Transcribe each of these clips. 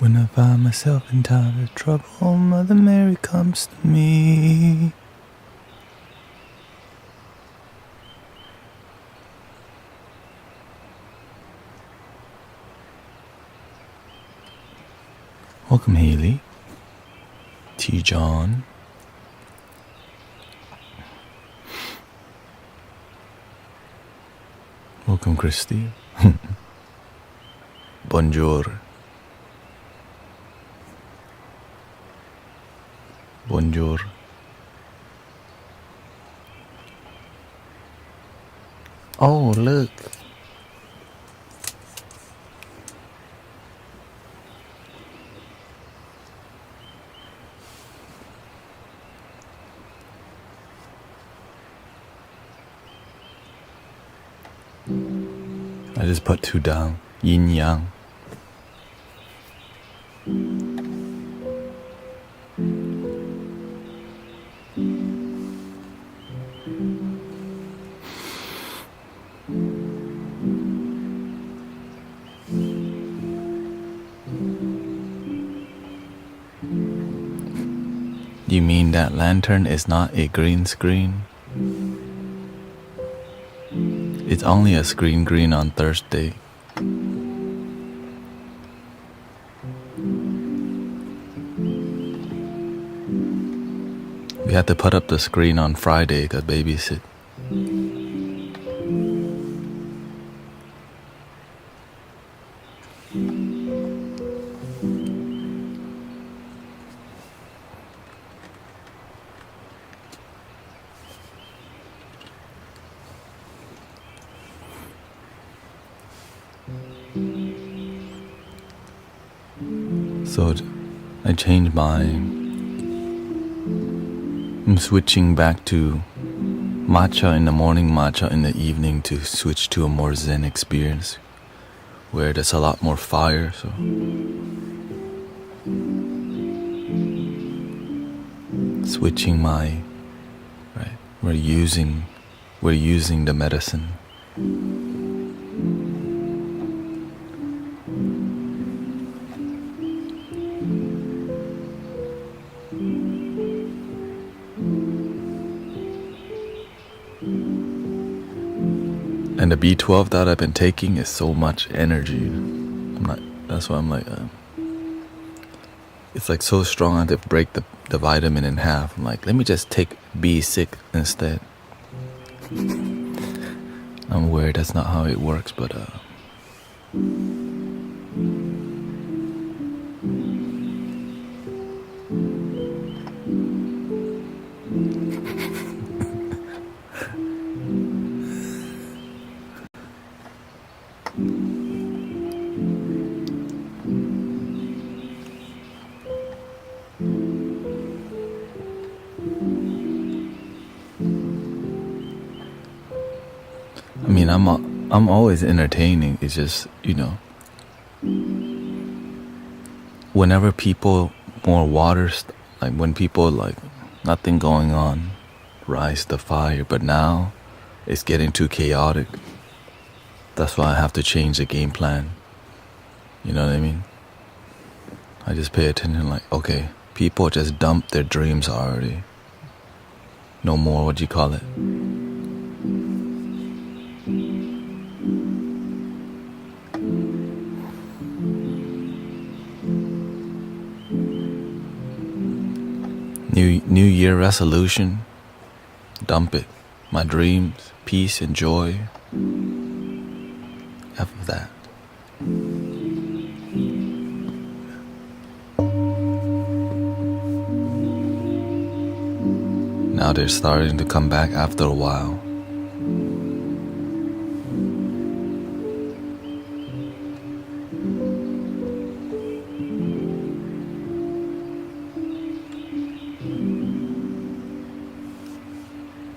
When I find myself in time of trouble, Mother Mary comes to me. Welcome, Haley. T. John. Welcome, Christy. Bonjour. Bonjour. Oh, look. I just put 2 down. Yin yang. You mean that lantern is not a green screen? It's only a screen green on Thursday. We had to put up the screen on Friday because babysit. So I changed I'm switching back to matcha in the morning, matcha in the evening to switch to a more zen experience where there's a lot more fire. So switching we're using the medicine. And the B12 that I've been taking is so much energy. That's why I'm like, it's like so strong I have to break the vitamin in half. I'm like, let me just take B6 instead. I'm aware that's not how it works, but I mean, I'm always entertaining. It's just, whenever people more water, like when people like nothing going on, rise the fire. But now it's getting too chaotic. That's why I have to change the game plan. You know what I mean? I just pay attention like, okay, people just dump their dreams already. No more, what do you call it? New Year resolution, dump it. My dreams, peace and joy. F of that. Now they're starting to come back after a while.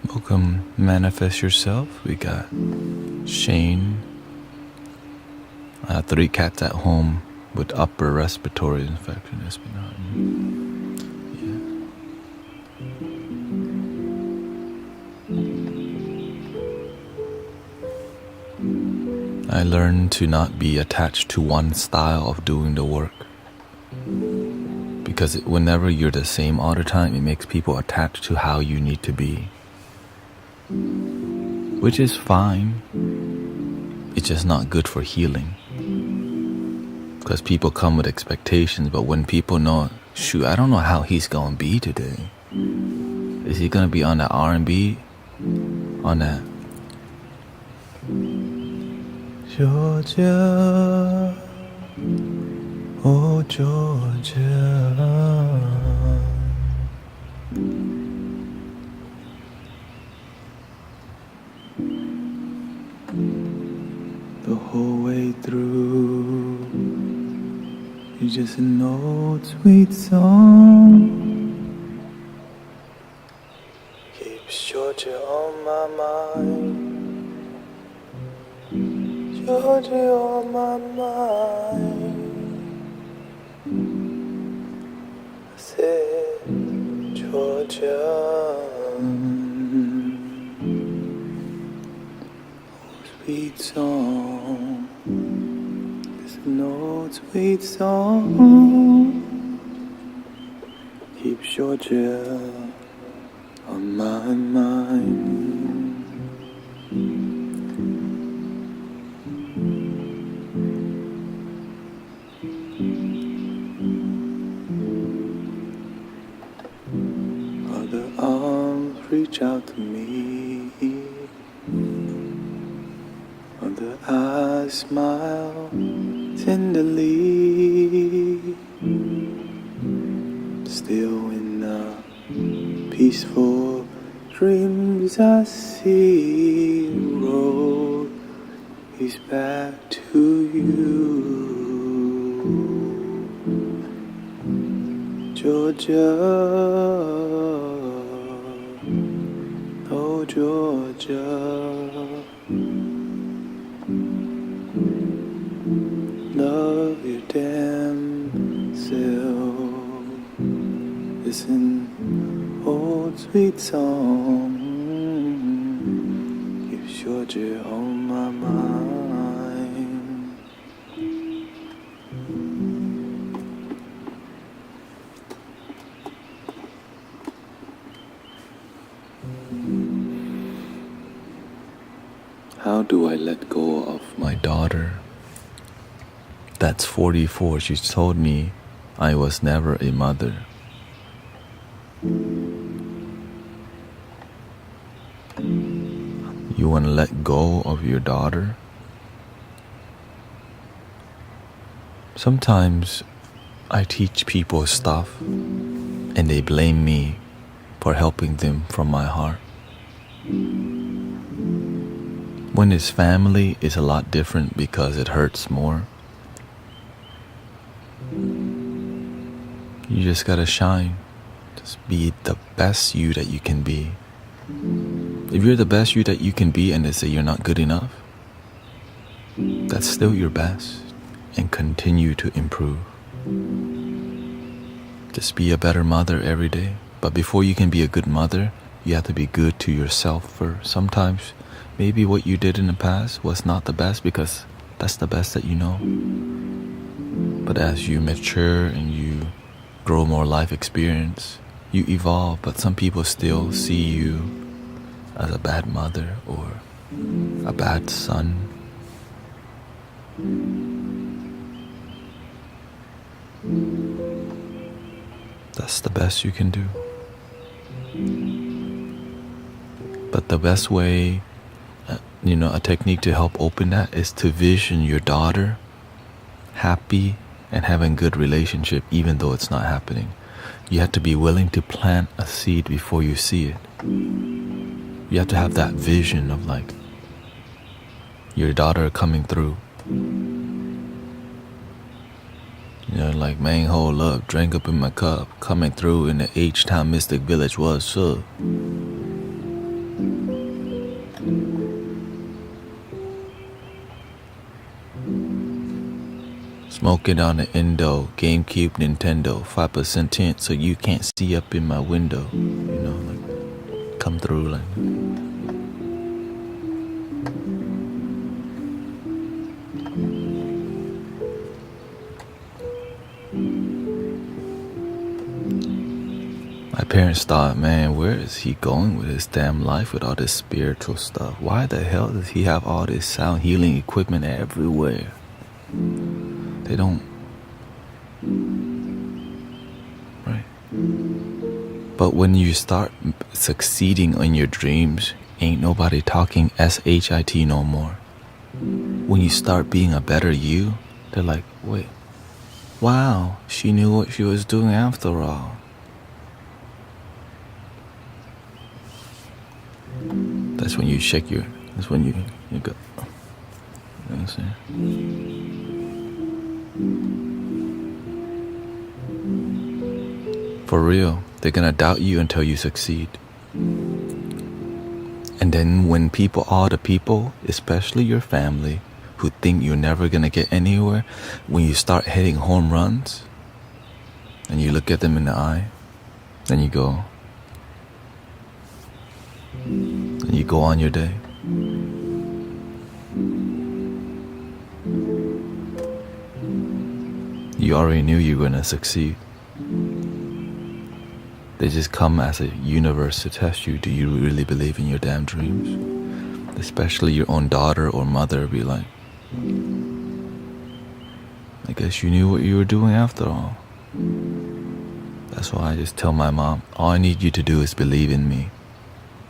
Welcome, Manifest Yourself. We got Shane. I have 3 cats at home with upper respiratory infection. It's been I learned to not be attached to one style of doing the work. Because whenever you're the same all the time, it makes people attached to how you need to be. Which is fine. It's just not good for healing. Because people come with expectations, but when people know, shoot, I don't know how he's gonna be today. Is he gonna be on that R&B? On that Georgia, oh Georgia. The whole way through, you just know sweet song keeps Georgia on my mind. Georgia on my mind. I said, Georgia, sweet song. There's no sweet song. Keeps Georgia on my mind. Other arms reach out to me. Other eyes smile tenderly. Still in the peaceful dreams I see the road is back to you. Georgia, oh Georgia, love your damn self. Listen, old sweet song keeps Georgia on my mind. How do I let go of my daughter? That's 44. She told me I was never a mother. You want to let go of your daughter? Sometimes I teach people stuff and they blame me for helping them from my heart. When it's family, it's a lot different because it hurts more. You just gotta shine. Just be the best you that you can be. If you're the best you that you can be and they say you're not good enough, that's still your best and continue to improve. Just be a better mother every day. But before you can be a good mother, you have to be good to yourself first. Sometimes maybe what you did in the past was not the best because that's the best that you know. But as you mature and you grow more life experience, you evolve. But some people still see you as a bad mother or a bad son. That's the best you can do. But the best way, a technique to help open that is to vision your daughter happy and having good relationship even though it's not happening. You have to be willing to plant a seed before you see it. You have to have that vision of like your daughter coming through. Like manhole up, drink up in my cup, coming through in the H-Town Mystic Village, what's up? Smoking on the Indo, GameCube, Nintendo, 5% tint so you can't see up in my window. Like come through like. parents thought, man, where is he going with his damn life with all this spiritual stuff? Why the hell does he have all this sound healing equipment everywhere? They don't. Right. But when you start succeeding in your dreams, ain't nobody talking SHIT no more. When you start being a better you, they're like, wait, wow, she knew what she was doing after all. That's when you shake your, that's when you go, you know what I'm saying? For real, they're gonna doubt you until you succeed. And then when all the people, especially your family, who think you're never gonna get anywhere, when you start hitting home runs, and you look at them in the eye, then you go, and you go on your day. You already knew you were gonna succeed. They just come as a universe to test you. Do you really believe in your damn dreams? Especially your own daughter or mother be like, I guess you knew what you were doing after all. That's why I just tell my mom, all I need you to do is believe in me.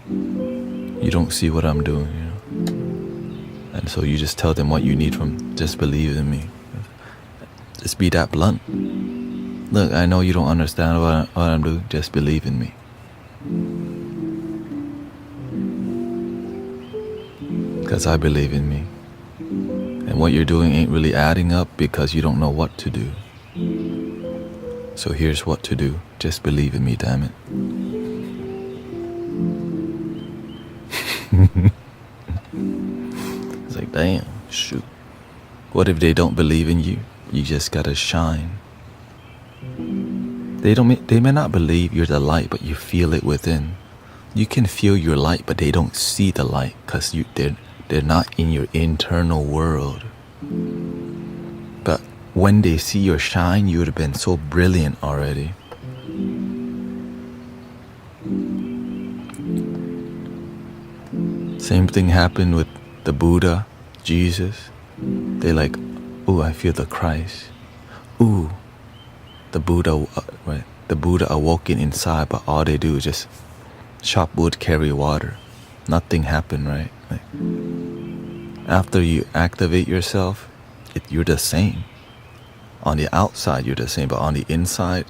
You don't see what I'm doing, you know? And so you just tell them what you need from, just believe in me. Just be that blunt. Look, I know you don't understand what I'm doing, just believe in me. Because I believe in me. And what you're doing ain't really adding up because you don't know what to do. So here's what to do. Just believe in me, damn it. It's like, damn, shoot. What if they don't believe in you? You just gotta shine. They may not believe you're the light, but you feel it within. You can feel your light, but they don't see the light because they're not in your internal world. But when they see your shine, you would have been so brilliant already. Same thing happened with the Buddha, Jesus. They like, ooh, I feel the Christ. Ooh, the Buddha, right? The Buddha awoken inside, but all they do is just chop wood, carry water. Nothing happened, right? Like, after you activate yourself, you're the same. On the outside, you're the same, but on the inside,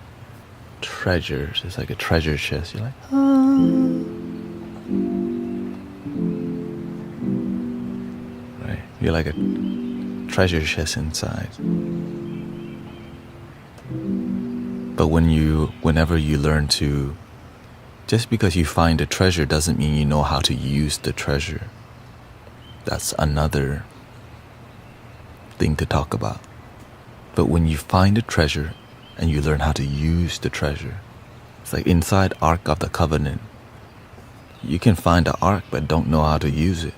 treasures. It's like a treasure chest. You're like, ah. Right? You're like a treasure chest inside. But whenever you learn to, just because you find a treasure doesn't mean you know how to use the treasure. That's another thing to talk about. But when you find a treasure and you learn how to use the treasure, it's like inside Ark of the Covenant. You can find the Ark but don't know how to use it.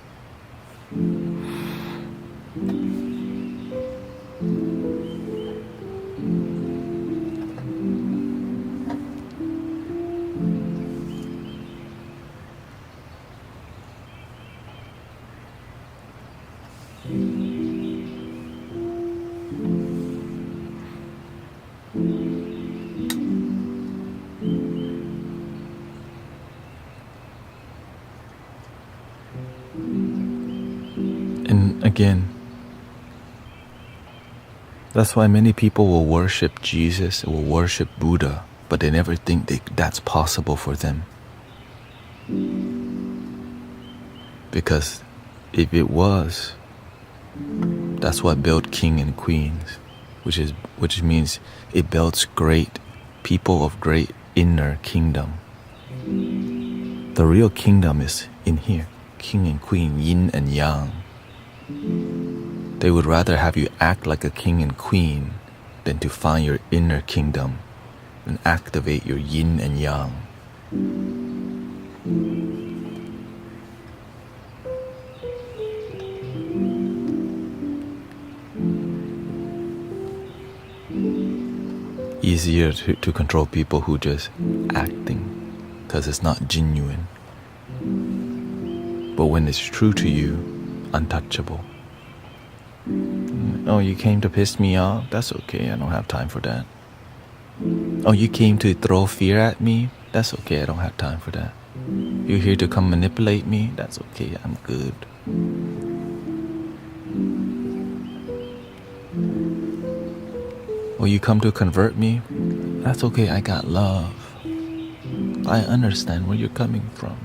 And again, that's why many people will worship Jesus, will worship Buddha, but they never think that's possible for them. Because if it was, that's what built king and queens, which means it builds great people of great inner kingdom. The real kingdom is in here, king and queen, yin and yang. They would rather have you act like a king and queen than to find your inner kingdom and activate your yin and yang. Easier to control people who just acting. because it's not genuine. But when it's true to you, untouchable. Oh, you came to piss me off? That's okay, I don't have time for that. Oh, you came to throw fear at me? That's okay, I don't have time for that. You're here to come manipulate me? That's okay, I'm good. Oh, you come to convert me? That's okay, I got love. I understand where you're coming from.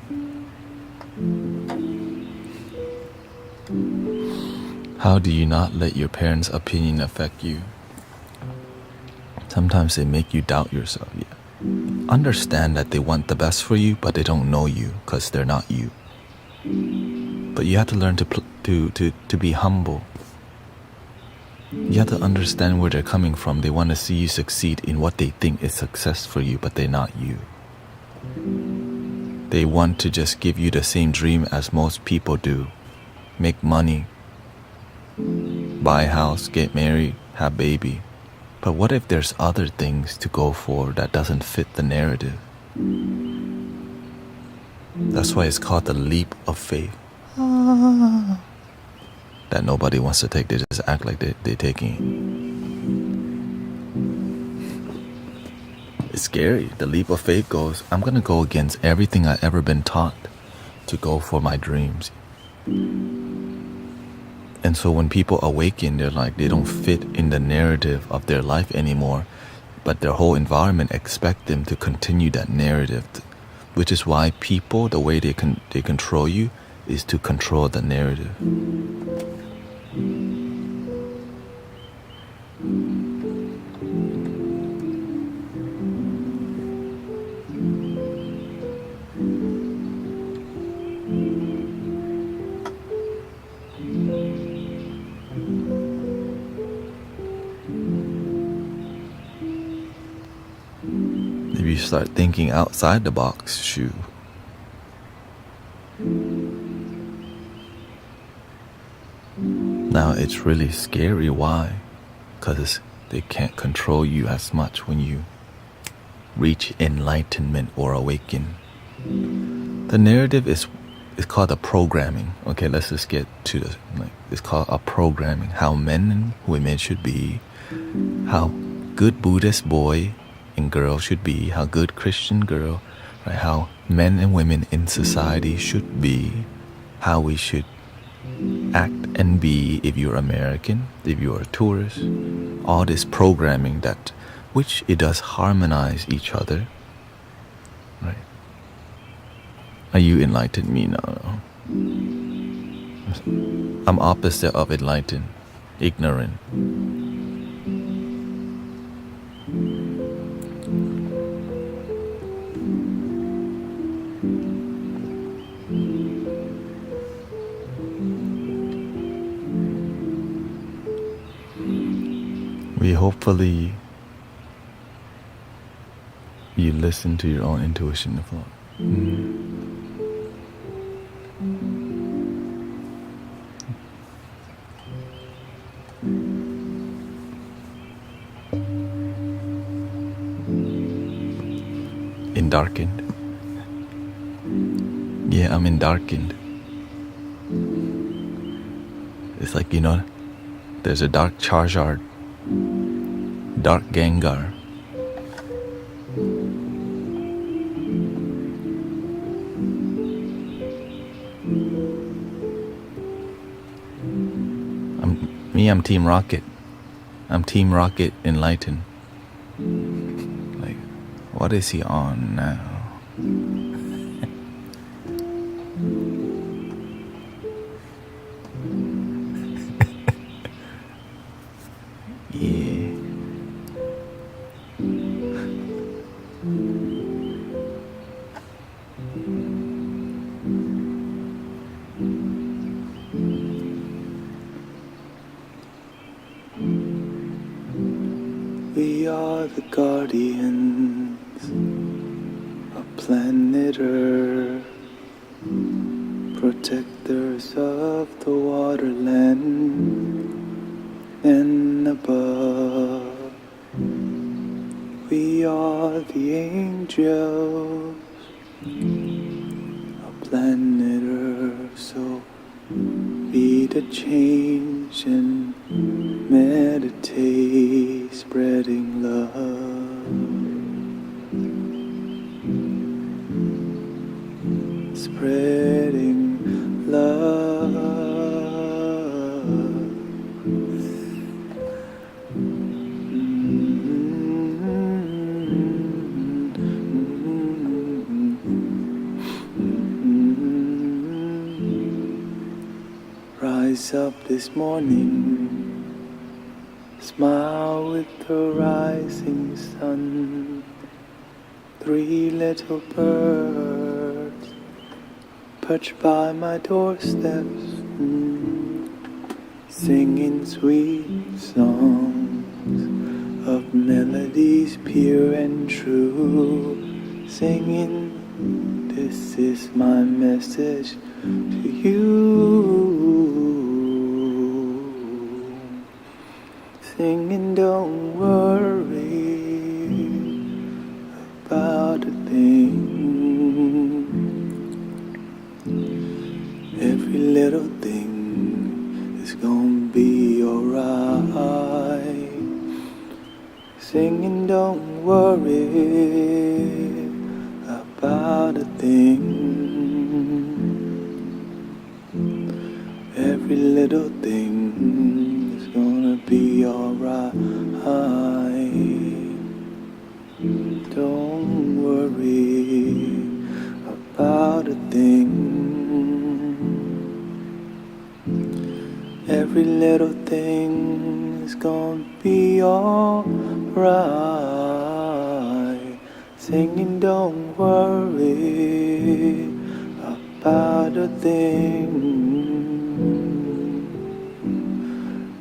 How do you not let your parents' opinion affect you? Sometimes they make you doubt yourself. Yeah. Understand that they want the best for you, but they don't know you because they're not you. But you have to learn to be humble. You have to understand where they're coming from. They want to see you succeed in what they think is success for you, but they're not you. They want to just give you the same dream as most people do. Make money, buy a house, get married, have baby. But what if there's other things to go for that doesn't fit the narrative? That's why it's called the leap of faith. That nobody wants to take. They just act like they're taking it. It's scary. The leap of faith goes, I'm going to go against everything I've ever been taught to go for my dreams. And so when people awaken, they're like, they don't fit in the narrative of their life anymore, but their whole environment expect them to continue that narrative, which is why people, the way they control you is to control the narrative. If you start thinking outside the box, shoot. Now it's really scary. Why? Because they can't control you as much when you reach enlightenment or awaken. The narrative is called a programming. Okay, let's just get to the it's called a programming. How men and women should be, how good Buddhist boy and girl should be, how good Christian girl, right? How men and women in society should be, how we should act and be if you're American, if you're a tourist. All this programming that, which it does harmonize each other, right? Are you enlightened? Me, no. I'm opposite of enlightened, ignorant. Hopefully you listen to your own intuition and flow. Darkened. Yeah, I'm in darkened. It's like, there's a dark Charizard, dark Gengar. I'm Team Rocket. I'm Team Rocket Enlightened. Like, what is he on now? Yeah. We are the guardians of planet Earth, protectors of the waterland and above. We are the angels the change and meditate, spreading love, spreading love. Rise up this morning, smile with the rising sun. 3 little birds perched by my doorsteps, singing sweet songs of melodies pure and true. Singing, this is my message to you. Singing, don't worry about a thing. Every little thing is gonna be alright. Singing, don't worry about a thing. Every little thing is gonna be alright. Don't worry about a thing. Every little thing is gonna be alright. Singing, don't worry about a thing.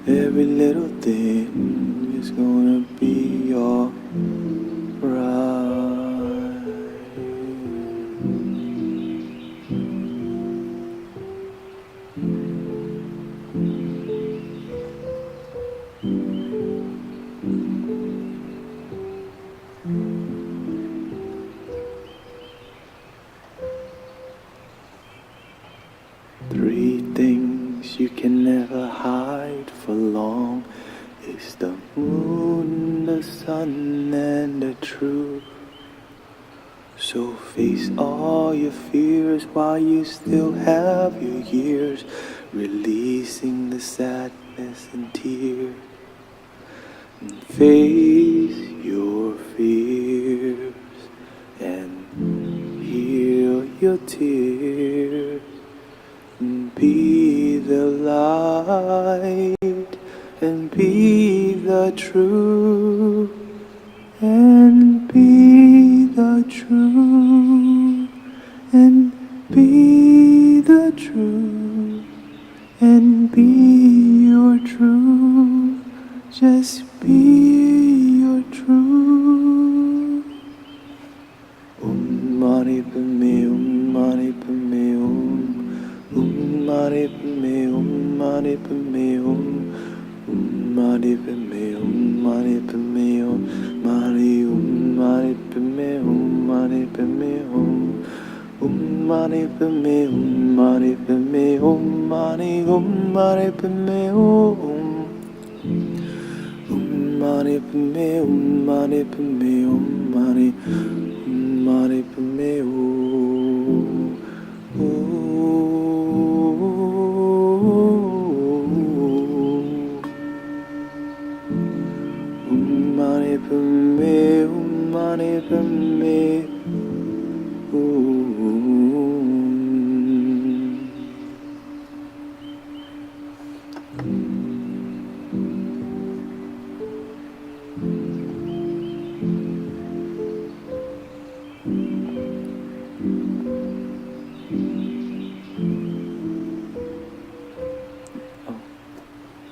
Every little thing is gonna be alright. Three things you can never hide for long is the moon, the sun, and the truth. So face all your fears while you still have your years, releasing the sadness and tears. And face your fears and heal your tears. And be the light and be the truth and be the truth and be the truth and be your truth. Just be your truth. Mani padme, mani padme, mani padme, mani padme, mani padme, mani padme, mani mani padme, mani padme, mani padme, mani padme, mani mani padme, mani padme, mani padme, mani mani padme, mani padme, mani padme.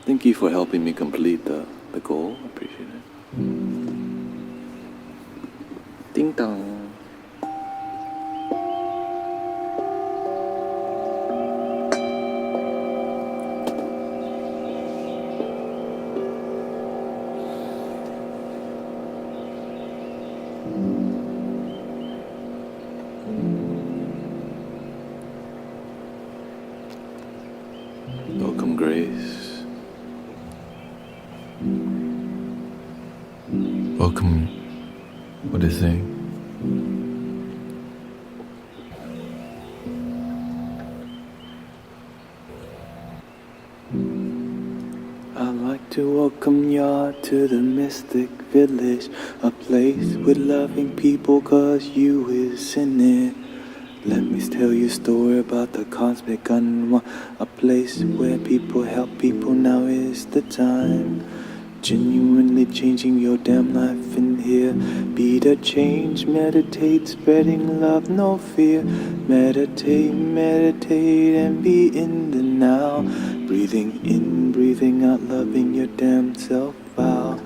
Thank you for helping me complete the goal. I appreciate it. Ding dong. Welcome welcome. What is it? I'd like to welcome y'all to the Mystic Village, a place with loving people, cause you is in it. Let me tell you a story about the cosmic unwind, a place where people help people. Now is the time. Genuinely changing your damn life in here. Be the change, meditate, spreading love, no fear. Meditate, meditate, and be in the now. Breathing in, breathing out, loving your damn self out.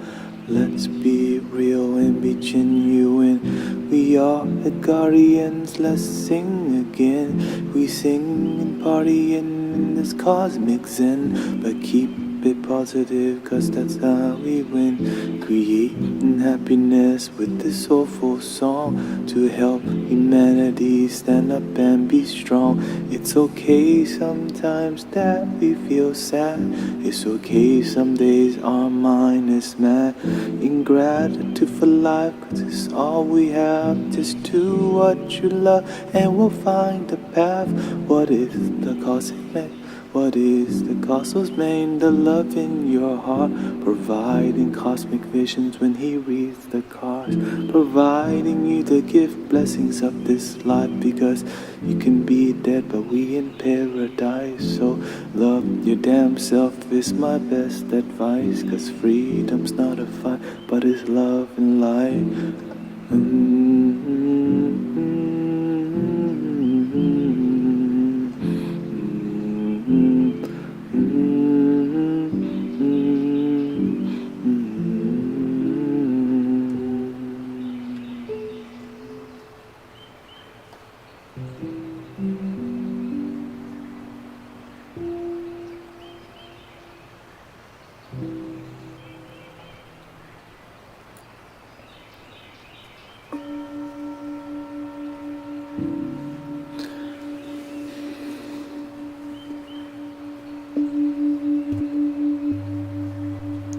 Let's be real and be genuine. We are the guardians, let's sing again. We sing and party in this cosmic zen, but keep it positive, cause that's how we win. Creating happiness with this soulful song to help humanity stand up and be strong. It's okay sometimes that we feel sad. It's okay some days our mind is mad. In gratitude for life, cause it's all we have. Just do what you love and we'll find the path. What is the cosmic man? What is the cosmos main? The love in your heart, providing cosmic visions when he reads the cards, providing you the gift blessings of this life, because you can be dead but we in paradise. So love your damn self is my best advice, cause freedom's not a fight but it's love and light.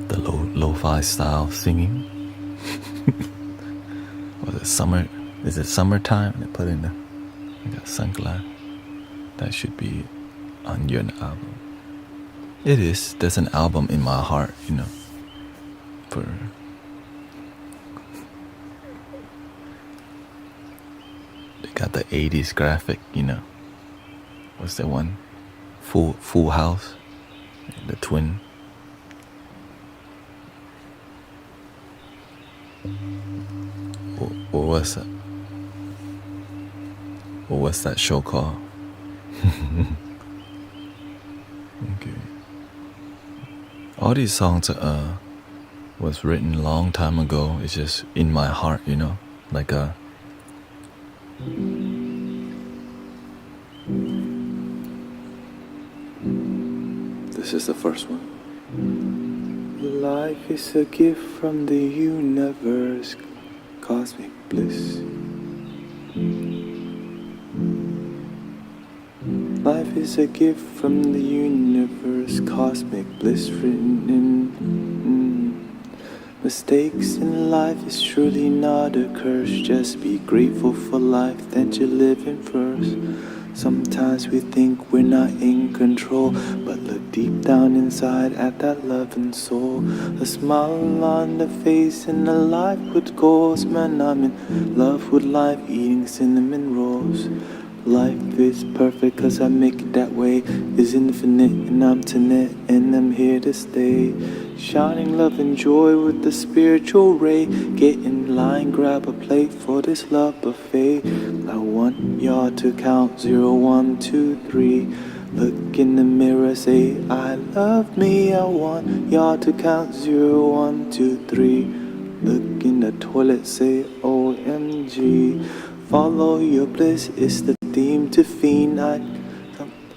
The lo-fi style singing. Was it summer? Is it summertime? They put in that sunglass. That should be on your album. It is. There's an album in my heart, you know. For they got the 80s graphic, you know. What's that one? Full House, the twin. What was that? What was that show called? Okay. All these songs was written a long time ago. It's just in my heart, you know, like a. This is the first one. Life is a gift from the universe, cosmic bliss. Life is a gift from the universe, cosmic bliss written in. Mistakes in life is surely not a curse. Just be grateful for life that you're living first. Sometimes we think we're not in control, but look deep down inside at that loving soul. A smile on the face and a life with goals. Man, I'm in love with life, eating cinnamon rolls. Life is perfect cause I make it that way. Is infinite and I'm tonight and I'm here to stay. Shining love and joy with the spiritual ray. Get in line, grab a plate for this love buffet. I want y'all to count 0, 1, 2, 3. Look in the mirror, say I love me. I want y'all to count 0, 1, 2, 3. Look in the toilet, say OMG. Follow your bliss, it's the theme to fiend.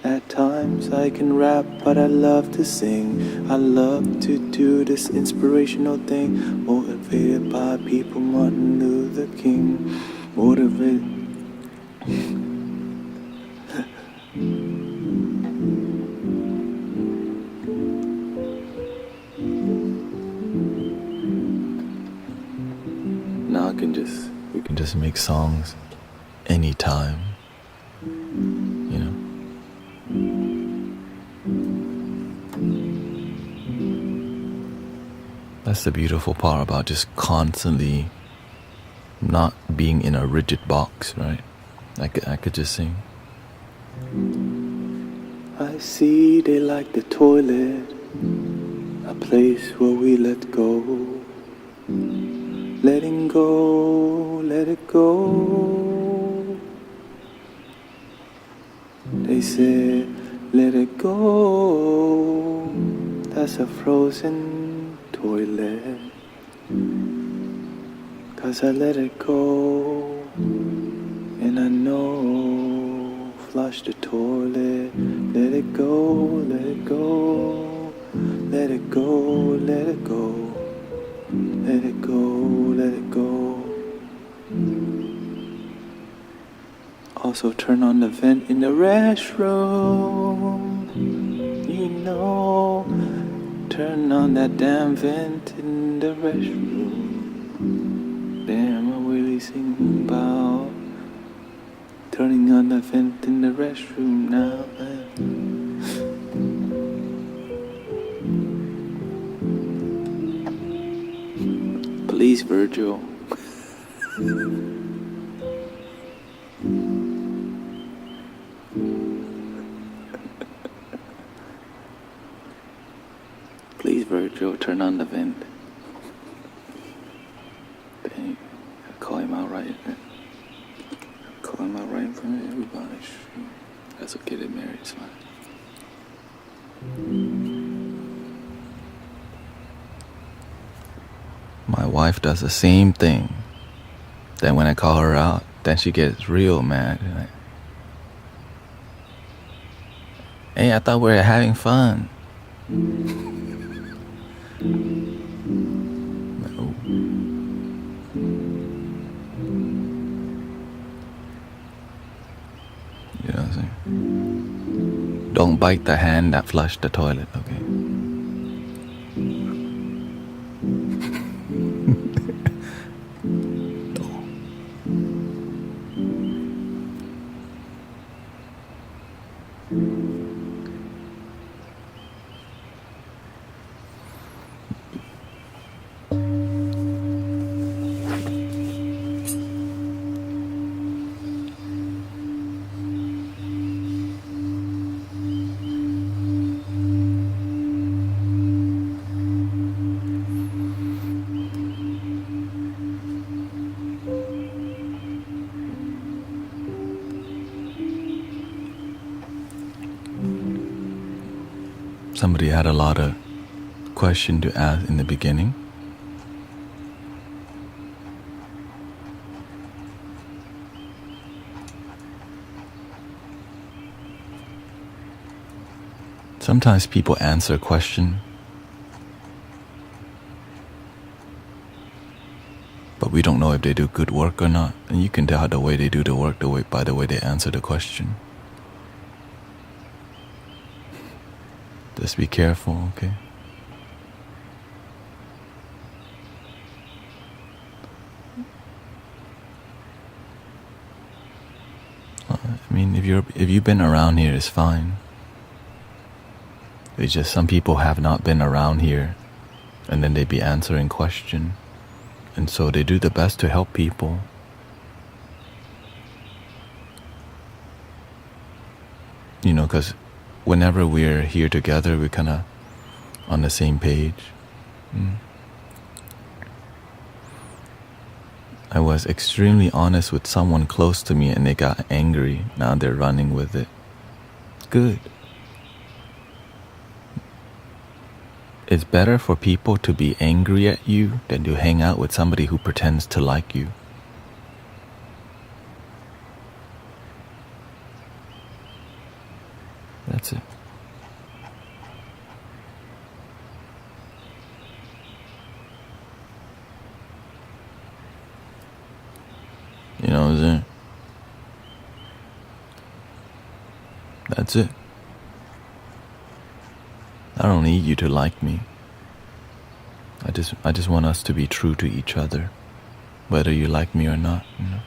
At times I can rap, but I love to sing. I love to do this inspirational thing. Motivated by people, Martin Luther King. Motivated. can just make songs anytime, you know. That's the beautiful part about just constantly not being in a rigid box, right? I could just sing. I see they like the toilet, a place where we let go. Letting go, let it go. They say, let it go. That's a frozen toilet. 'Cause I let it go. And I know, flush the toilet. Let it go, let it go. Let it go, let it go. Let it go, let it go. Also turn on the vent in the restroom. You know, turn on that damn vent in the restroom. Damn, I'm really singing about turning on the vent in the restroom now. Please, Virgil. Please, Virgil, turn on the vent. Dang, I call him out right. Call him out right in front of everybody. That's okay, they're married, it's fine. My wife does the same thing. Then when I call her out, then she gets real mad. Like, hey, I thought we were having fun. No. You know what I'm saying? Don't bite the hand that flushed the toilet, okay? Somebody had a lot of question to ask in the beginning. Sometimes people answer a question, but we don't know if they do good work or not. And you can tell the way they do the work by the way they answer the question. Just be careful, okay? I mean, if you've been around here, it's fine. It's just some people have not been around here, and then they be answering question, and so they do the best to help people. You know, because whenever we're here together, we're kind of on the same page. I was extremely honest with someone close to me and they got angry. Now they're running with it. Good. It's better for people to be angry at you than to hang out with somebody who pretends to like you. That's it. You know what I'm saying? That's it. I don't need you to like me. I just want us to be true to each other. whether you like me or not, you know.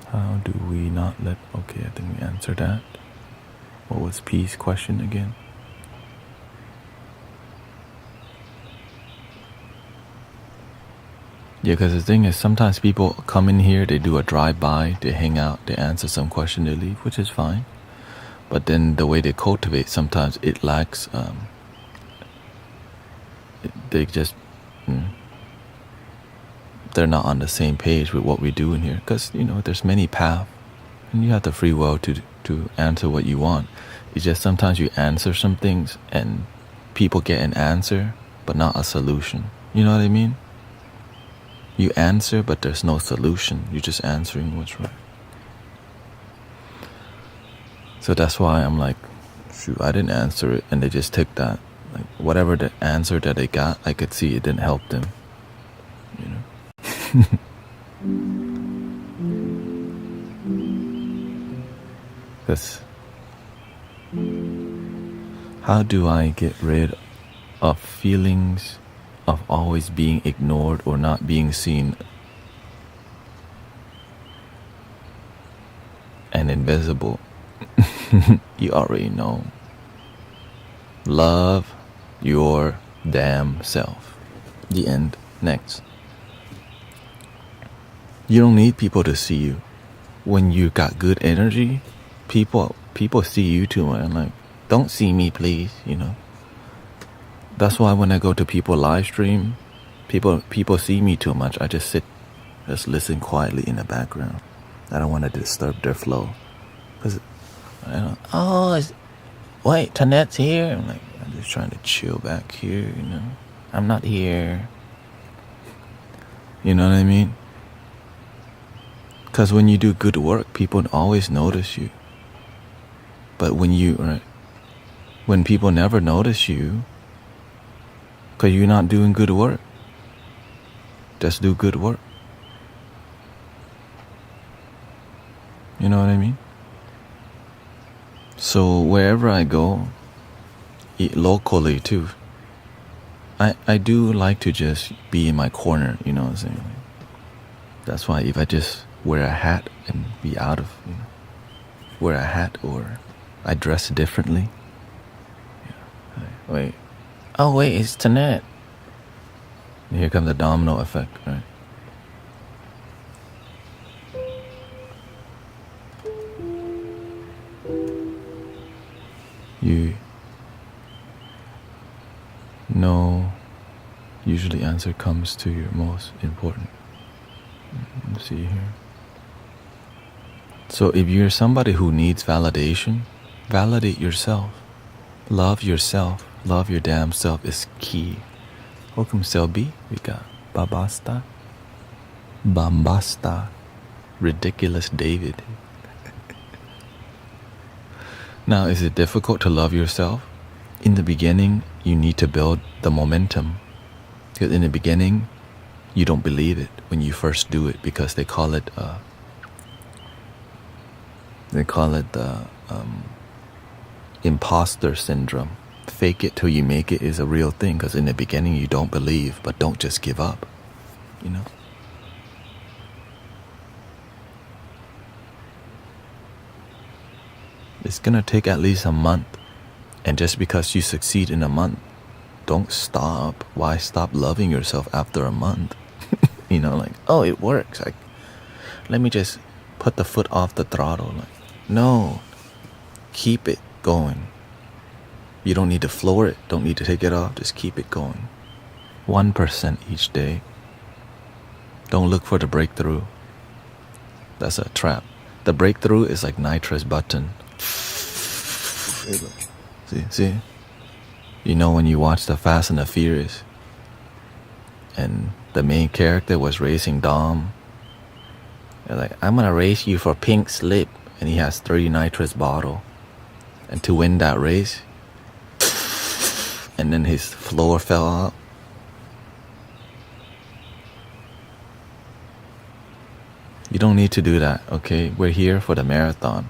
How do we not let... Okay, I think we answered that. What was P's question again? Yeah, because the thing is, sometimes people come in here, they do a drive-by, they hang out, they answer some question, they leave, which is fine. But then the way they cultivate, sometimes it lacks, they just, they're not on the same page with what we do in here. Because, you know, there's many paths, and you have the free will to answer what you want. It's just sometimes you answer some things, and people get an answer, but not a solution. You know what I mean? You answer, but there's no solution. You're just answering what's right. So that's why I'm like, shoot, I didn't answer it, and they just took that. Like, whatever the answer that they got, I could see it didn't help them. You know? Because how do I get rid of feelings of always being ignored or not being seen and invisible? You already know. Love your damn self. The end. Next. You don't need people to see you. When you got good energy, people see you too much. I'm like, don't see me, please, you know. That's why when I go to people live stream, people see me too much. I just listen quietly in the background. I don't want to disturb their flow. Cause I don't. Oh, wait, Tanet's here. I'm like, I'm just trying to chill back here, you know. I'm not here. You know what I mean? Cause when you do good work, people always notice you. But when people never notice you, because you're not doing good work. Just do good work. You know what I mean? So wherever I go, locally too, I do like to just be in my corner, you know what I'm saying? That's why if I just wear a hat and be out of, you know, wear a hat or I dress differently. Yeah. Wait. Oh wait, it's Tanet. Here comes the domino effect, right? You know, usually answer comes to your most important. Let's see here. So if you're somebody who needs validation, validate yourself. Love yourself. Love your damn self is key. Welcome, Selby. We got Babasta. Bambasta. Ridiculous David. Now, is it difficult to love yourself? In the beginning, you need to build the momentum. Because in the beginning, you don't believe it when you first do it because they call it imposter syndrome. Fake it till you make it is a real thing because in the beginning you don't believe, but don't just give up, you know? It's gonna take at least a month, and just because you succeed in a month, don't stop. Why stop loving yourself after a month? You know, like, oh, it works. Like, let me just put the foot off the throttle. Like, no, keep it going. You don't need to floor it. Don't need to take it off. Just keep it going. 1% each day. Don't look for the breakthrough. That's a trap. The breakthrough is like nitrous button. See? You know when you watch the Fast and the Furious and the main character was racing Dom. They're like, I'm gonna race you for pink slip, and he has 3 nitrous bottle. And to win that race, and then his floor fell out. You don't need to do that, okay? We're here for the marathon.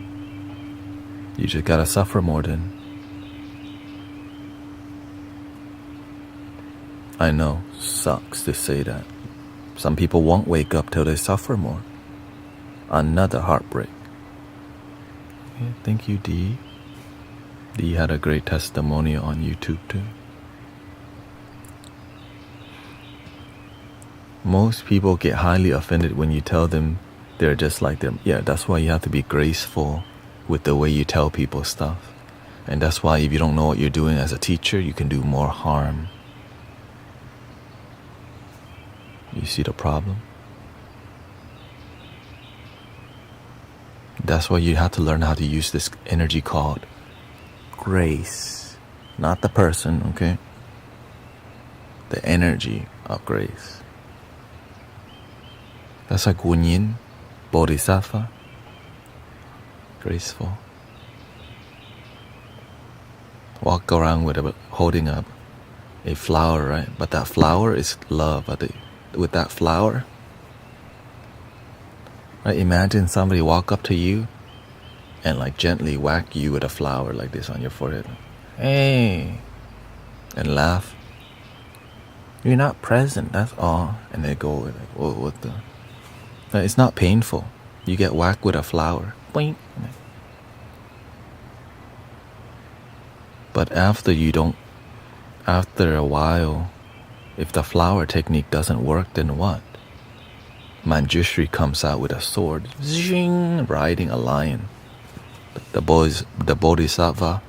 just gotta suffer more then. I know, sucks to say that. Some people won't wake up till they suffer more. Another heartbreak. Yeah, thank you, Dee. Dee had a great testimonial on YouTube too. Most people get highly offended when you tell them they're just like them. Yeah, that's why you have to be graceful with the way you tell people stuff. And that's why if you don't know what you're doing as a teacher, you can do more harm. You see the problem? That's why you have to learn how to use this energy called grace. Not the person, okay? The energy of grace. That's like Kuan Yin, Bodhisattva. Graceful. Walk around holding up a flower, right? But that flower is love. With that flower, right? Imagine somebody walk up to you and like gently whack you with a flower like this on your forehead. Hey, and laugh. You're not present, that's all. And they go like, whoa, what the? It's not painful. You get whacked with a flower. Boing. But after a while, if the flower technique doesn't work, then what? Manjushri comes out with a sword, zing, riding a lion. The Bodhisattva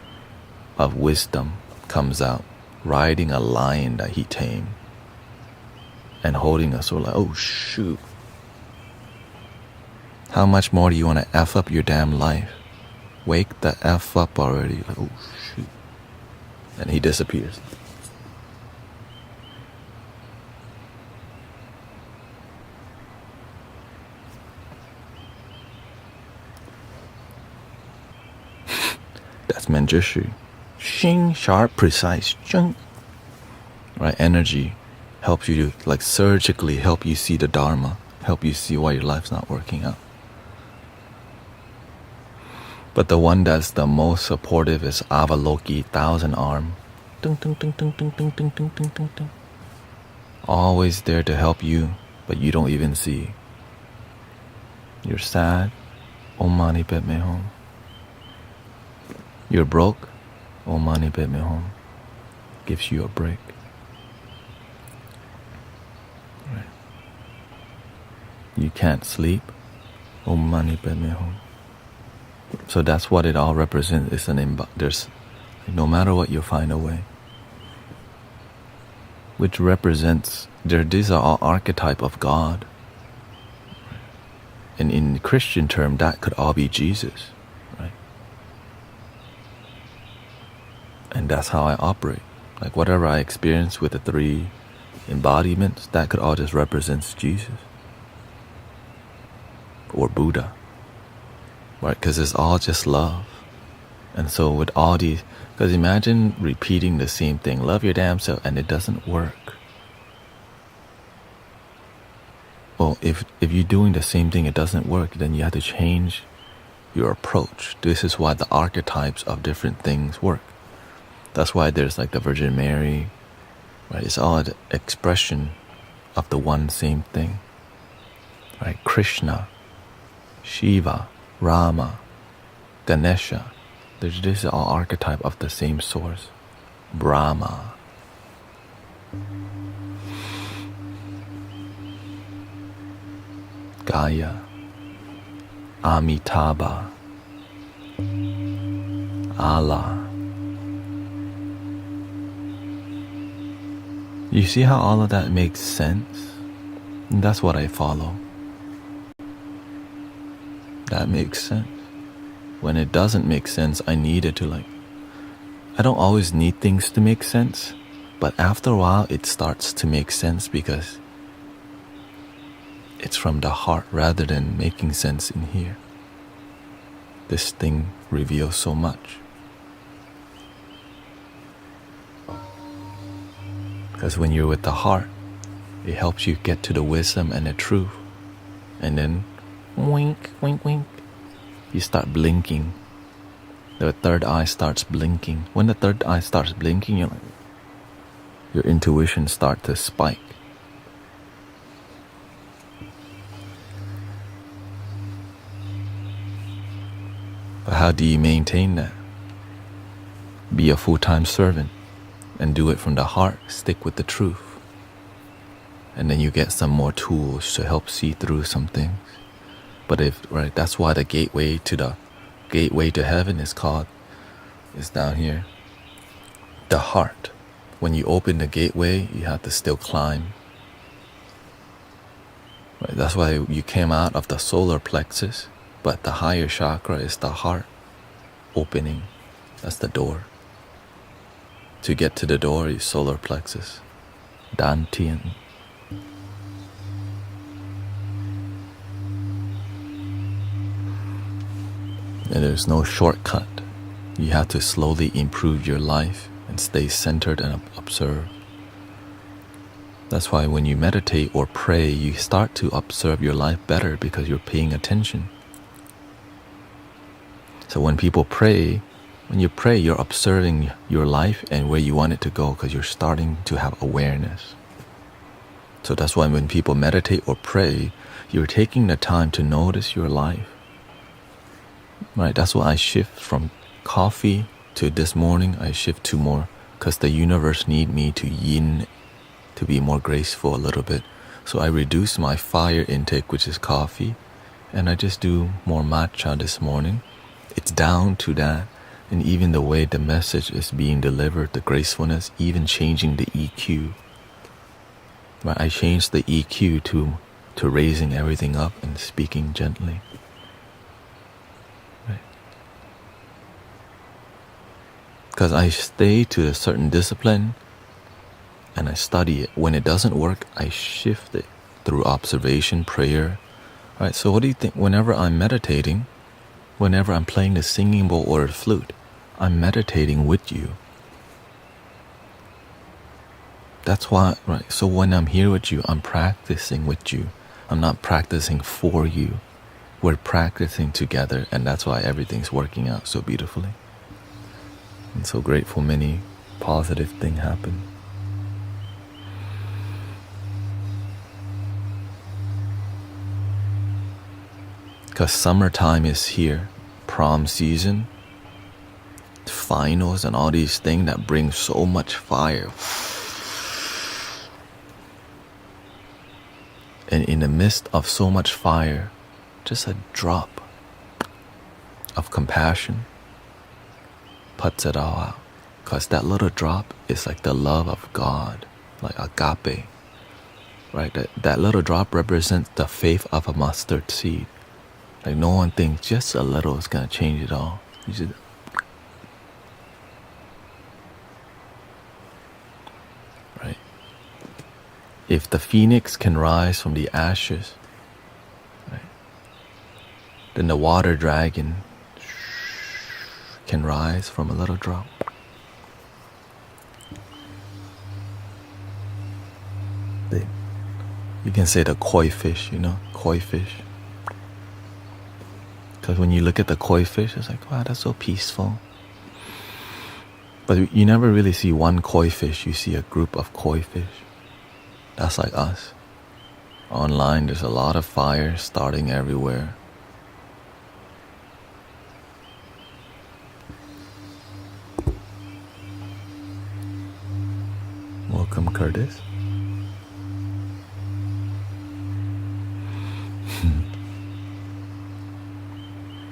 of wisdom comes out, riding a lion that he tamed, and holding a sword like, oh shoot. How much more do you want to F up your damn life? Wake the F up already. Like, oh shoot. And he disappears. That's Manjushri. Shing, sharp, precise. Shing. Right? Energy helps you to like surgically help you see the Dharma, help you see why your life's not working out. But the one that's the most supportive is Avaloki, 1,000 arm. Ding, ding, ding, ding, ding, ding, ding, ding, ding, ding, ding. Always there to help you, but you don't even see. You're sad. Om Mani Padme Hum. You're broke. Om Mani Padme Hum. Gives you a break. Right. You can't sleep. Om Mani Padme Hum. So that's what it all represents. It's there's no matter what, you'll find a way. Which represents these are all archetype of God. And in Christian term, that could all be Jesus, right? And that's how I operate. Like whatever I experience with the 3 embodiments, that could all just represents Jesus or Buddha. Right, because it's all just love. And so with all these, because imagine repeating the same thing, love your damn self, and it doesn't work. Well, if you're doing the same thing, it doesn't work, then you have to change your approach. This is why the archetypes of different things work. That's why there's like the Virgin Mary, right? It's all an expression of the one same thing, right? Krishna, Shiva, Rama, Ganesha, this is all archetype of the same source. Brahma. Gaia, Amitabha, Allah. You see how all of that makes sense? And that's what I follow. That makes sense. When it doesn't make sense, I need it to I don't always need things to make sense, but after a while it starts to make sense because it's from the heart rather than making sense in here. This thing reveals so much. Because when you're with the heart, it helps you get to the wisdom and the truth. And then wink, wink, wink, you start blinking. the third eye starts blinking. When the third eye starts blinking, your intuition starts to spike. But how do you maintain that? Be a full-time servant and do it from the heart. Stick with the truth. And then you get some more tools to help see through some things. But that's why the gateway to heaven is down here. The heart. When you open the gateway, you have to still climb. Right? That's why you came out of the solar plexus, but the higher chakra is the heart opening. That's the door. To get to the door is solar plexus. Dantian. And there's no shortcut. You have to slowly improve your life and stay centered and observe. That's why when you meditate or pray, you start to observe your life better because you're paying attention. So when you pray, you're observing your life and where you want it to go because you're starting to have awareness. So that's why when people meditate or pray, you're taking the time to notice your life. Right, that's why I shift from coffee to this morning. I shift to more because the universe need me to yin, to be more graceful a little bit. So I reduce my fire intake, which is coffee, and I just do more matcha this morning. It's down to that, and even the way the message is being delivered, the gracefulness, even changing the EQ. Right, I changed the EQ to raising everything up and speaking gently. Because I stay to a certain discipline and I study it. When it doesn't work, I shift it through observation, prayer. Right? So what do you think? Whenever I'm meditating, whenever I'm playing the singing bowl or the flute, I'm meditating with you. That's why, right? So when I'm here with you, I'm practicing with you. I'm not practicing for you. We're practicing together, and that's why everything's working out so beautifully. I'm so grateful many positive things happen. Because summertime is here, prom season, finals and all these things that bring so much fire. And in the midst of so much fire, just a drop of compassion puts it all out. Because that little drop is like the love of God, like agape. Right? That little drop represents the faith of a mustard seed. Like no one thinks just a little is going to change it all. You just, right? If the phoenix can rise from the ashes, right, then the water dragon can rise from a little drop. You can say the koi fish, koi fish. Because when you look at the koi fish, it's like, wow, that's so peaceful. But you never really see one koi fish, you see a group of koi fish. That's like us. Online, there's a lot of fire starting everywhere. Welcome, Curtis.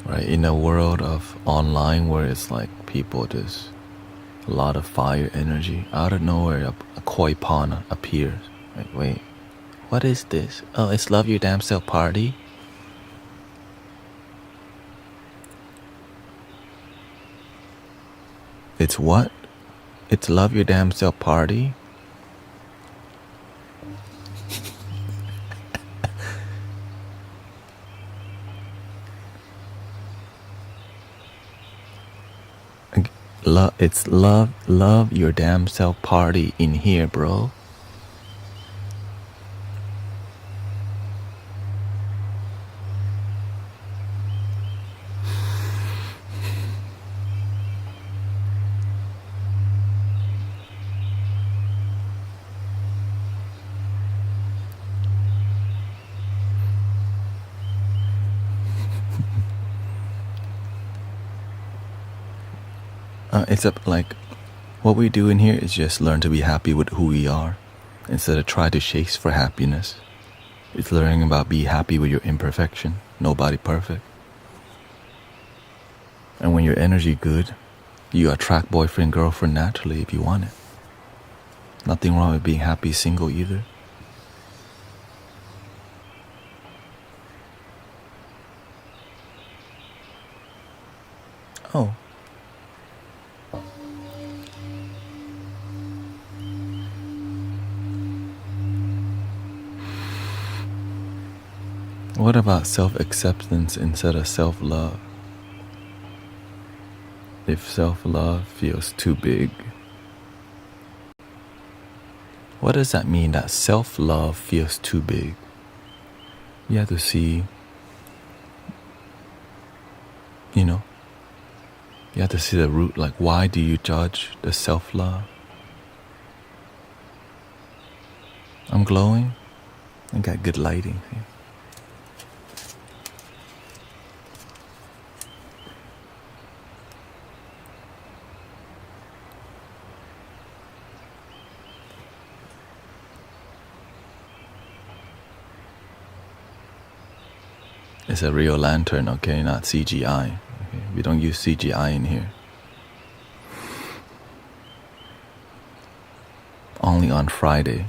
Right, in a world of online where it's like people just a lot of fire energy, out of nowhere a koi pond appears. Like, wait, what is this? Oh, it's Love Your Damn Self Party? It's what? It's Love Your Damn Self Party? It's love your damn self party in here, bro. It's like what we do in here is just learn to be happy with who we are instead of try to chase for happiness. It's learning about be happy with your imperfection. Nobody perfect. And when your energy good, you attract boyfriend, girlfriend naturally if you want it. Nothing wrong with being happy single either. Oh. What about self-acceptance instead of self-love? If self-love feels too big, what does that mean that self-love feels too big? You have to see, you have to see the root, like why do you judge the self-love? I'm glowing. I got good lighting here. It's a real lantern, okay, not CGI. Okay? We don't use CGI in here. Only on Friday.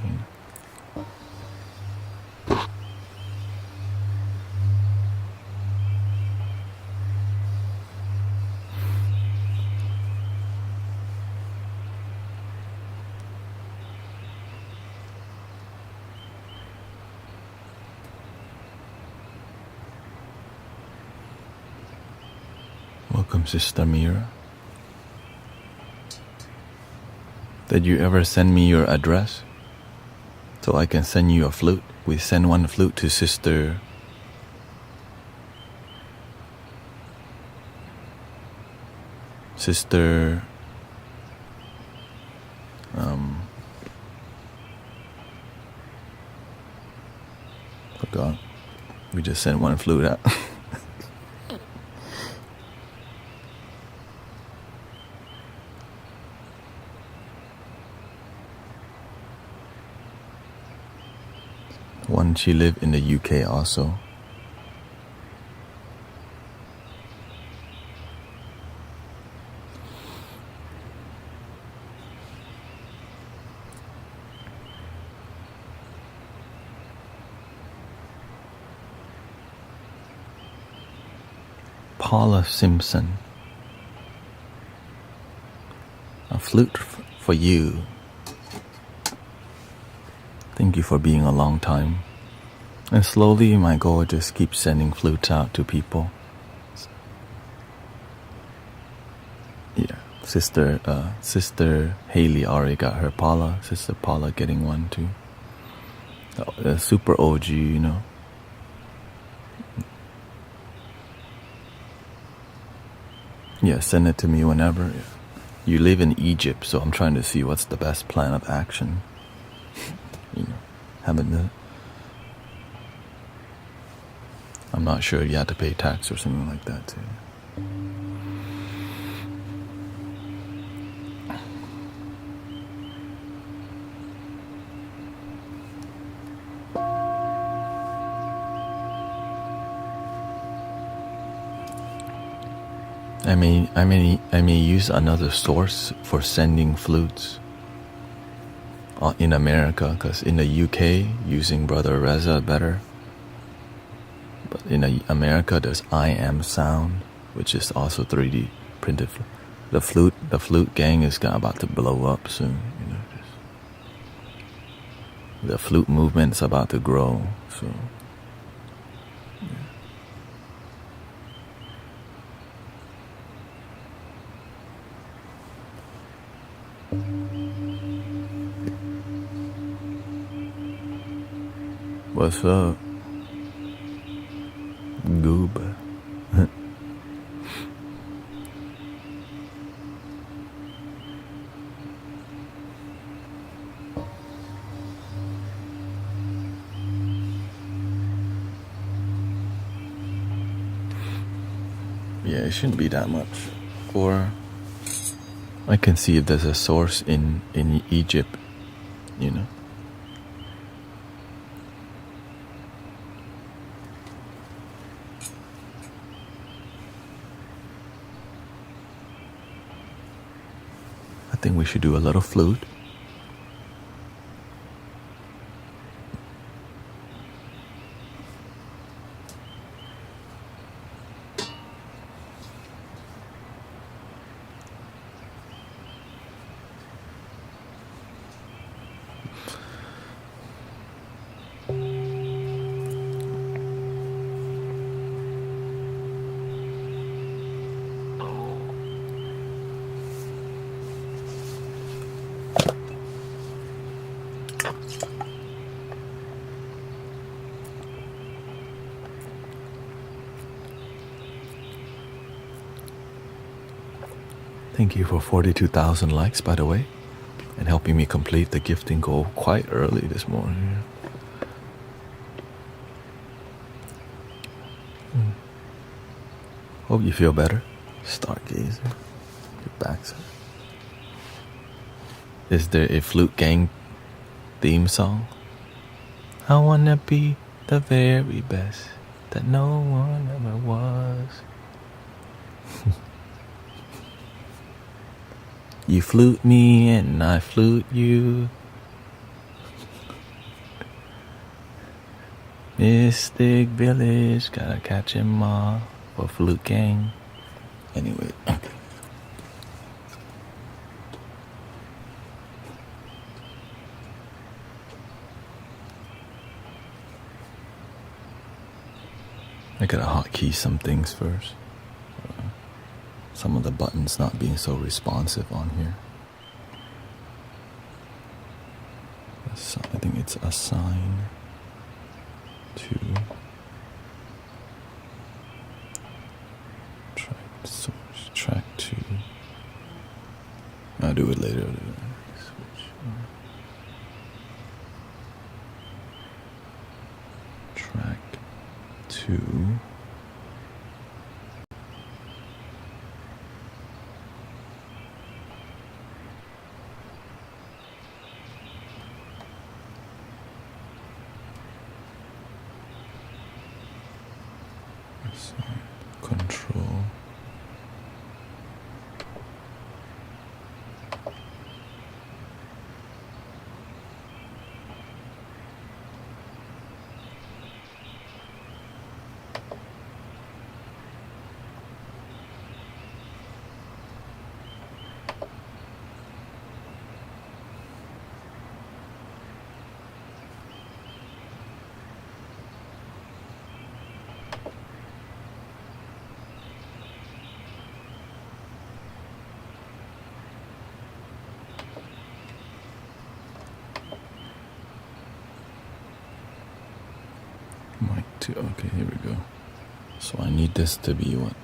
Welcome, Sister Mira. Did you ever send me your address so I can send you a flute? We send one flute to Sister forgot. We just sent one flute out. One, she lived in the UK also. Paula Simpson. A flute for you. Thank you for being a long time. And slowly my goal is just keep sending flutes out to people. Yeah, Sister Haley already got her Paula. Sister Paula getting one too. The super OG, Yeah, send it to me whenever. You live in Egypt, so I'm trying to see what's the best plan of action. I'm not sure you have to pay tax or something like that too. I may use another source for sending flutes in America, because in the UK using Brother Reza better. But in America there's I Am Sound, which is also 3D printed. The flute gang is about to blow up soon. The flute movement's about to grow. So. What's up, Goob? Yeah, it shouldn't be that much. Or I can see if there's a source in Egypt, you know. I think we should do a little flute. Thank you for 42,000 likes, by the way, and helping me complete the gifting goal quite early this morning. Hope you feel better, stargazer. Your backside. Is there a Flute Gang theme song? I wanna be the very best that no one ever was. You flute me and I flute you. Mystic Village, gotta catch 'em all for Flute Gang. Anyway, okay. I gotta hotkey some things first. Some of the buttons not being so responsive on here. I think it's assign to track source, track to. I'll do it later. Switch. Track to. Control. Mic 2, okay, here we go. So I need this to be what?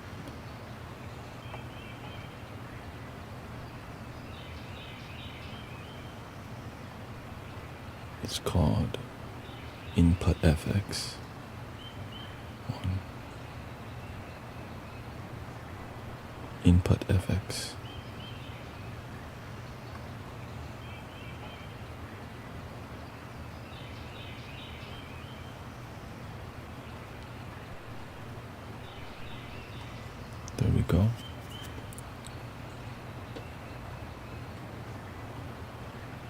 It's called Input FX. Input FX. There we go.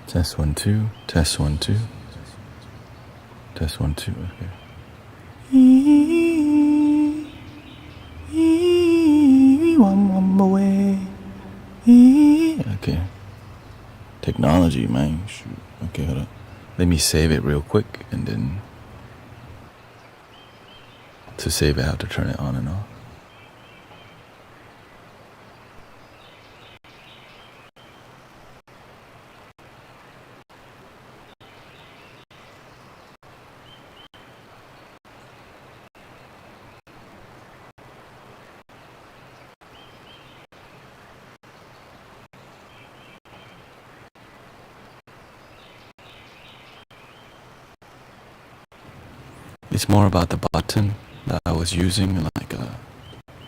Test 1 2. Test 1 2. Test 1 2. Okay. One away. Okay. Technology, man. Shoot. Okay, hold up. Let me save it real quick, and then to save it, I have to turn it on and off. It's more about the button that I was using, like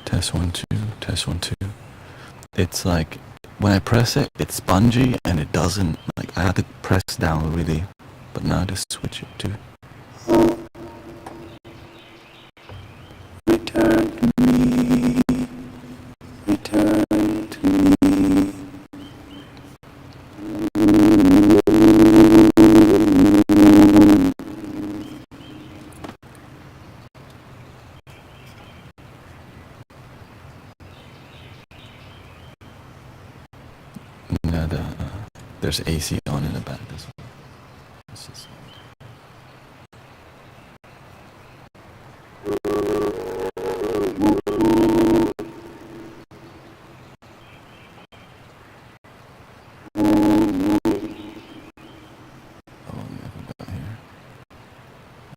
test 1 2, test 1 2. It's like when I press it, it's spongy and it doesn't, like, I have to press down really. But now just switch it to return to me, return to me. Now there's AC on in the back. This is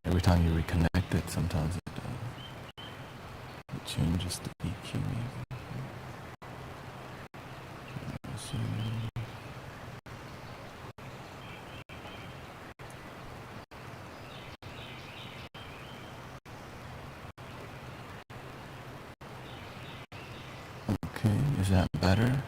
every time you reconnect it, sometimes it changes the EQ. Okay, is that better?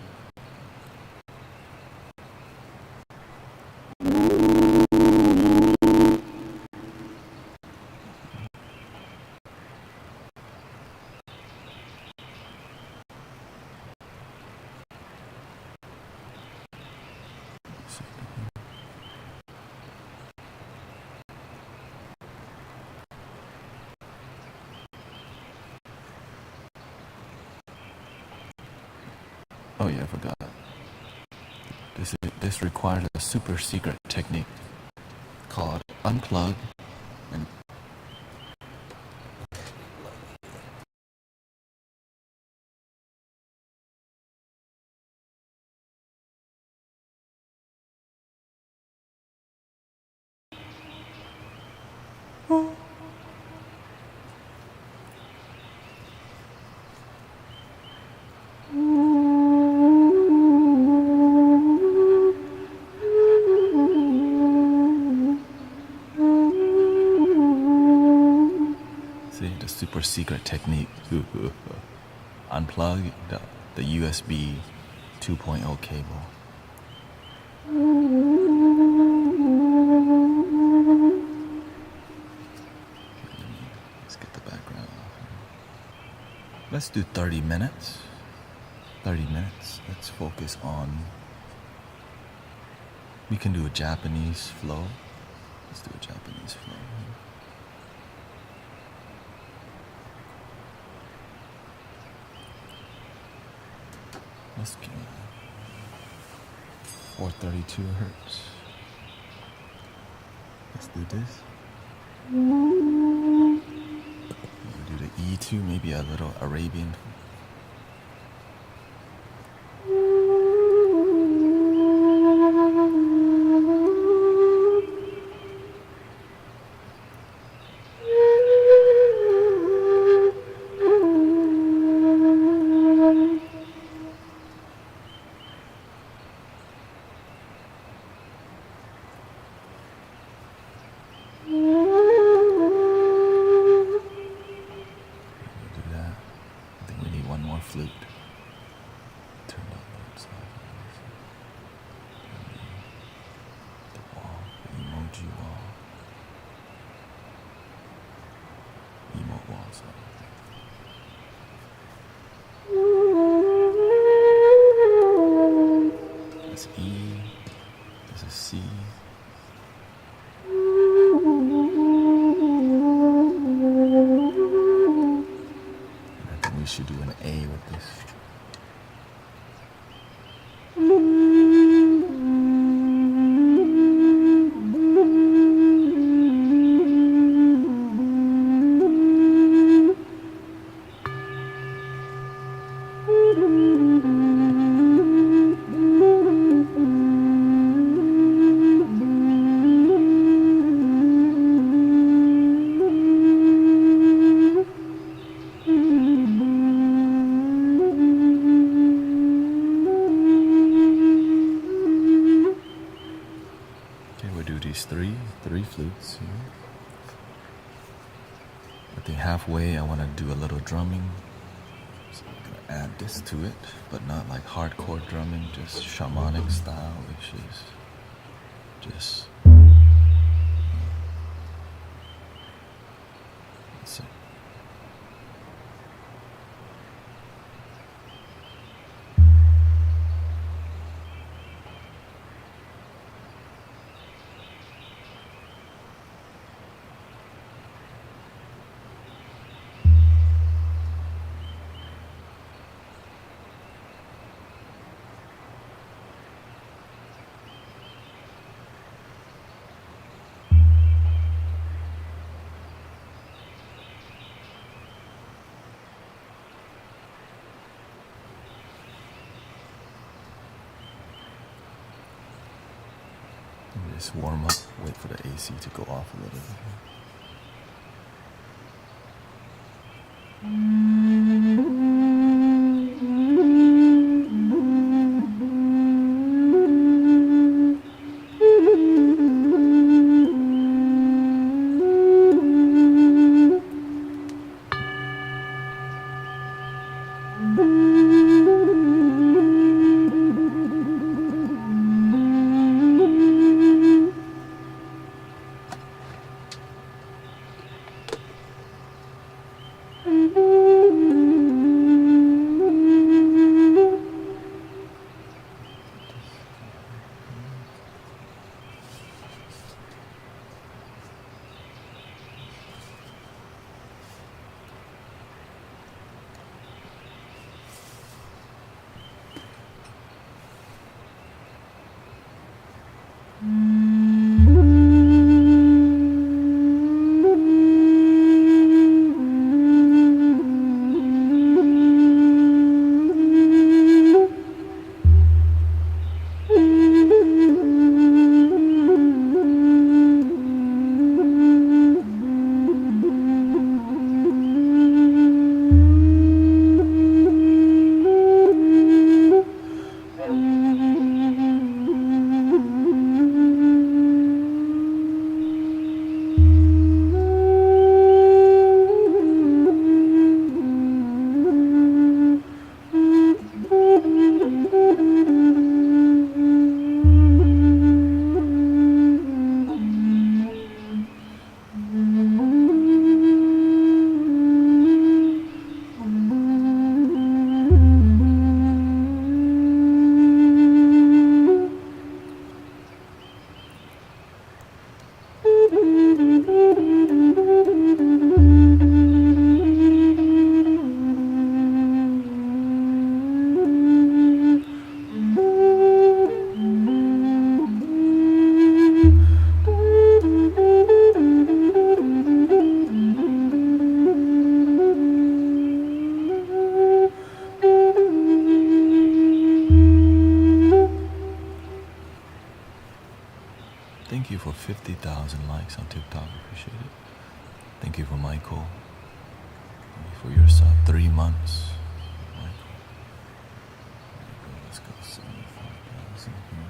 Oh yeah, I forgot. This requires a super secret technique called unplug and see the super secret technique. Unplug the USB 2.0 cable. Let's get the background off. Let's do 30 minutes. 30 minutes. Let's focus on. We can do a Japanese flow. Let's do a Japanese flow. Let's get 432 hertz. Let's do this. We'll do the E2, maybe a little Arabian. Flute. Turn up that side. The wall, the emoji wall. Emote wall, sorry. That's E. This is C. And I think we should do an A with this. Three flutes here. I think halfway I want to do a little drumming. So I'm gonna add this to it, but not like hardcore drumming, just shamanic style, which is just that's it. Just warm up, wait for the AC to go off a little bit. Thank you for 50,000 likes on TikTok. Appreciate it. Thank you for Michael. Thank you for your sub. 3 months. Michael. Let's go 75,000 here.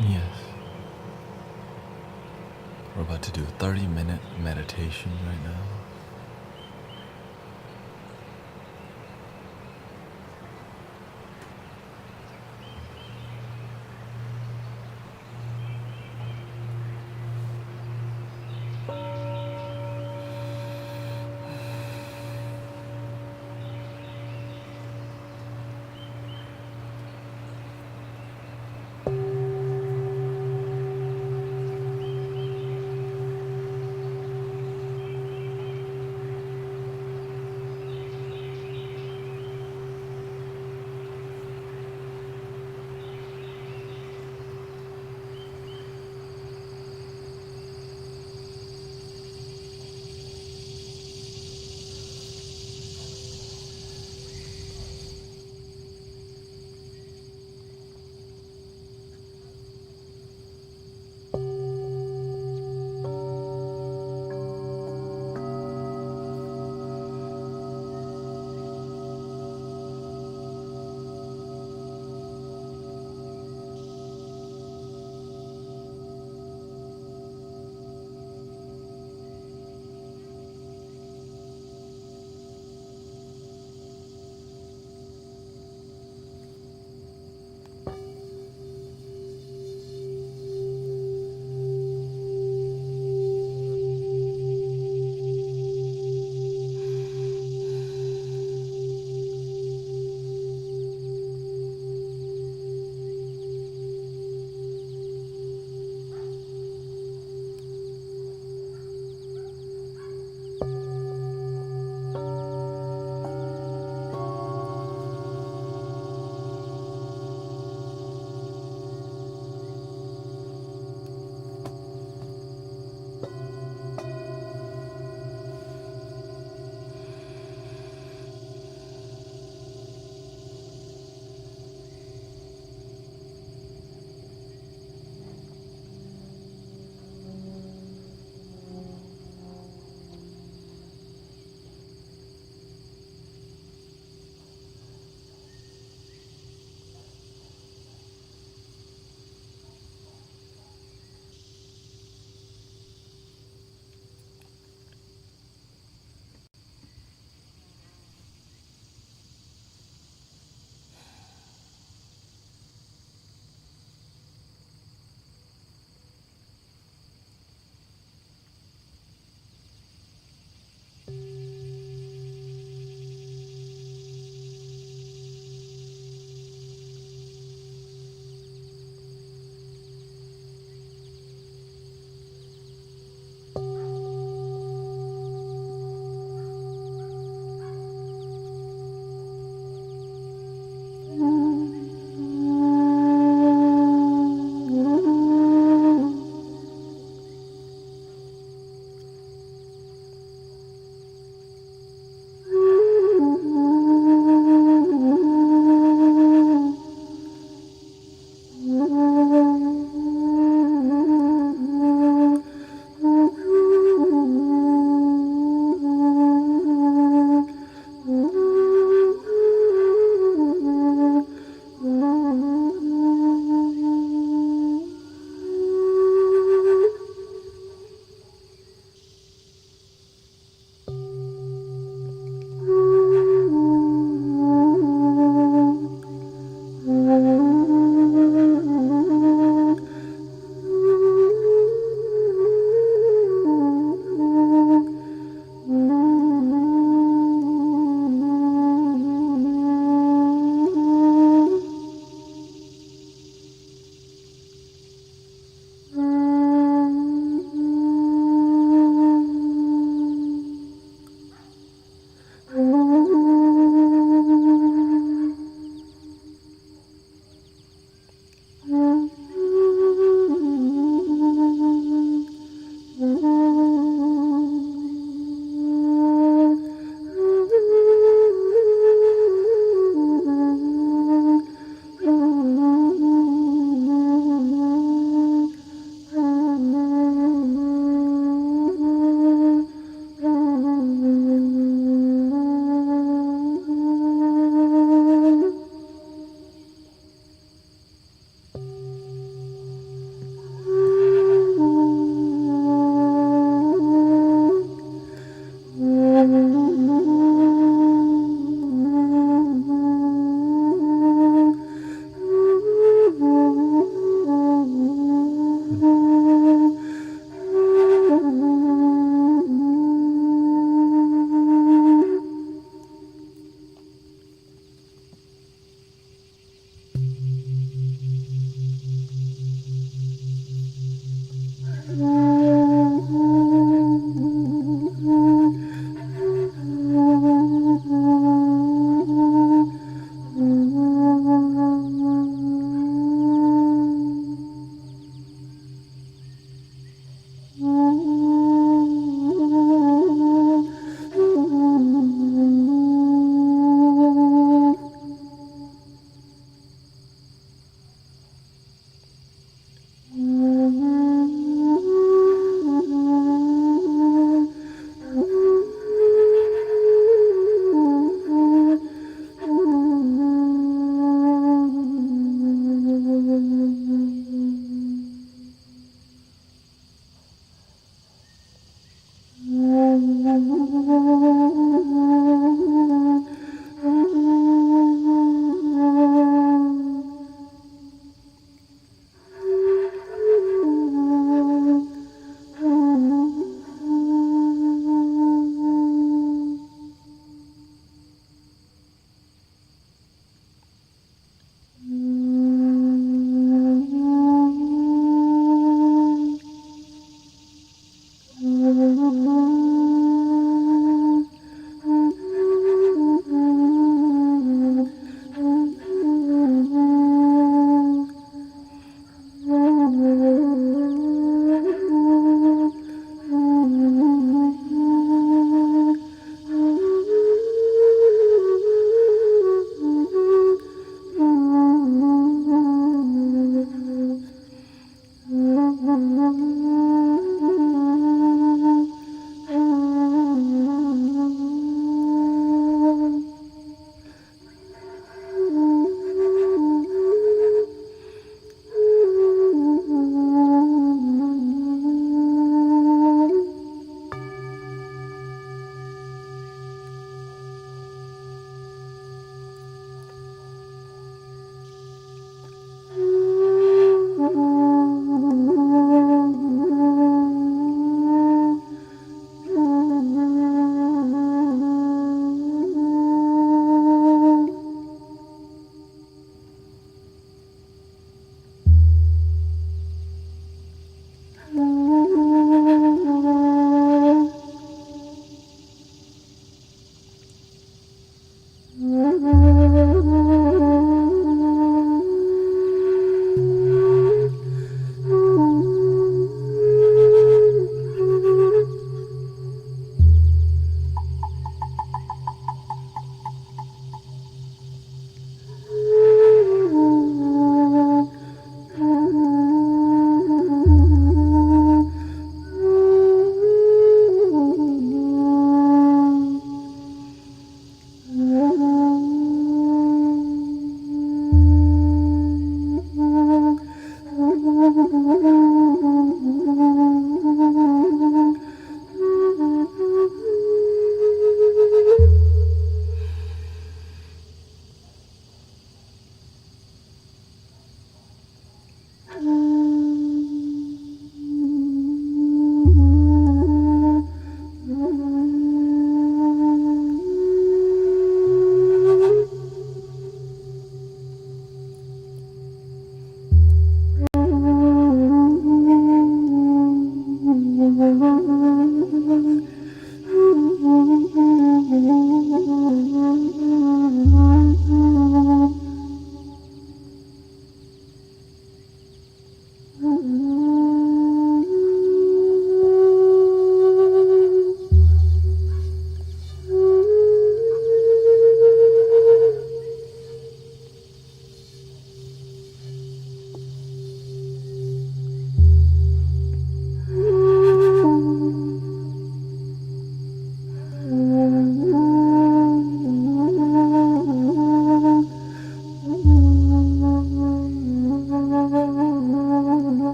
Yes. We're about to do a 30-minute meditation right now.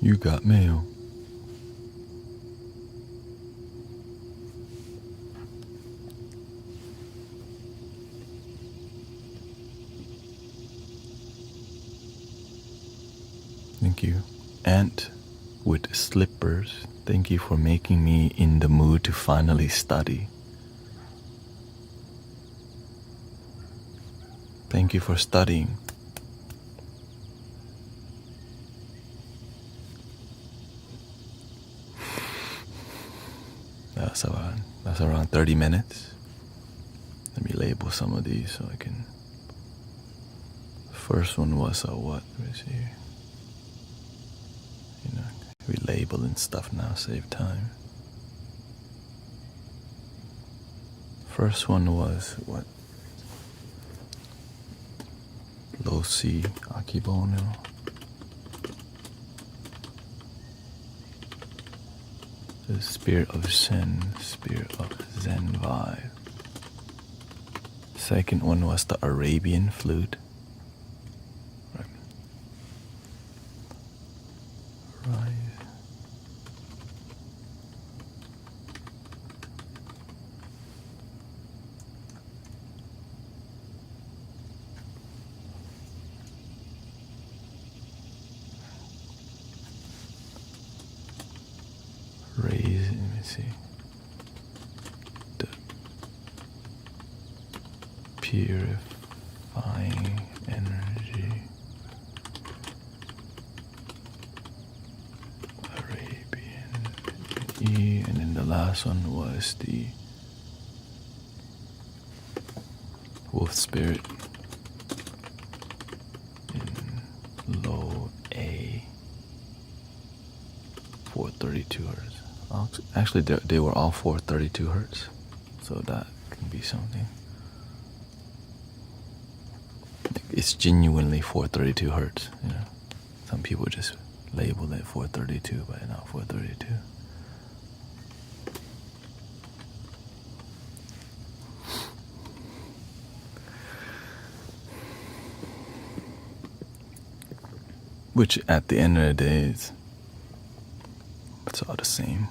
You got mail. Thank you. Ant with slippers. Thank you for making me in the mood to finally study. Thank you for studying. That's around 30 minutes. Let me label some of these so I can. First one was a what? Let me see. You know, we label and stuff now, save time. First one was what? Low C, Akibono. The spirit of Zen vibe. Second one was the Arabian flute. Right. Raise, let me see. The purifying energy. Arabian E, and then the last one was the wolf spirit in low A, 432 hertz. Actually, they were all 432 hertz, so that can be something. It's genuinely 432 hertz. You know, some people just label it 432, but not 432. Which, at the end of the day, it's all the same.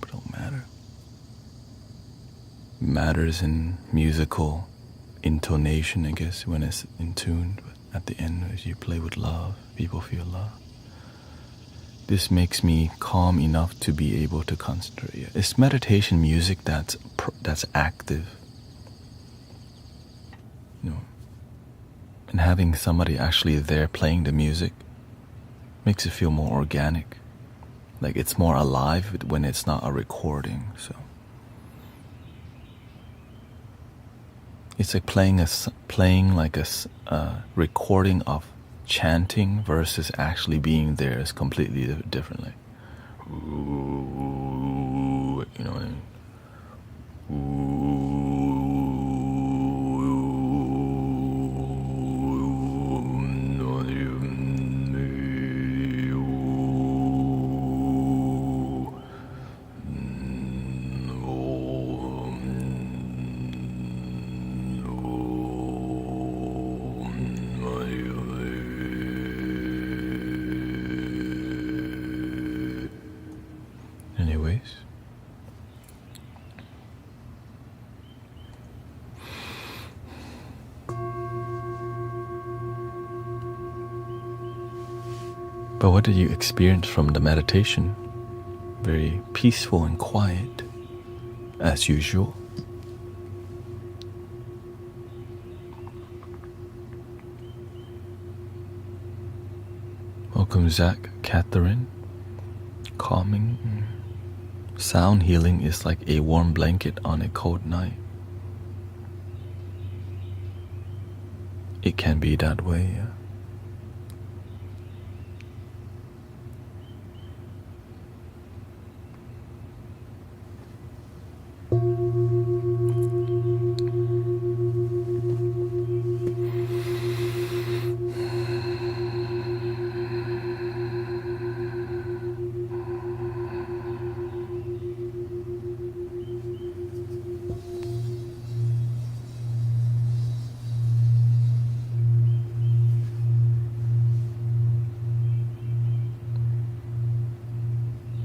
But it don't matter. It matters in musical intonation, I guess, when it's in tune. But at the end, as you play with love, people feel love. This makes me calm enough to be able to concentrate. It's meditation music that's active. You know, and having somebody actually there playing the music makes it feel more organic. Like it's more alive when it's not a recording. So it's like playing like a recording of chanting versus actually being there is completely different. Like, ooh, you know what I mean? Ooh. But what did you experience from the meditation? Very peaceful and quiet, as usual. Welcome, Zach, Catherine. Calming. Sound healing is like a warm blanket on a cold night. It can be that way, yeah.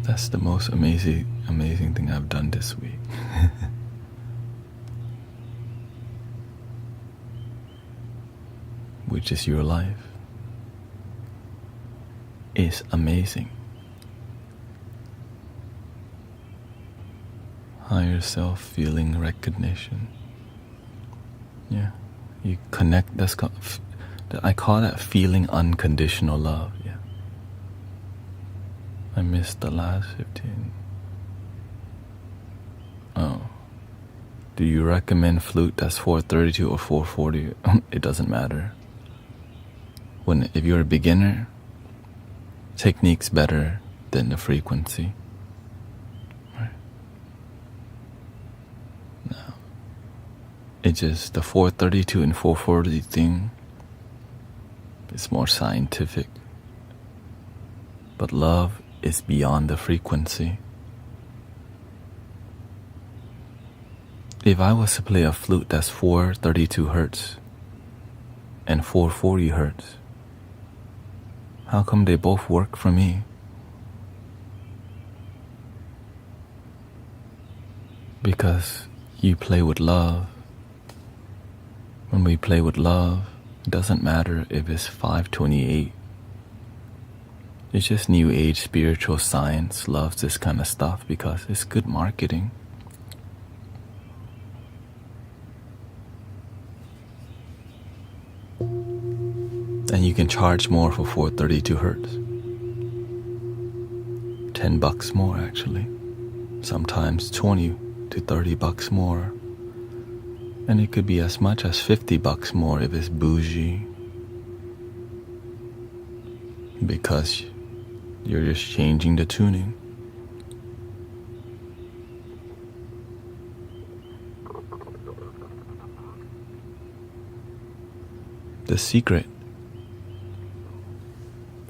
That's the most amazing thing I've done this week. Which is your life. Is amazing. Higher self feeling recognition. Yeah. You connect, I call that feeling unconditional love, yeah. I missed the last 15. Oh. Do you recommend Flute that's 432 or 440? It doesn't matter. If you're a beginner, technique's better than the frequency. Right. Now, it's just the 432 and 440 thing. It's more scientific. But love is beyond the frequency. If I was to play a flute that's 432 hertz and 440 hertz, how come they both work for me? Because you play with love. When we play with love, it doesn't matter if it's 528. It's just new age spiritual science loves this kind of stuff because it's good marketing. And you can charge more for 432 hertz. $10 more actually. Sometimes 20 to 30 bucks more. And it could be as much as 50 bucks more if it's bougie. Because you're just changing the tuning. The secret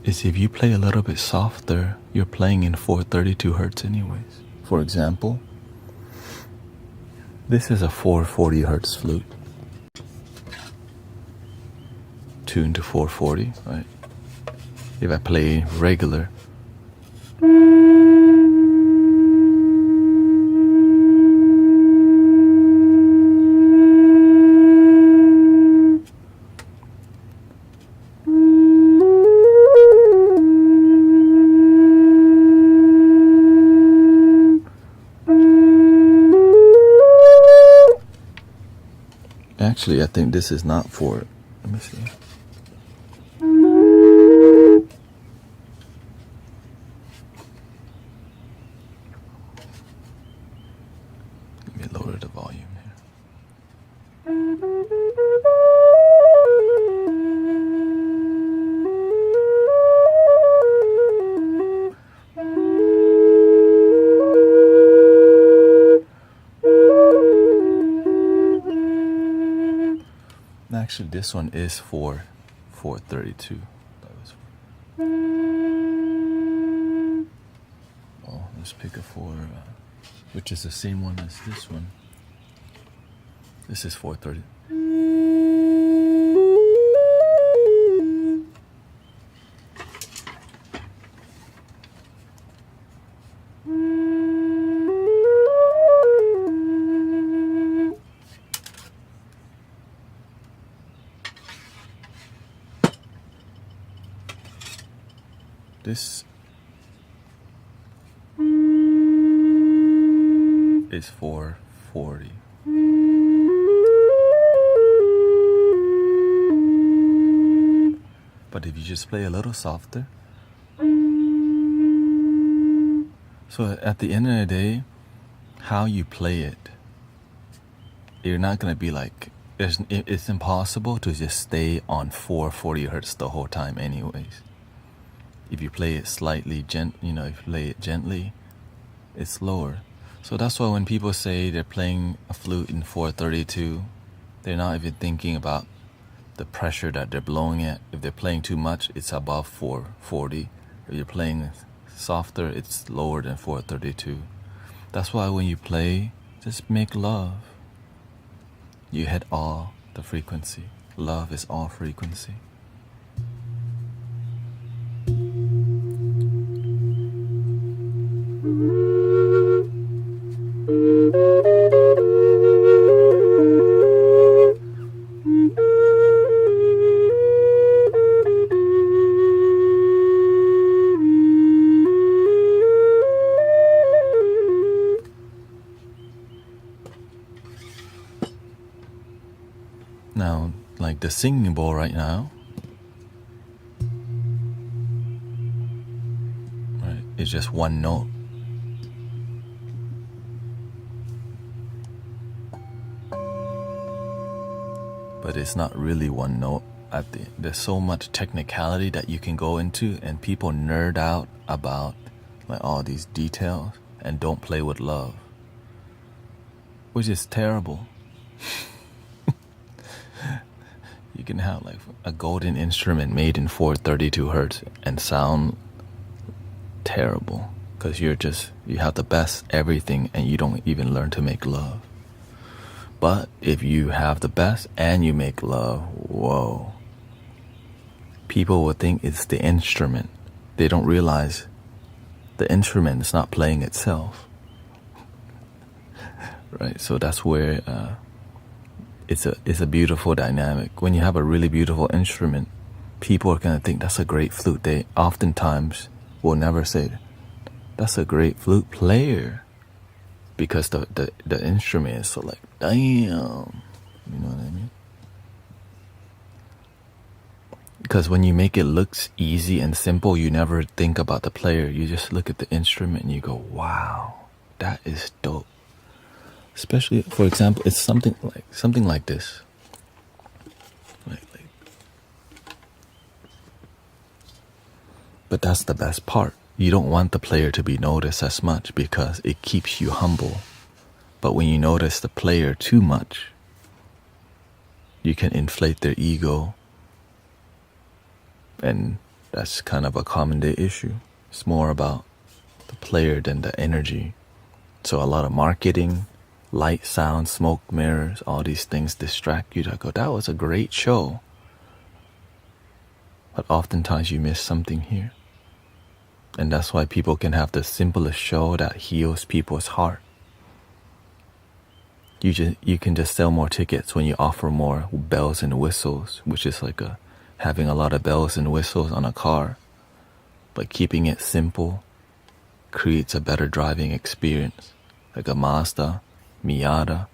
is if you play a little bit softer, you're playing in 432 hertz anyways. For example, this is a 440 hertz flute. Tuned to 440, right? If I play regular, actually, I think this is not for it. Let me see. Let me lower the volume here. Actually, this one is for 432. Oh, let's pick a 4, which is the same one as this one. This is 430. This is 440. But if you just play a little softer. So at the end of the day, how you play it, you're not going to be like, it's impossible to just stay on 440 hertz the whole time anyways. If you play it slightly if you play it gently, it's lower. So that's why when people say they're playing a flute in 432, they're not even thinking about the pressure that they're blowing at. If they're playing too much, it's above 440. If you're playing softer, it's lower than 432. That's why when you play, just make love. You hit all the frequency. Love is all frequency. Now, like the singing bowl right now, right, it's just one note. But it's not really one note. There's so much technicality that you can go into, and people nerd out about like all these details and don't play with love, which is terrible. You can have like a golden instrument made in 432 hertz and sound terrible because you have the best everything and you don't even learn to make love. But if you have the best and you make love, whoa. People will think it's the instrument. They don't realize the instrument is not playing itself. Right? So that's where it's a beautiful dynamic. When you have a really beautiful instrument, people are going to think that's a great flute. They oftentimes will never say, that's a great flute player. Because the instrument is so like, damn. You know what I mean? Because when you make it look easy and simple, you never think about the player. You just look at the instrument and you go, wow, that is dope. Especially, for example, it's something like this. But that's the best part. You don't want the player to be noticed as much because it keeps you humble. But when you notice the player too much, you can inflate their ego. And that's kind of a common day issue. It's more about the player than the energy. So a lot of marketing, light, sound, smoke, mirrors, all these things distract you to go, that was a great show. But oftentimes you miss something here. And that's why people can have the simplest show that heals people's heart. You can just sell more tickets when you offer more bells and whistles, which is like having a lot of bells and whistles on a car. But keeping it simple creates a better driving experience. Like a Mazda, Miata.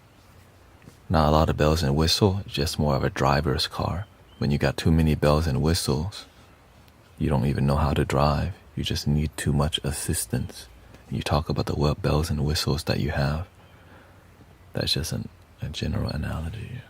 Not a lot of bells and whistles, just more of a driver's car. When you got too many bells and whistles, you don't even know how to drive. You just need too much assistance. You talk about the bells and whistles that you have. That's just a general analogy.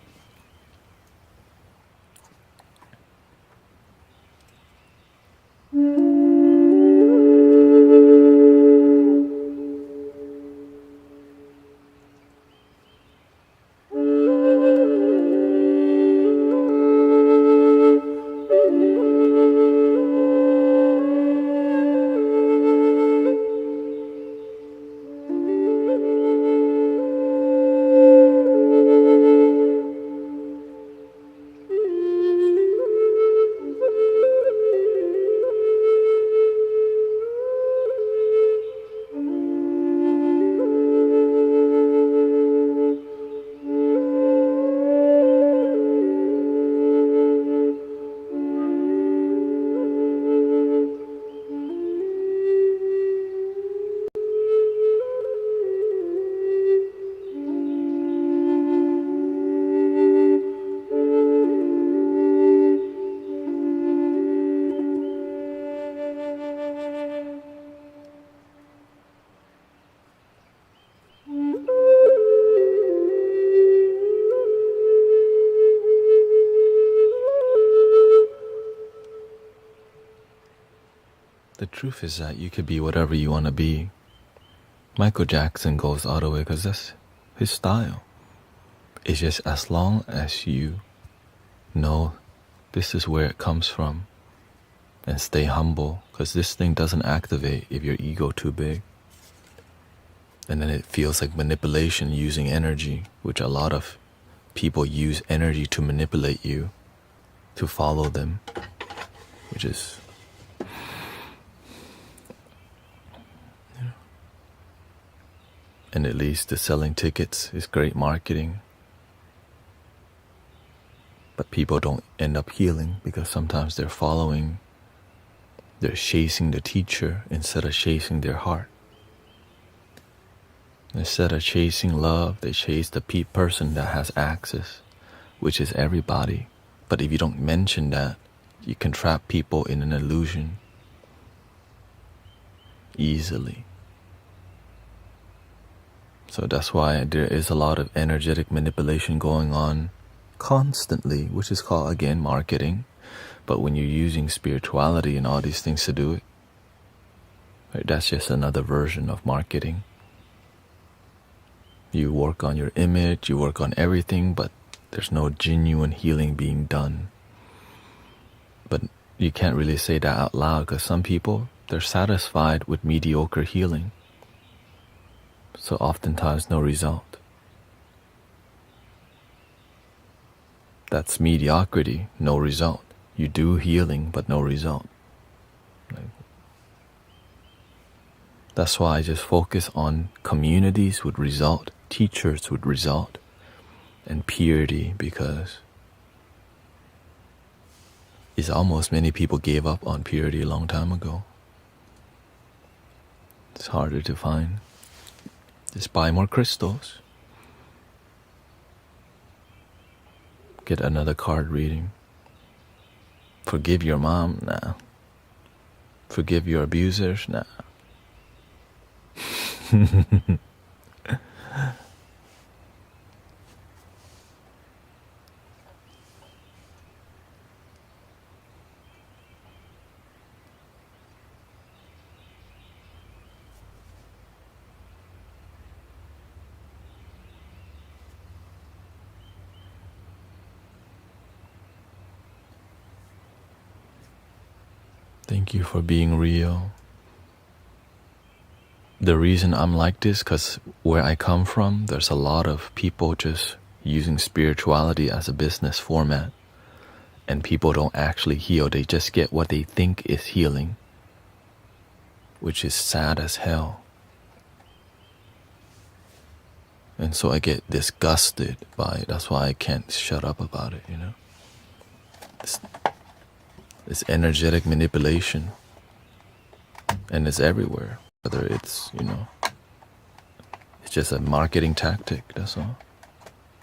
truth is that you could be whatever you want to be. Michael Jackson goes all the way because that's his style. It's just as long as you know this is where it comes from and stay humble, because this thing doesn't activate if your ego too big. And then it feels like manipulation using energy, which a lot of people use energy to manipulate you, to follow them, which is, and it leads to selling tickets. Is great marketing. But people don't end up healing because sometimes they're chasing the teacher instead of chasing their heart. Instead of chasing love, they chase the person that has access, which is everybody. But if you don't mention that, you can trap people in an illusion easily. So that's why there is a lot of energetic manipulation going on constantly, which is called, again, marketing. But when you're using spirituality and all these things to do it, right, that's just another version of marketing. You work on your image, you work on everything, but there's no genuine healing being done. But you can't really say that out loud because some people, they're satisfied with mediocre healing. So oftentimes no result. That's mediocrity, no result. You do healing, but no result. That's why I just focus on communities with result, teachers with result, and purity, because it's almost many people gave up on purity a long time ago. It's harder to find. Just buy more crystals. Get another card reading. Forgive your mom? Nah. Forgive your abusers? Nah. Thank you for being real. The reason I'm like this, because where I come from, there's a lot of people just using spirituality as a business format. And people don't actually heal. They just get what they think is healing, which is sad as hell. And so I get disgusted by it. That's why I can't shut up about it, you know? It's energetic manipulation. And it's everywhere. Whether it's, it's just a marketing tactic, that's all.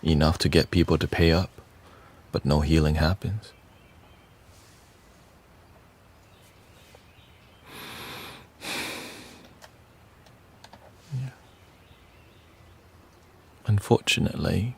Enough to get people to pay up, but no healing happens. Yeah. Unfortunately,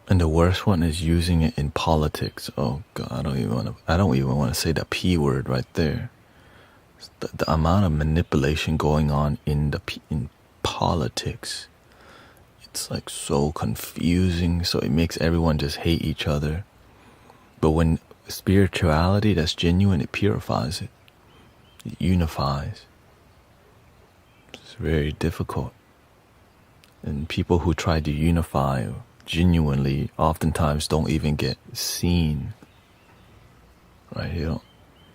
and the worst one is using it in politics. Oh God, I don't even want to say the P word right there. The amount of manipulation going on in politics, it's like so confusing. So it makes everyone just hate each other. But when spirituality that's genuine, it purifies it. It unifies. It's very difficult. And people who try to unify genuinely oftentimes don't even get seen. Right?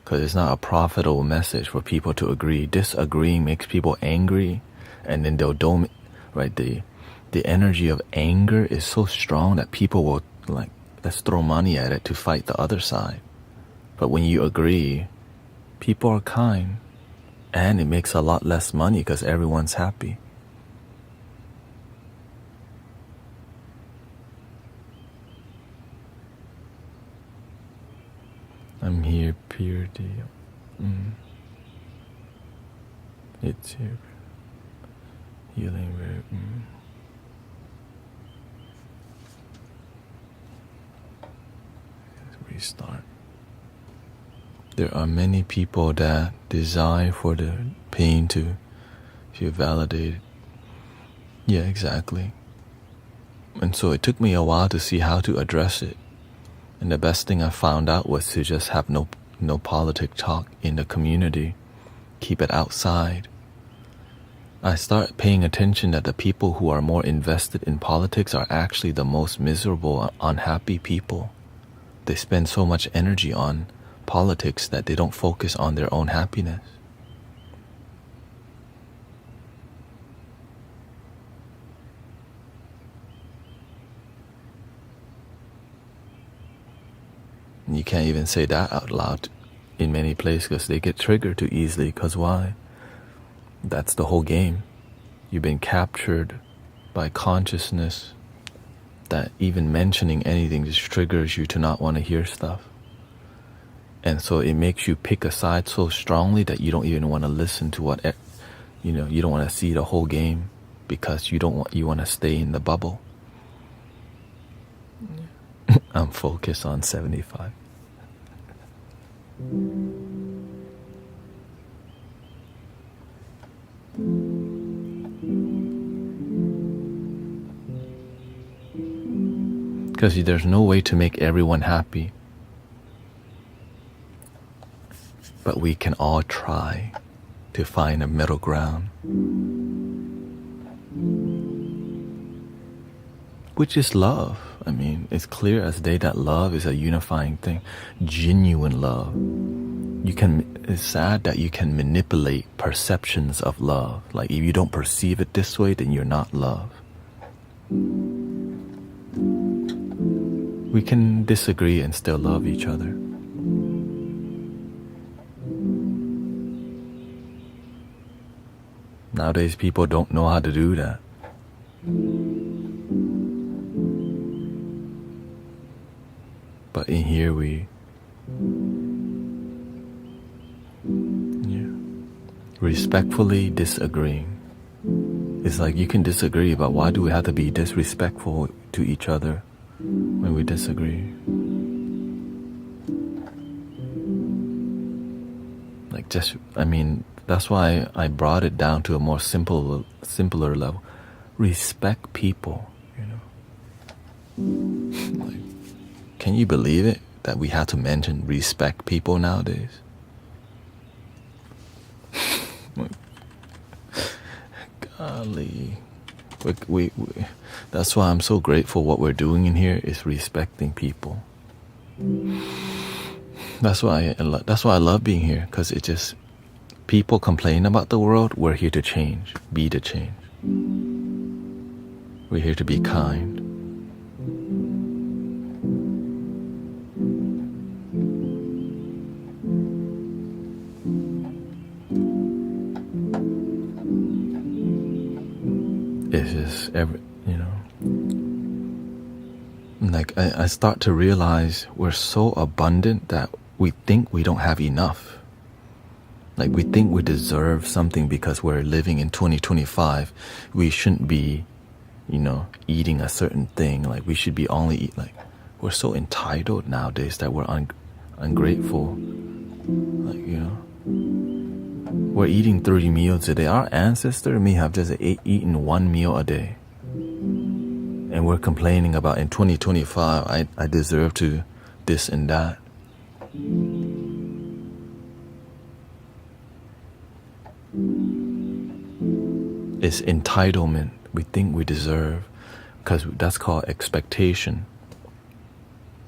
Because it's not a profitable message for people to agree. Disagreeing makes people angry, and then right? The energy of anger is so strong that people will let's throw money at it to fight the other side. But when you agree, people are kind, and it makes a lot less money because everyone's happy. I'm here, purity. It's here. Healing. Let's restart. There are many people that desire for the pain to feel validated. Yeah, exactly. And so it took me a while to see how to address it. And the best thing I found out was to just have no politic talk in the community. Keep it outside. I start paying attention that the people who are more invested in politics are actually the most miserable, unhappy people. They spend so much energy on politics that they don't focus on their own happiness. And you can't even say that out loud in many places because they get triggered too easily. Because why? That's the whole game. You've been captured by consciousness that even mentioning anything just triggers you to not want to hear stuff. And so it makes you pick a side so strongly that you don't even want to listen to what, you don't want to see the whole game because you want to stay in the bubble. I'm focused on 75. Because there's no way to make everyone happy. But we can all try to find a middle ground. Which is love. I mean, it's clear as day that love is a unifying thing. Genuine love. It's sad that you can manipulate perceptions of love. Like if you don't perceive it this way, then you're not love. We can disagree and still love each other. Nowadays, people don't know how to do that. But in here respectfully disagreeing. It's like you can disagree, but why do we have to be disrespectful to each other when we disagree? That's why I brought it down to a more simpler level. Respect people, Can you believe it that we have to mention respect people nowadays? Golly. We that's why I'm so grateful what we're doing in here is respecting people. That's why I love being here, because it just, people complain about the world, we're here to change, be the change. We're here to be kind. It's just I start to realize we're so abundant that we think we don't have enough. Like we think we deserve something because we're living in 2025. We shouldn't be, eating a certain thing. Like we should be only we're so entitled nowadays that we're ungrateful. We're eating 30 meals a day. Our ancestors may have just eaten 1 meal a day. And we're complaining about in 2025, I deserve to this and that. It's entitlement. We think we deserve, because that's called expectation.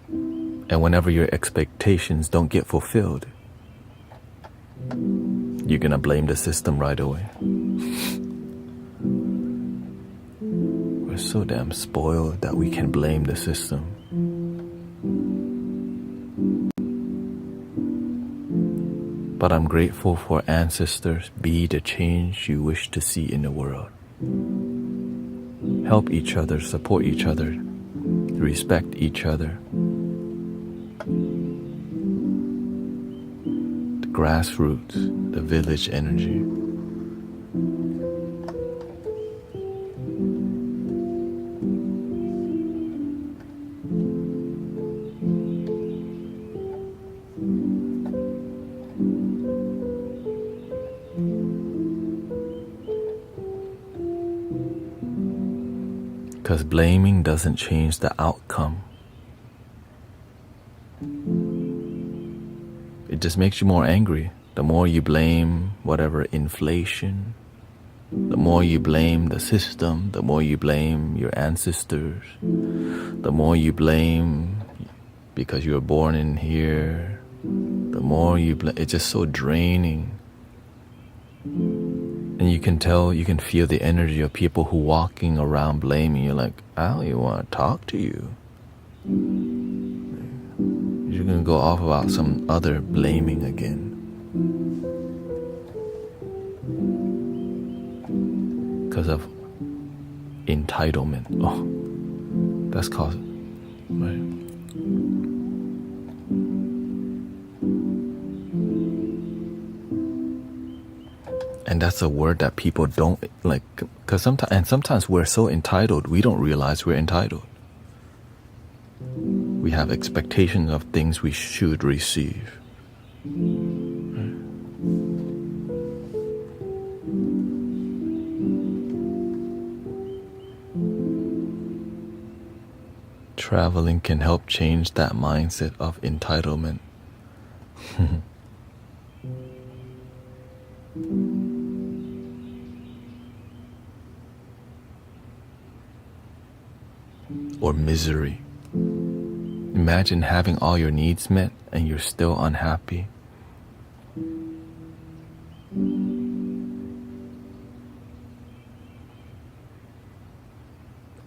And whenever your expectations don't get fulfilled, you're gonna blame the system right away. We're so damn spoiled that we can blame the system. But I'm grateful for ancestors. Be the change you wish to see in the world. Help each other, support each other, respect each other. grassroots, the village energy. Because blaming doesn't change the outcome. It just makes you more angry. The more you blame whatever inflation, the more you blame the system, the more you blame your ancestors, the more you blame because you were born in here, the more you blame. It's just so draining. And you can tell, you can feel the energy of people who walking around blaming. You're like, I don't even want to talk to you. You're going to go off about some other blaming again. Because of entitlement. Oh, that's cause, right? And that's a word that people don't like, because sometimes we're so entitled, we don't realize we're entitled. We have expectations of things we should receive. Right? Traveling can help change that mindset of entitlement. Or misery. Imagine having all your needs met and you're still unhappy.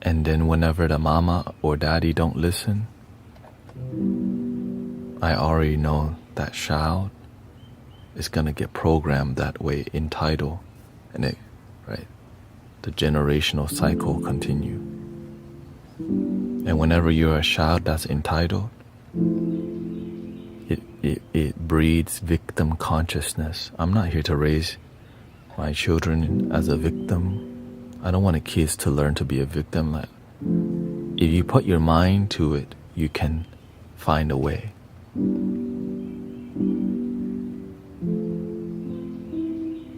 And then whenever the mama or daddy don't listen, I already know that child is gonna get programmed that way, entitled, and it, right, the generational cycle continue. And whenever you're a child that's entitled, it breeds victim consciousness. I'm not here to raise my children as a victim. I don't want the kids to learn to be a victim. Like, if you put your mind to it, you can find a way.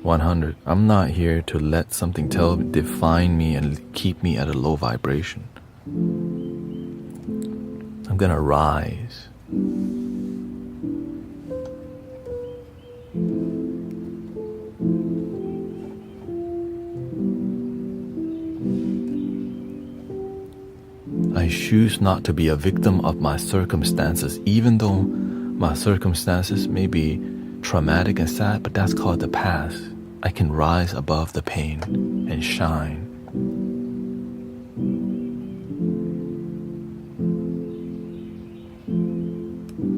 I'm not here to let something define me and keep me at a low vibration. I'm gonna rise. I choose not to be a victim of my circumstances, even though my circumstances may be traumatic and sad, but that's called the past. I can rise above the pain and shine.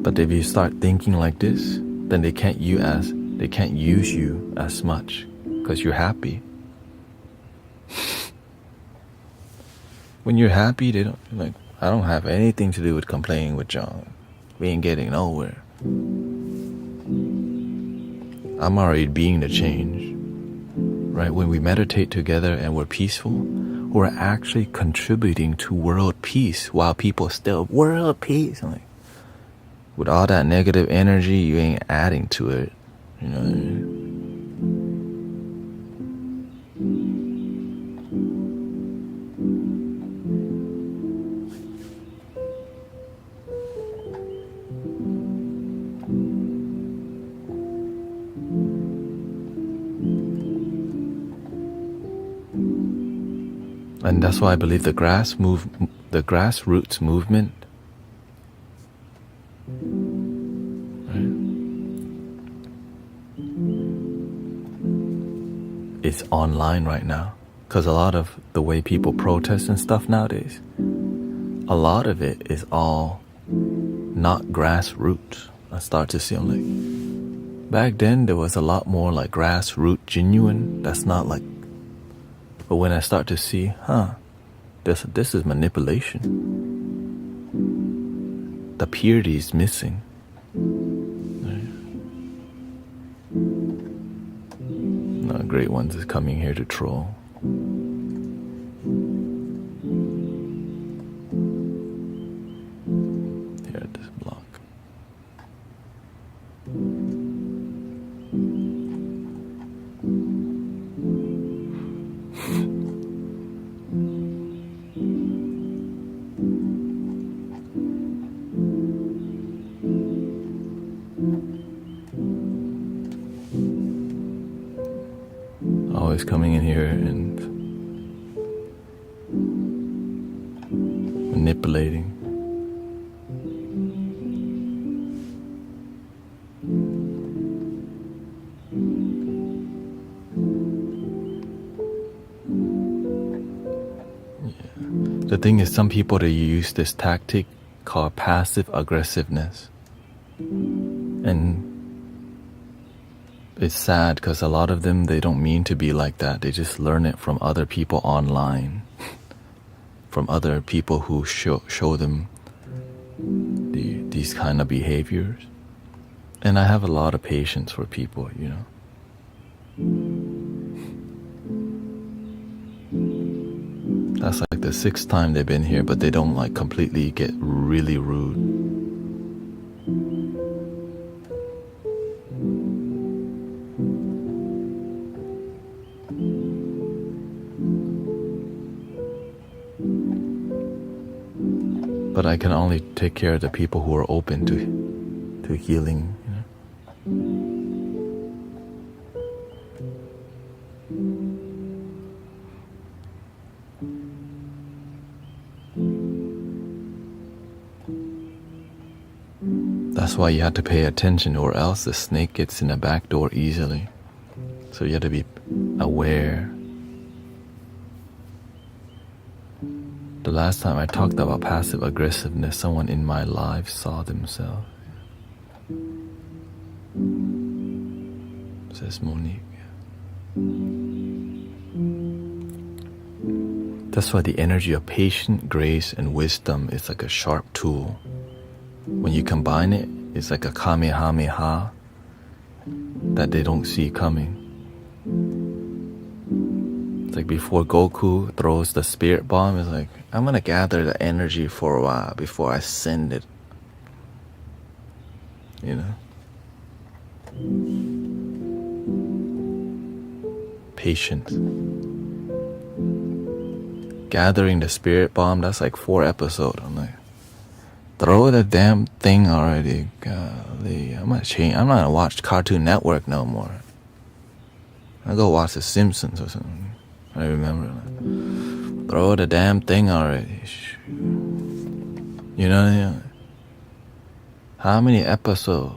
But if you start thinking like this, then they can't use you as much because you're happy. When you're happy, they don't like. I don't have anything to do with complaining with John. We ain't getting nowhere. I'm already being the change, right? When we meditate together and we're peaceful, we're actually contributing to world peace while people still world peace. I'm like, with all that negative energy, you ain't adding to it, you know what I mean? And that's why I believe the grassroots movement, right, is online right now. Because a lot of the way people protest and stuff nowadays, a lot of it is all not grassroots. I start to see, I'm like, back then there was a lot more like grassroots genuine. That's not like, but when I start to see, this is manipulation. The purity is missing. great ones is coming here to troll. Here at this block. Always coming in here and manipulating. The thing is, some people, they use this tactic called passive aggressiveness. And it's sad because a lot of them, they don't mean to be like that. They just learn it from other people online, from other people who show them these kind of behaviors. And I have a lot of patience for people, you know. That's like the 6th time they've been here, but they don't like completely get really rude. But I can only take care of the people who are open to healing, you know. That's why you have to pay attention, or else the snake gets in the back door easily. So you have to be aware. The last time I talked about passive aggressiveness, someone in my life saw themselves. Says Monique. That's why the energy of patience, grace, and wisdom is like a sharp tool. When you combine it, it's like a kamehameha that they don't see coming. It's like before Goku throws the spirit bomb, it's like, I'm gonna gather the energy for a while before I send it. You know? Patience. Gathering the spirit bomb, that's like 4 episodes. I'm like, throw the damn thing already. Golly, I'm not gonna watch Cartoon Network no more. I go watch The Simpsons or something. I remember, like, throw the damn thing already. You know what I mean? How many episodes?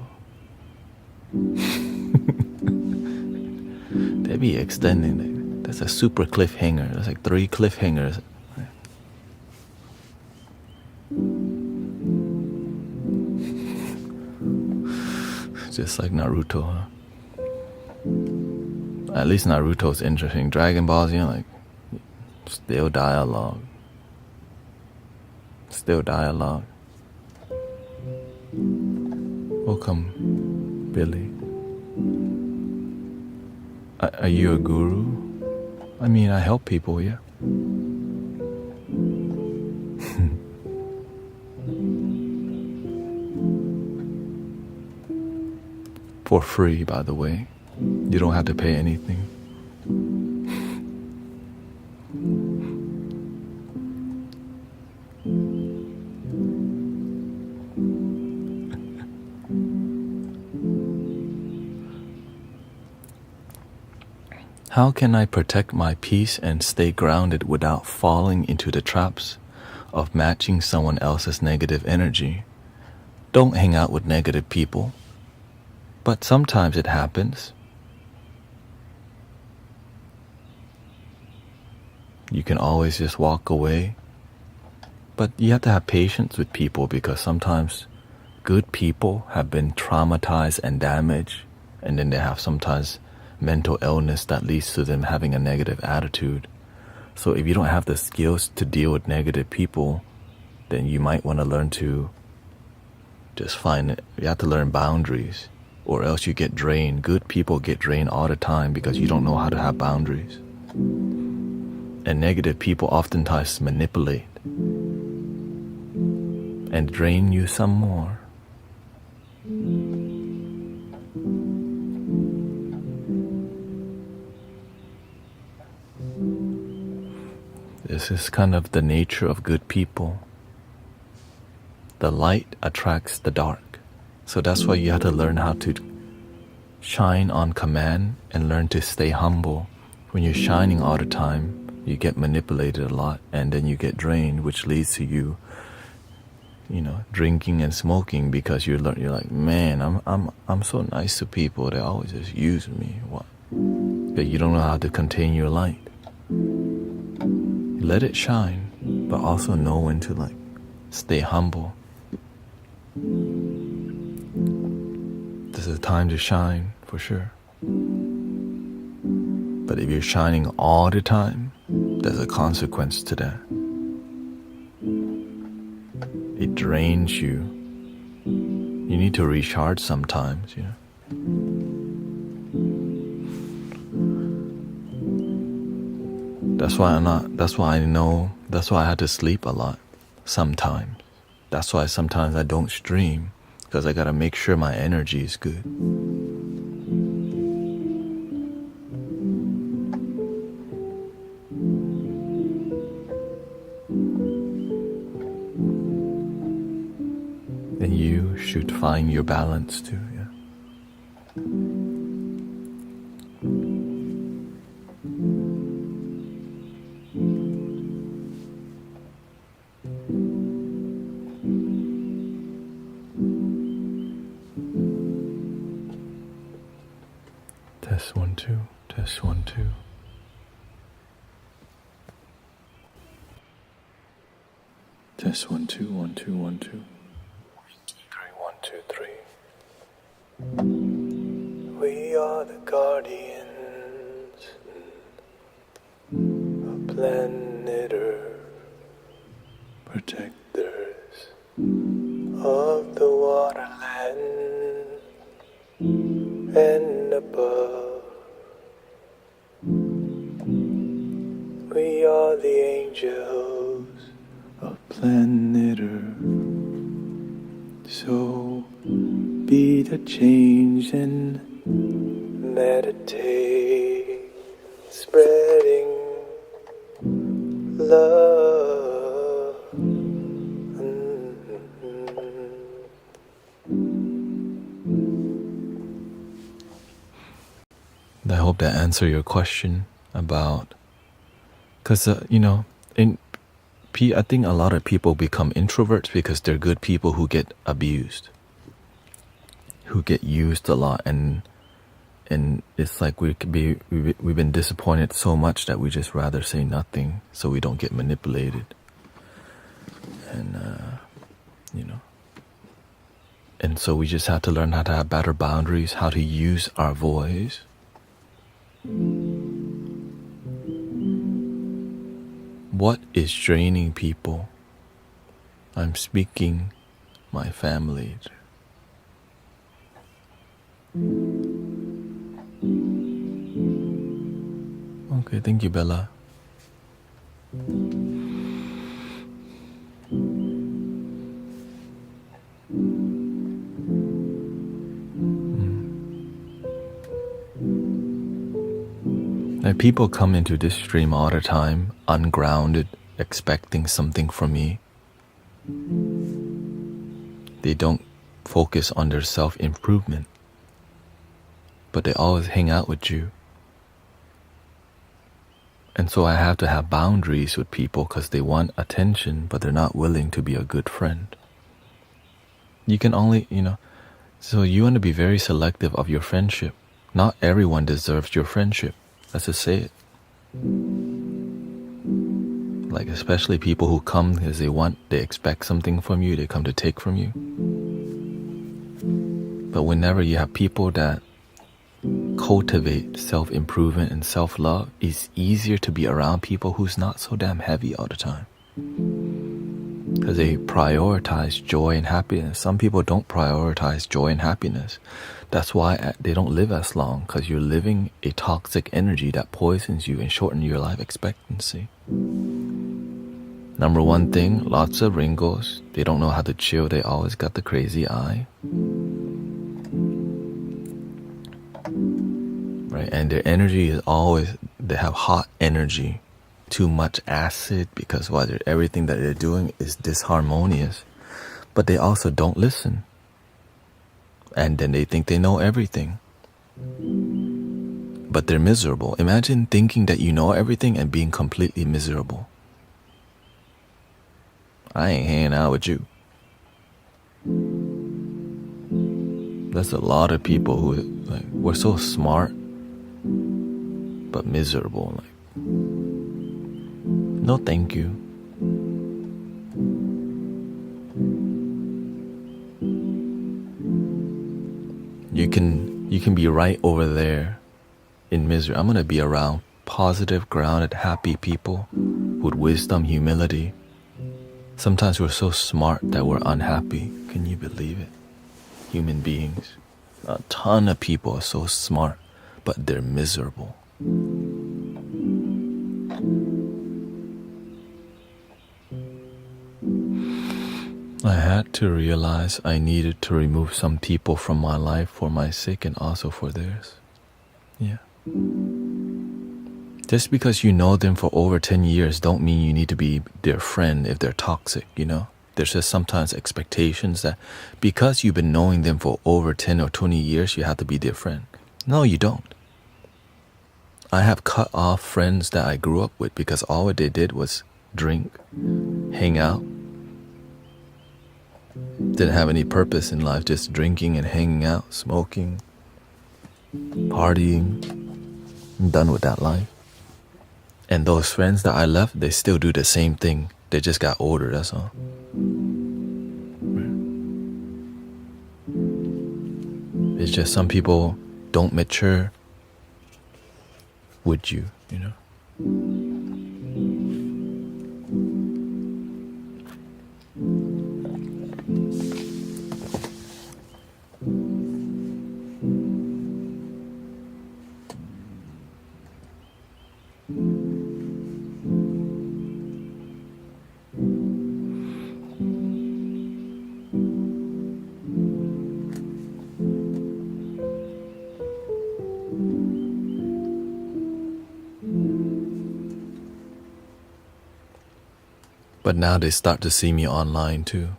They be extending it. That's a super cliffhanger. That's like 3 cliffhangers. Just like Naruto, huh? At least Naruto's interesting. Dragon Ball Z, like, still dialogue. Still dialogue. Welcome, Billy. Are you a guru? I mean, I help people, yeah. For free, by the way. You don't have to pay anything. How can I protect my peace and stay grounded without falling into the traps of matching someone else's negative energy? Don't hang out with negative people. But sometimes it happens. You can always just walk away. But you have to have patience with people, because sometimes good people have been traumatized and damaged, and then they have sometimes mental illness that leads to them having a negative attitude. So if you don't have the skills to deal with negative people, then you might want to learn to just find it. You have to learn boundaries. or else you get drained. Good people get drained all the time because you don't know how to have boundaries. And negative people oftentimes manipulate and drain you some more. This is kind of the nature of good people. The light attracts the dark. So that's why you have to learn how to shine on command and learn to stay humble. When you're shining all the time, you get manipulated a lot, and then you get drained, which leads to you drinking and smoking, because you're like, man, I'm so nice to people, they always just use me. What? But you don't know how to contain your light. Let it shine, but also know when to stay humble. This is a time to shine, for sure. But if you're shining all the time, there's a consequence to that. It drains you. You need to recharge sometimes, That's why I had to sleep a lot sometimes. That's why sometimes I don't stream, because I gotta make sure my energy is good. And you should find your balance too, Test 1 2, test 1 2. Test 1 2 1 2 1 2. 1 2 3 1 2 3. We are the guardians of planet Earth, protectors of the waterland and above. We are the angels of planet Earth. So be the change and meditate, spreading love. I hope that answered your question about, because I think a lot of people become introverts because they're good people who get abused, who get used a lot, and it's like we've been disappointed so much that we just rather say nothing so we don't get manipulated, and and so we just have to learn how to have better boundaries, how to use our voice. What is draining people? I'm speaking my family. Okay, thank you, Bella. Now, people come into this stream all the time, ungrounded, expecting something from me. They don't focus on their self-improvement, but they always hang out with you. And so I have to have boundaries with people because they want attention, but they're not willing to be a good friend. You can only, so you want to be very selective of your friendship. Not everyone deserves your friendship. Let's just say it. Like, especially people who come because they expect something from you, they come to take from you. But whenever you have people that cultivate self-improvement and self-love, it's easier to be around people who's not so damn heavy all the time. Because they prioritize joy and happiness. Some people don't prioritize joy and happiness. That's why they don't live as long, because you're living a toxic energy that poisons you and shortens your life expectancy. Number one thing, lots of Ringos. They don't know how to chill. They always got the crazy eye. Right? And their energy is always, they have hot energy. Too much acid, because everything that they're doing is disharmonious. But they also don't listen. And then they think they know everything. But they're miserable. Imagine thinking that you know everything and being completely miserable. I ain't hanging out with you. That's a lot of people who, like, we're so smart, but miserable. Like, no thank you. You can be right over there in misery. I'm gonna be around positive, grounded, happy people with wisdom, humility. Sometimes we're so smart that we're unhappy. Can you believe it? Human beings. A ton of people are so smart, but they're miserable. I had to realize I needed to remove some people from my life for my sake and also for theirs. Yeah. Just because you know them for over 10 years don't mean you need to be their friend if they're toxic, you know? There's just sometimes expectations that because you've been knowing them for over 10 or 20 years, you have to be their friend. No, you don't. I have cut off friends that I grew up with because all they did was drink, hang out. Didn't have any purpose in life, just drinking and hanging out, smoking, partying. I'm done with that life. And those friends that I left, they still do the same thing. They just got older, that's all. It's just some people don't mature with you, you know? But now they start to see me online too.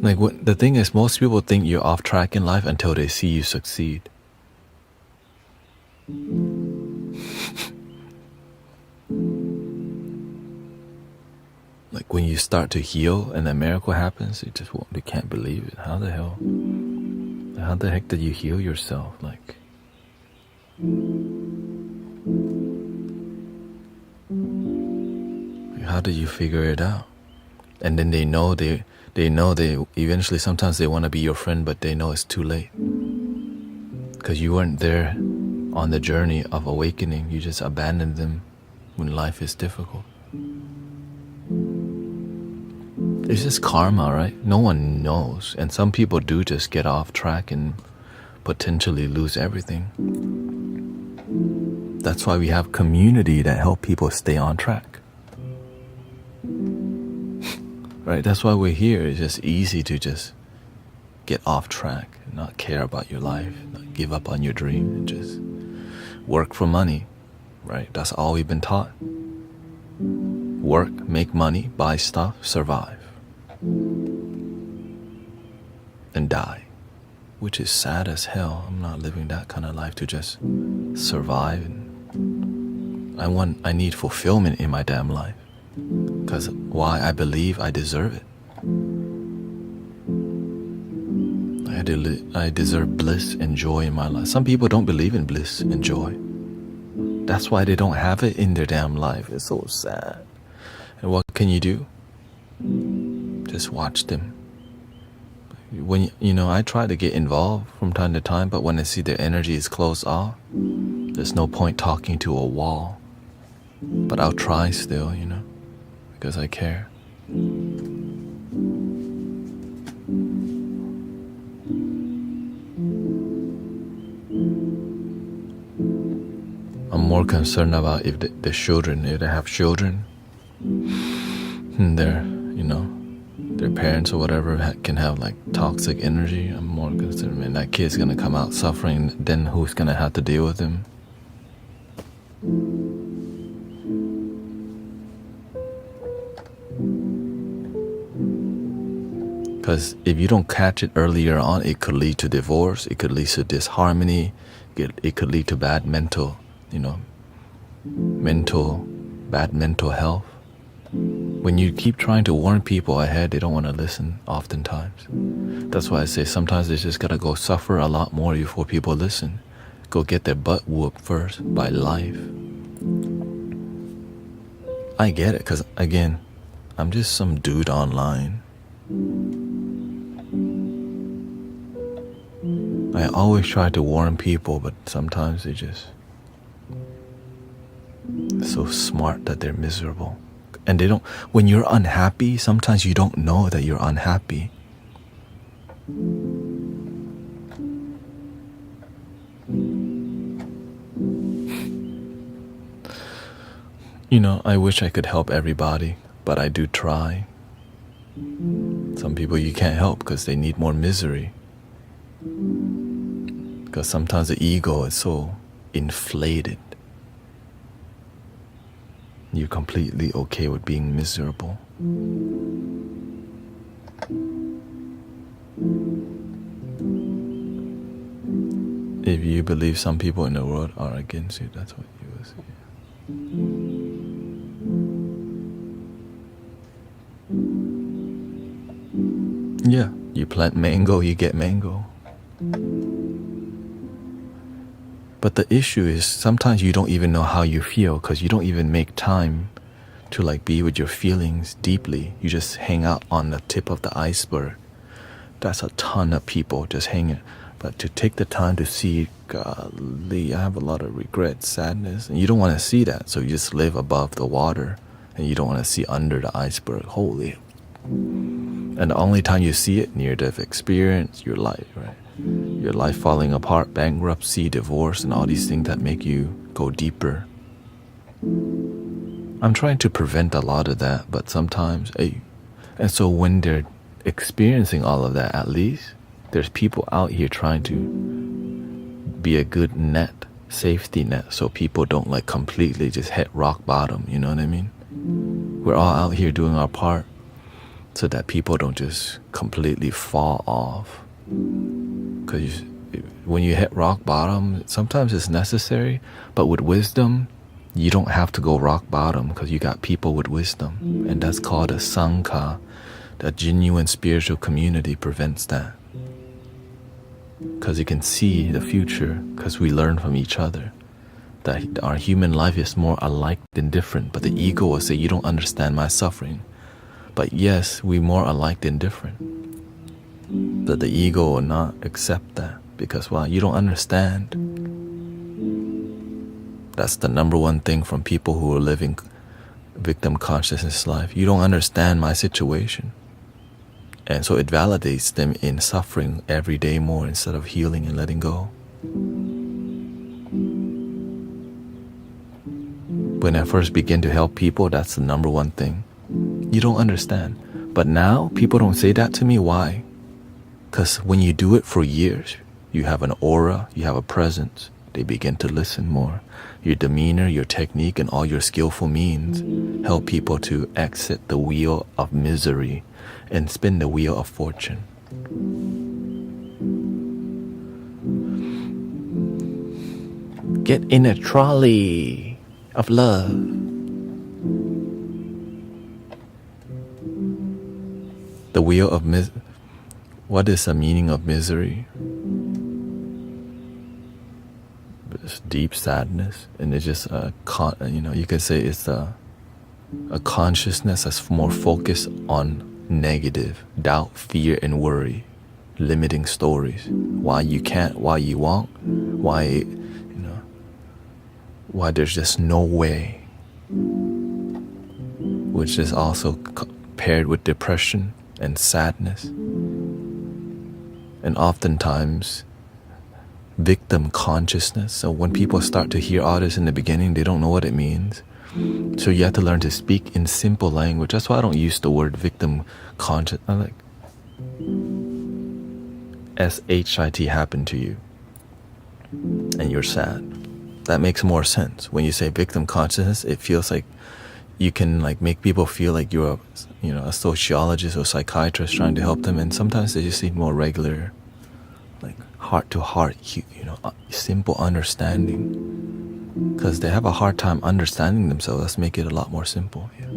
Like, the thing is, most people think you're off track in life until they see you succeed. Like, when you start to heal and a miracle happens, they can't believe it. How the heck did you heal yourself? Like, how did you figure it out? And then they know they eventually, sometimes they want to be your friend, but they know it's too late. Because you weren't there on the journey of awakening. You just abandoned them when life is difficult. It's just karma, right? No one knows. And some people do just get off track and potentially lose everything. That's why we have community that help people stay on track. Right? That's why we're here. It's just easy to just get off track, not care about your life, not give up on your dream, and just work for money. Right? That's all we've been taught. Work, make money, buy stuff, survive. And die. Which is sad as hell. I'm not living that kind of life to just survive. And I need fulfillment in my damn life. Because why? I believe I deserve it. I deserve bliss and joy in my life. Some people don't believe in bliss and joy. That's why they don't have it in their damn life. It's so sad. And what can you do? Just watch them. When I try to get involved from time to time, but when I see their energy is closed off, there's no point talking to a wall. But I'll try still, because I care. I'm more concerned about if the children, if they have children, and their parents or whatever can have like toxic energy. I'm more concerned, man, that kid's gonna come out suffering, then who's gonna have to deal with him? Because if you don't catch it earlier on, it could lead to divorce, it could lead to disharmony, it could lead to bad mental health. When you keep trying to warn people ahead, they don't want to listen oftentimes. That's why I say sometimes they just gotta go suffer a lot more before people listen. Go get their butt whooped first by life. I get it, because again, I'm just some dude online. I always try to warn people, but sometimes they just so smart that they're miserable. And they don't, when you're unhappy, sometimes you don't know that you're unhappy. I wish I could help everybody, but I do try. Some people you can't help because they need more misery. Because sometimes the ego is so inflated. You're completely okay with being miserable. If you believe some people in the world are against you, that's what you will see. Yeah, you plant mango, you get mango. But the issue is sometimes you don't even know how you feel because you don't even make time to like be with your feelings deeply. You just hang out on the tip of the iceberg. That's a ton of people just hanging. But to take the time to see, golly, I have a lot of regret, sadness, and you don't want to see that. So you just live above the water and you don't want to see under the iceberg. Holy. And the only time you see it, near-death experience, your life, right? Your life falling apart, bankruptcy, divorce, and all these things that make you go deeper. I'm trying to prevent a lot of that, but sometimes, and so when they're experiencing all of that, at least there's people out here trying to be a good net, safety net, so people don't like completely just hit rock bottom, you know what I mean? We're all out here doing our part so that people don't just completely fall off. Because when you hit rock bottom, sometimes it's necessary, but with wisdom, you don't have to go rock bottom because you got people with wisdom. And that's called a sangha. The genuine spiritual community prevents that. Because you can see the future, because we learn from each other. That our human life is more alike than different, but the ego will say, you don't understand my suffering. But yes, we're more alike than different. But the ego will not accept that because, well, you don't understand. That's the number one thing from people who are living victim consciousness life. You don't understand my situation. And so it validates them in suffering every day more instead of healing and letting go. When I first began to help people, that's the number one thing. You don't understand. But now people don't say that to me. Why? Because when you do it for years, you have an aura, you have a presence. They begin to listen more. Your demeanor, your technique, and all your skillful means help people to exit the wheel of misery and spin the wheel of fortune. Get in a trolley of love. The wheel of what is the meaning of misery? It's deep sadness, and it's just you could say it's a consciousness that's more focused on negative, doubt, fear, and worry, limiting stories. Why you can't, why you won't, why there's just no way. Which is also paired with depression and sadness. And oftentimes, victim consciousness. So when people start to hear all this in the beginning, they don't know what it means. So you have to learn to speak in simple language. That's why I don't use the word victim conscious. I like SHIT happened to you and you're sad. That makes more sense. When you say victim consciousness, it feels like you can like make people feel like you're a sociologist or psychiatrist trying to help them, and sometimes they just need more regular, like heart to heart, simple understanding, because they have a hard time understanding themselves. Let's make it a lot more simple. Yeah.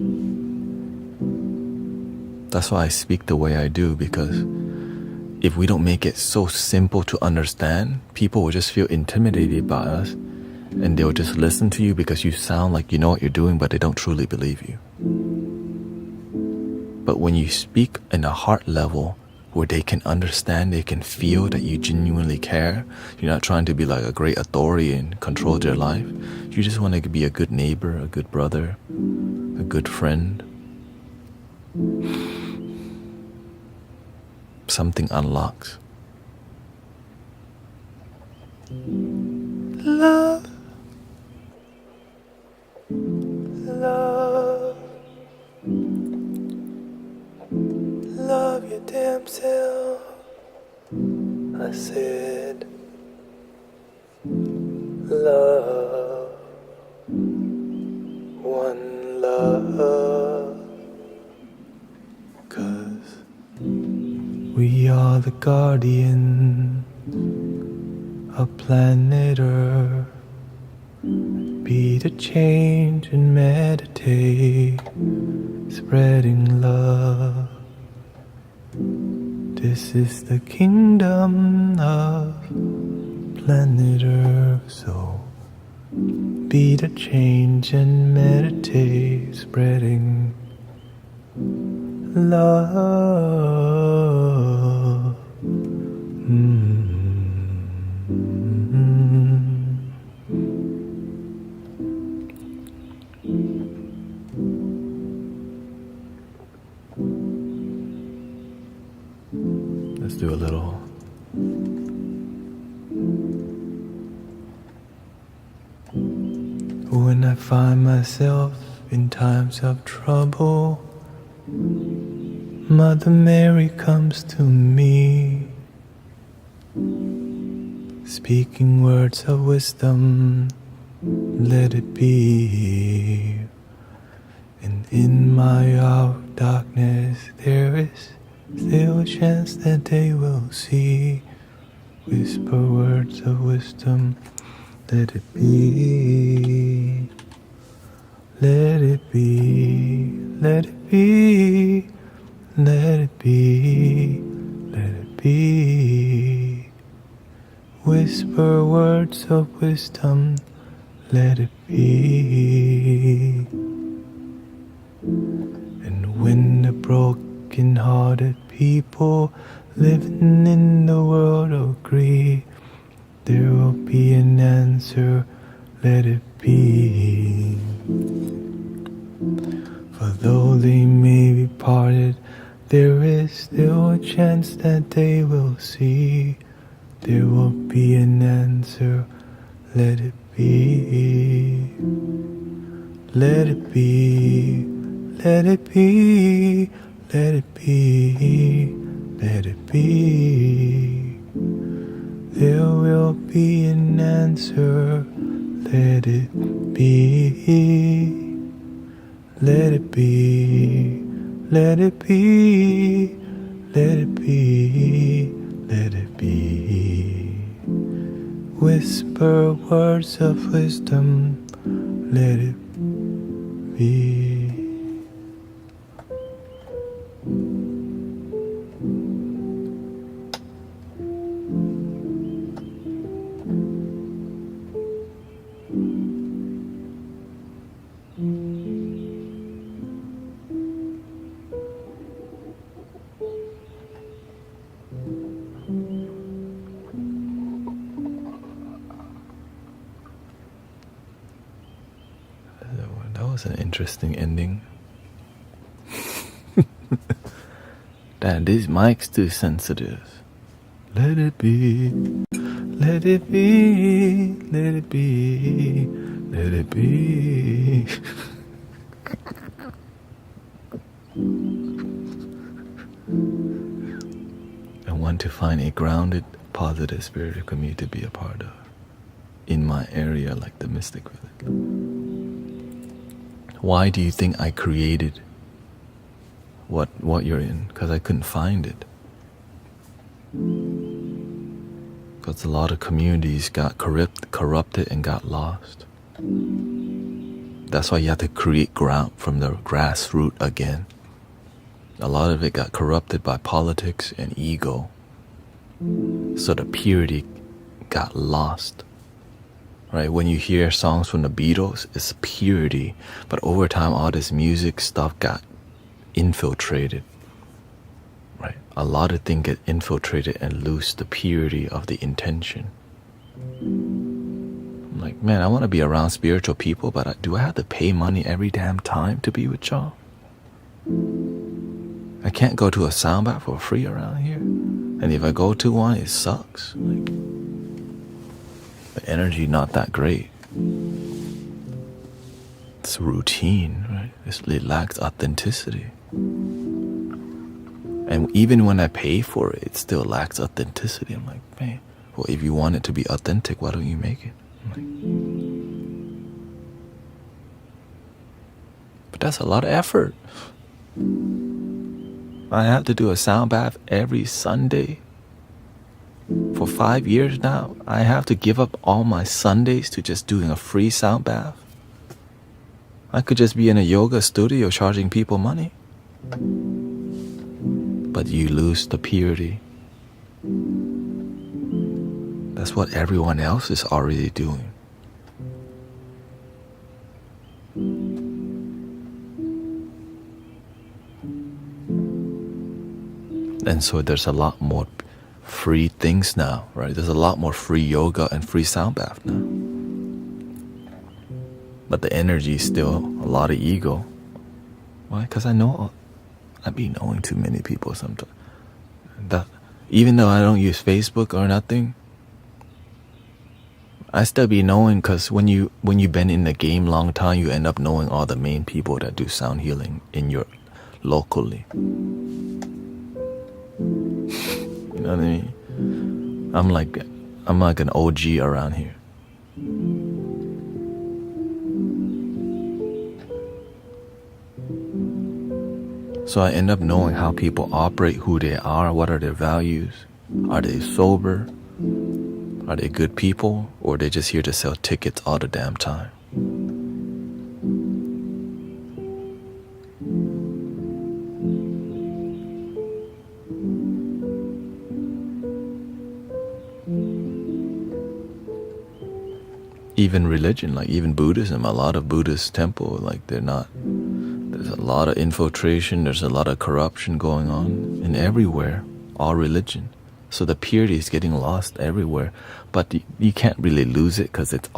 That's why I speak the way I do, because if we don't make it so simple to understand, people will just feel intimidated by us, and they'll just listen to you because you sound like you know what you're doing, but they don't truly believe you. But when you speak in a heart level where they can understand, they can feel that you genuinely care, you're not trying to be like a great authority and control their life. You just want to be a good neighbor, a good brother, a good friend. Something unlocks. Love. Love. Love your damn self. I said, love. One love. 'Cause we are the guardian of planet Earth. Be the change and meditate, spreading love. This is the kingdom of planet Earth. So be the change and meditate, spreading love. Let's do a little. When I find myself in times of trouble, Mother Mary comes to me, speaking words of wisdom, let it be. And in my hour of darkness, there is still a chance that they will see. Whisper words of wisdom, let it be. Let it be, let it be, let it be, let it be. Whisper words of wisdom, let it be. And when the broken-hearted people living in the world agree, there will be an answer, let it be. For though they may be parted, there is still a chance that they will see. There will be an answer, let it be. Let it be, let it be, let it be, let it be. There will be an answer, let it be. Let it be, let it be, let it be, let it be. Whisper words of wisdom, let it be. That was an interesting ending. Damn, these mics too sensitive. Let it be, Let it be, let it be, let it be. I want to find a grounded, positive spiritual community to be a part of in my area, like the Mystic Village. Why do you think I created what you're in? Because I couldn't find it. Because a lot of communities got corrupted and got lost. That's why you have to create ground from the grassroots again. A lot of it got corrupted by politics and ego. So the purity got lost. Right? When you hear songs from the Beatles, it's purity. But over time, all this music stuff got infiltrated. Right? A lot of things get infiltrated and lose the purity of the intention. I'm like, man, I want to be around spiritual people, but do I have to pay money every damn time to be with y'all? I can't go to a sound bath for free around here. And if I go to one, it sucks. Like, the energy not that great. It's routine, right? It lacks authenticity. And even when I pay for it, it still lacks authenticity. I'm like, man, well, if you want it to be authentic, why don't you make it? I'm like, but that's a lot of effort. I have to do a sound bath every Sunday. For 5 years now, I have to give up all my Sundays to just doing a free sound bath. I could just be in a yoga studio charging people money. But you lose the purity. That's what everyone else is already doing. And so there's a lot more free things now, right? There's a lot more free yoga and free sound bath now. But the energy is still a lot of ego. Why? Because I be knowing too many people sometimes. Even though I don't use Facebook or nothing, I still be knowing, because when you've been in the game long time, you end up knowing all the main people that do sound healing in your locally. You know what I mean? I'm like an OG around here. So I end up knowing how people operate, who they are, what are their values. Are they sober? Are they good people? Or are they just here to sell tickets all the damn time? Even religion, like even Buddhism, a lot of Buddhist temple, like there's a lot of infiltration, there's a lot of corruption going on in everywhere, all religion. So the purity is getting lost everywhere, but you can't really lose it because it's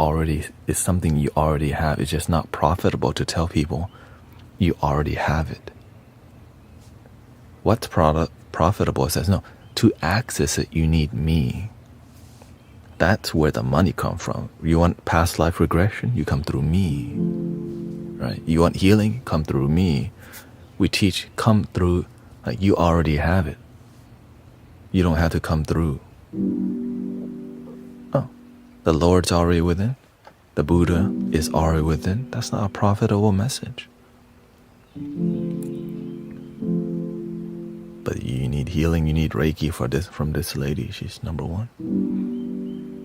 something you already have. It's just not profitable to tell people you already have it. What's profitable? It says, no, to access it, you need me. That's where the money comes from. You want past life regression? You come through me, right? You want healing? Come through me. We teach, come through, like you already have it. You don't have to come through. Oh, the Lord's already within. The Buddha is already within. That's not a profitable message. But you need healing, you need Reiki from this lady. She's number one.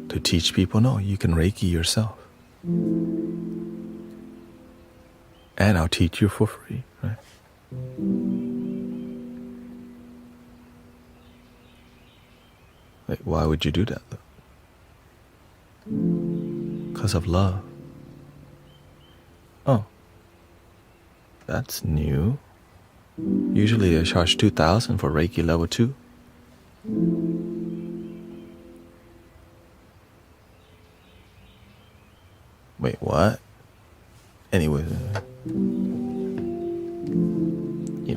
To teach people, no, you can Reiki yourself. And I'll teach you for free, right? Like, why would you do that though? Because of love. Oh, that's new. Usually I charge $2,000 for Reiki level 2. Wait, what? Anyways,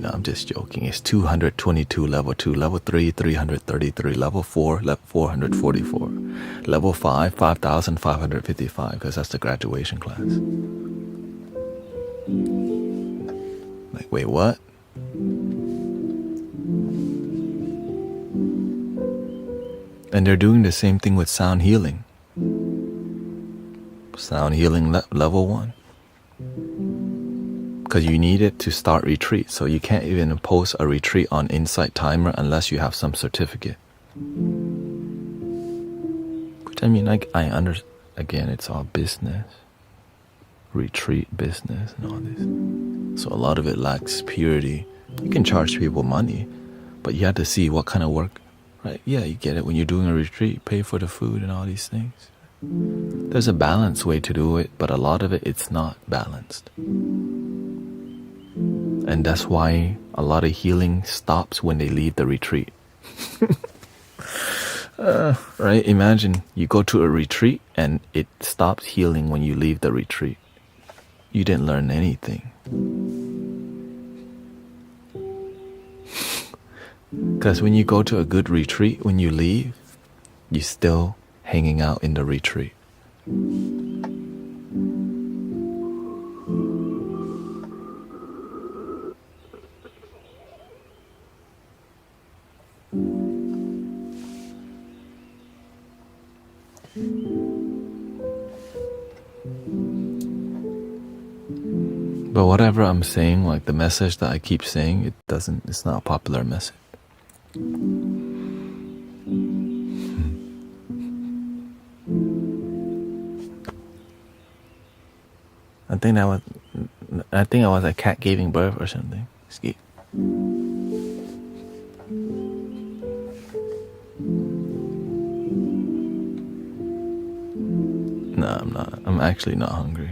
I'm just joking. It's 222 level 2, level 3, 333, level 4, 444, level 5, 5,555, because that's the graduation class. Like, wait, what? And they're doing the same thing with sound healing. Sound healing level 1. Because you need it to start retreat, so you can't even impose a retreat on Insight Timer unless you have some certificate. Which, I mean, I understand. Again, it's all business. Retreat business and all this. So a lot of it lacks purity. You can charge people money, but you have to see what kind of work, right? Yeah, you get it. When you're doing a retreat, pay for the food and all these things. There's a balanced way to do it, but a lot of it, it's not balanced. And that's why a lot of healing stops when they leave the retreat. Right? Imagine you go to a retreat and it stops healing when you leave the retreat. You didn't learn anything. Because when you go to a good retreat, when you leave, you're still hanging out in the retreat. But whatever I'm saying, like the message that I keep saying, it's not a popular message. I think I was a cat giving birth or something. Ski. No, I'm not. I'm actually not hungry.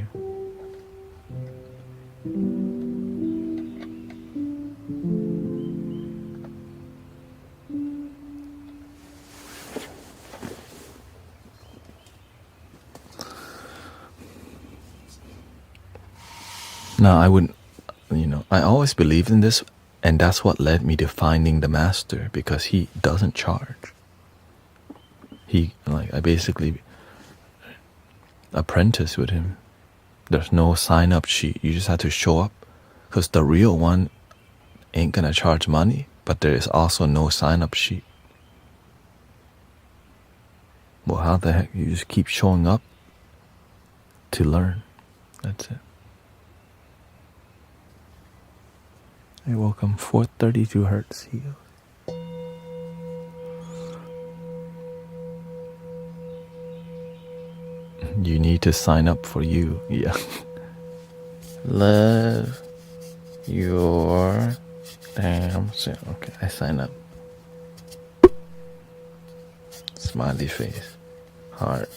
No, I wouldn't, I always believed in this, and that's what led me to finding the master, because he doesn't charge. I basically apprentice with him. There's no sign-up sheet. You just have to show up, because the real one ain't gonna charge money, but there is also no sign-up sheet. Well, how the heck? You just keep showing up to learn. That's it. Hey, welcome. 432 hertz heal. You need to sign up for you. Yeah. Love your damn self. Okay, I sign up. Smiley face. Heart.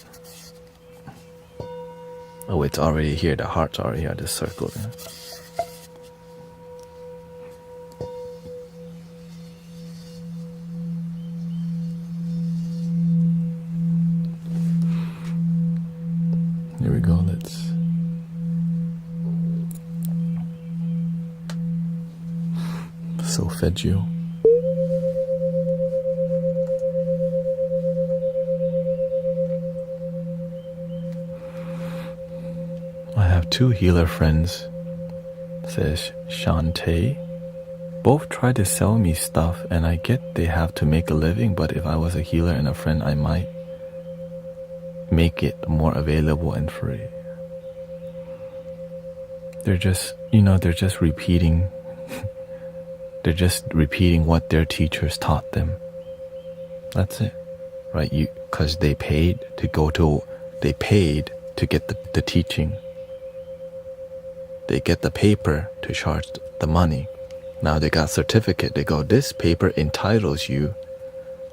Oh, it's already here. The heart's already here. The circle. Yeah. Here we go, let's solfeggio. I have 2 healer friends, says Shantae. Both try to sell me stuff, and I get they have to make a living, but if I was a healer and a friend, I might make it more available and free. They're just repeating they're just repeating what their teachers taught them. That's it, right? Because they paid to get the teaching. They get the paper to charge the money. Now they got certificate. They go, this paper entitles you.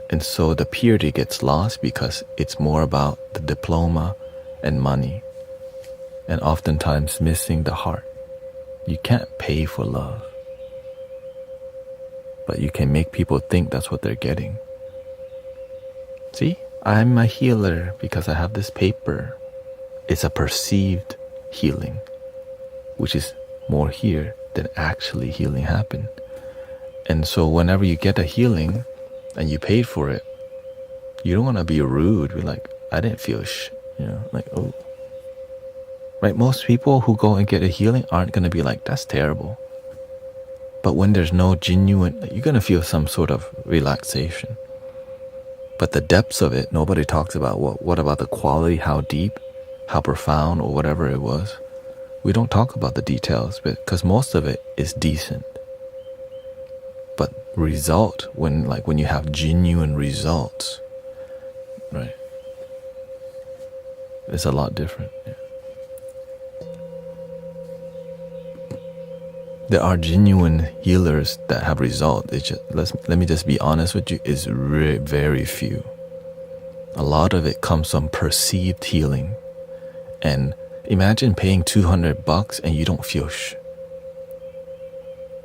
And so the purity gets lost because it's more about the diploma and money, and oftentimes missing the heart. You can't pay for love, but you can make people think that's what they're getting. See, I'm a healer because I have this paper. It's a perceived healing, which is more here than actually healing happened. And so whenever you get a healing and you paid for it, you don't want to be rude. Be like, I didn't feel like, oh. Right? Most people who go and get a healing aren't going to be like, that's terrible. But when there's no genuine, you're going to feel some sort of relaxation. But the depths of it, nobody talks about. What about the quality, how deep, how profound, or whatever it was? We don't talk about the details because most of it is decent. But result, when you have genuine results, right, it's a lot different. Yeah. There are genuine healers that have results. It's just, let me just be honest with you, it's very few. A lot of it comes from perceived healing. And imagine paying $200 and you don't feel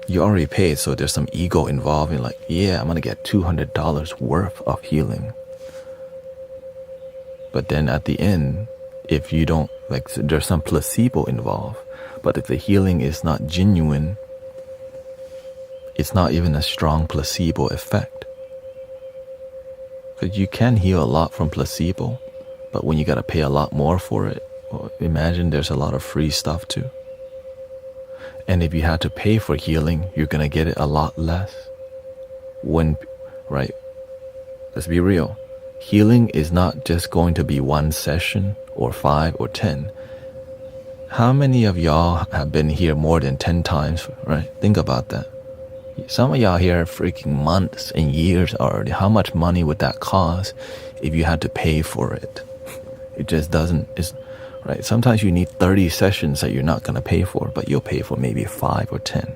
you already paid, so there's some ego involved in like, yeah, I'm gonna get $200 worth of healing. But then at the end, if you don't, like, there's some placebo involved. But if the healing is not genuine, it's not even a strong placebo effect. Because you can heal a lot from placebo, but when you gotta pay a lot more for it, well, imagine there's a lot of free stuff too. And if you had to pay for healing, you're gonna get it a lot less. Right? Let's be real. Healing is not just going to be one session or 5 or 10. How many of y'all have been here more than 10 times, right? Think about that. Some of y'all here are freaking months and years already. How much money would that cost if you had to pay for it? It just doesn't, right? Sometimes you need 30 sessions that you're not going to pay for, but you'll pay for maybe 5 or 10.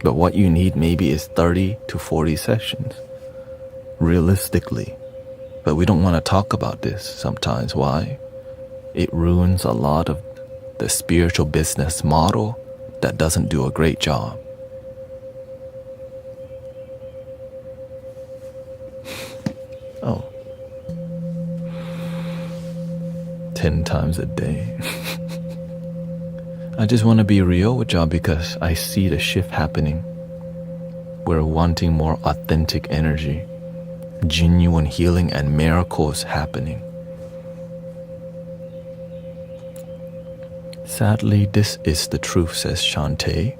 But what you need maybe is 30 to 40 sessions, realistically. But we don't want to talk about this sometimes. Why? It ruins a lot of the spiritual business model that doesn't do a great job. Oh. 10 times a day. I just want to be real with y'all because I see the shift happening. We're wanting more authentic energy, genuine healing and miracles happening. Sadly, this is the truth, says Shantae.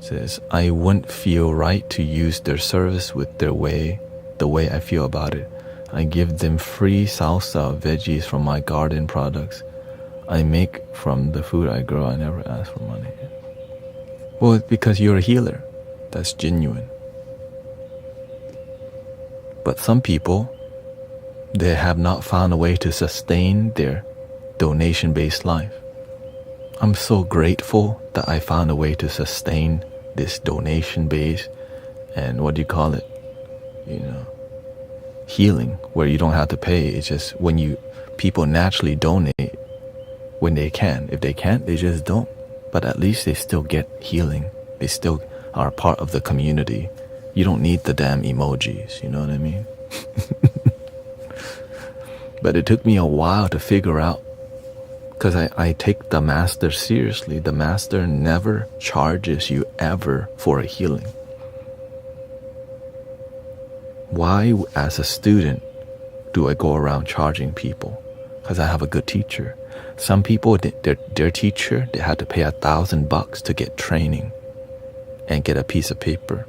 Says, I wouldn't feel right to use their service with the way I feel about it. I give them free salsa veggies from my garden products I make from the food I grow. I never ask for money. Well, it's because you're a healer. That's genuine. But some people, they have not found a way to sustain their donation-based life. I'm so grateful that I found a way to sustain this donation-based and healing, where you don't have to pay. It's just when people naturally donate when they can. If they can't, they just don't. But at least they still get healing. They still are part of the community. You don't need the damn emojis, you know what I mean? But it took me a while to figure out, because I take the master seriously. The master never charges you ever for a healing. Why, as a student, do I go around charging people? Because I have a good teacher. Some people, their teacher, they had to pay $1,000 to get training and get a piece of paper.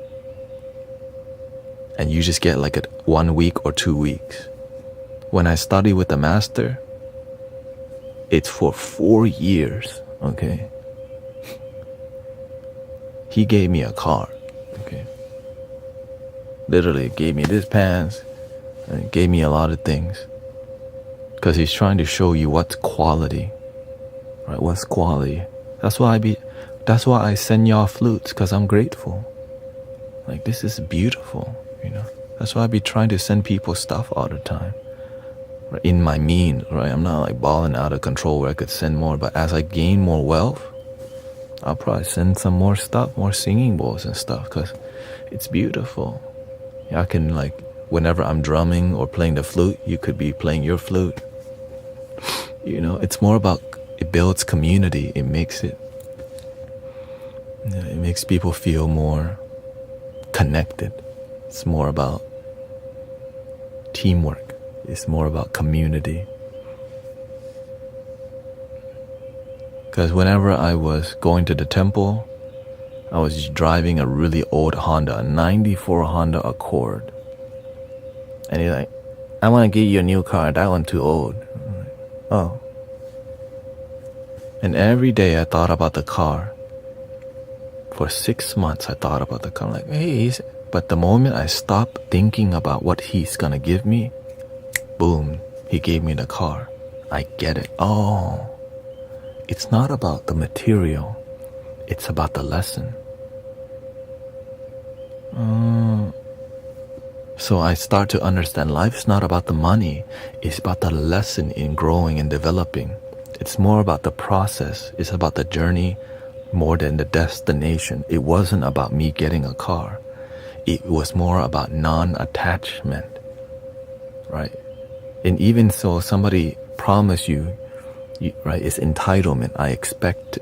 And you just get like 1 week or 2 weeks. When I study with the master, it's for 4 years, okay? He gave me a card, okay? Literally gave me this pants and gave me a lot of things. Because he's trying to show you what's quality, right? What's quality. That's why I send y'all flutes, because I'm grateful. Like, this is beautiful, you know? That's why I be trying to send people stuff all the time. Right? In my means, right? I'm not like balling out of control where I could send more, but as I gain more wealth, I'll probably send some more stuff, more singing bowls and stuff, because it's beautiful. I can, like, whenever I'm drumming or playing the flute, you could be playing your flute. You know, it's more about, it builds community. It makes people feel more connected. It's more about teamwork. It's more about community. Because whenever I was going to the temple, I was driving a really old Honda, a 94 Honda Accord. And he's like, I want to get you a new car. That one's too old. I'm like, oh. And every day I thought about the car. For 6 months I thought about the car. I'm like, hey, but the moment I stopped thinking about what he's gonna give me, boom, he gave me the car. I get it. Oh, it's not about the material. It's about the lesson. So I start to understand life's not about the money. It's about the lesson in growing and developing. It's more about the process. It's about the journey more than the destination. It wasn't about me getting a car. It was more about non-attachment, right? And even so, somebody promised you, right, it's entitlement. I expect,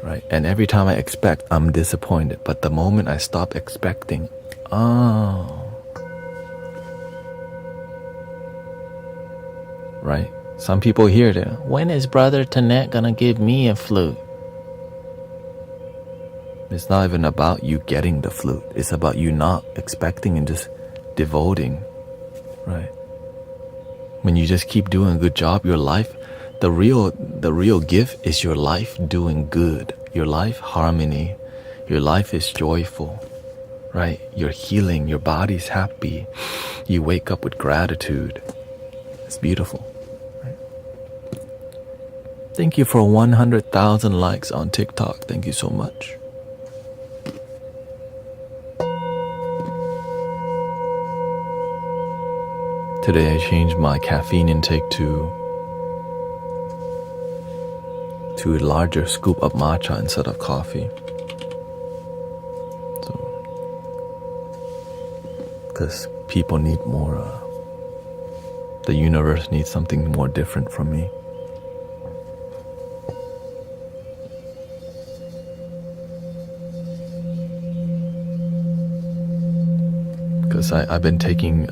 right? And every time I expect, I'm disappointed. But the moment I stop expecting, right? Some people hear that, when is Brother Tanet gonna give me a flute? It's not even about you getting the flute. It's about you not expecting and just devoting, right? When you just keep doing a good job, your life, the real gift is your life doing good. Your life harmony. Your life is joyful, right? You're healing. Your body's happy. You wake up with gratitude. It's beautiful. Right? Thank you for 100,000 likes on TikTok. Thank you so much. Today I changed my caffeine intake to a larger scoop of matcha instead of coffee. So, because people need more, the universe needs something more different from me. Because I've been taking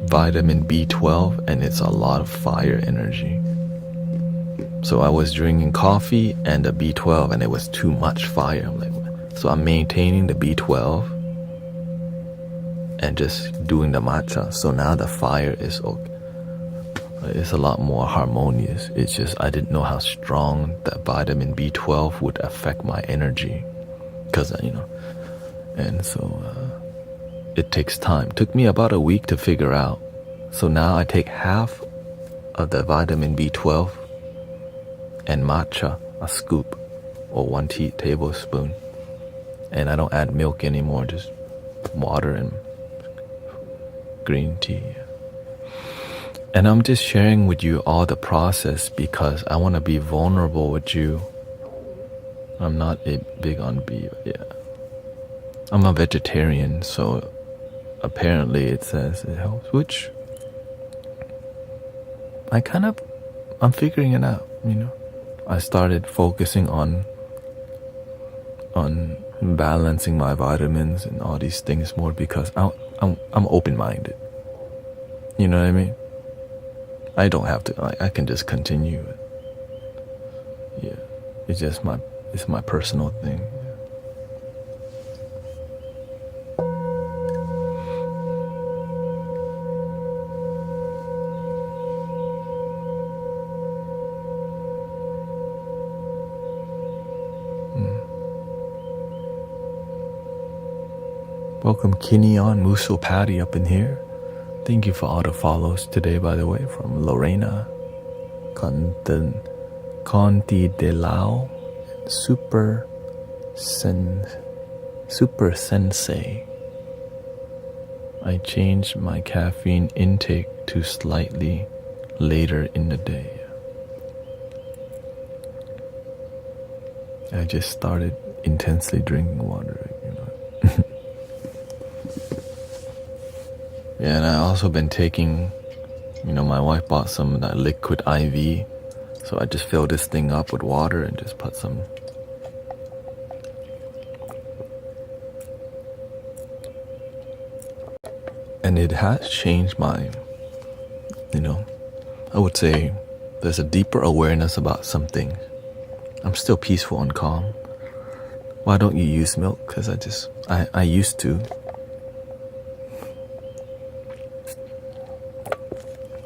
vitamin B12 and it's a lot of fire energy. So I was drinking coffee and the B12 and it was too much fire. So I'm maintaining the B12 and just doing the matcha. So now the fire is okay. It's a lot more harmonious. It's just I didn't know how strong that vitamin B12 would affect my energy. Because, and so it takes time. It took me about a week to figure out. So now I take half of the vitamin B12 and matcha, a scoop or 1 tablespoon. And I don't add milk anymore, just water and green tea. And I'm just sharing with you all the process because I want to be vulnerable with you. I'm not big on beef. Yeah. I'm a vegetarian, so apparently it says it helps, which I'm figuring it out, I started focusing on balancing my vitamins and all these things more because I'm open-minded. You know what I mean? I don't have to. I can just continue. Yeah, it's my personal thing. Welcome Kinyon Muso Patty up in here. Thank you for all the follows today, by the way, from Lorena, Conti de Lao, Super Sensei. I changed my caffeine intake to slightly later in the day. I just started intensely drinking water, Yeah, and I also been taking, my wife bought some of that liquid IV, so I just fill this thing up with water and just put some And it has changed my, I would say there's a deeper awareness about some things. I'm still peaceful and calm. Why don't you use milk? Because I used to.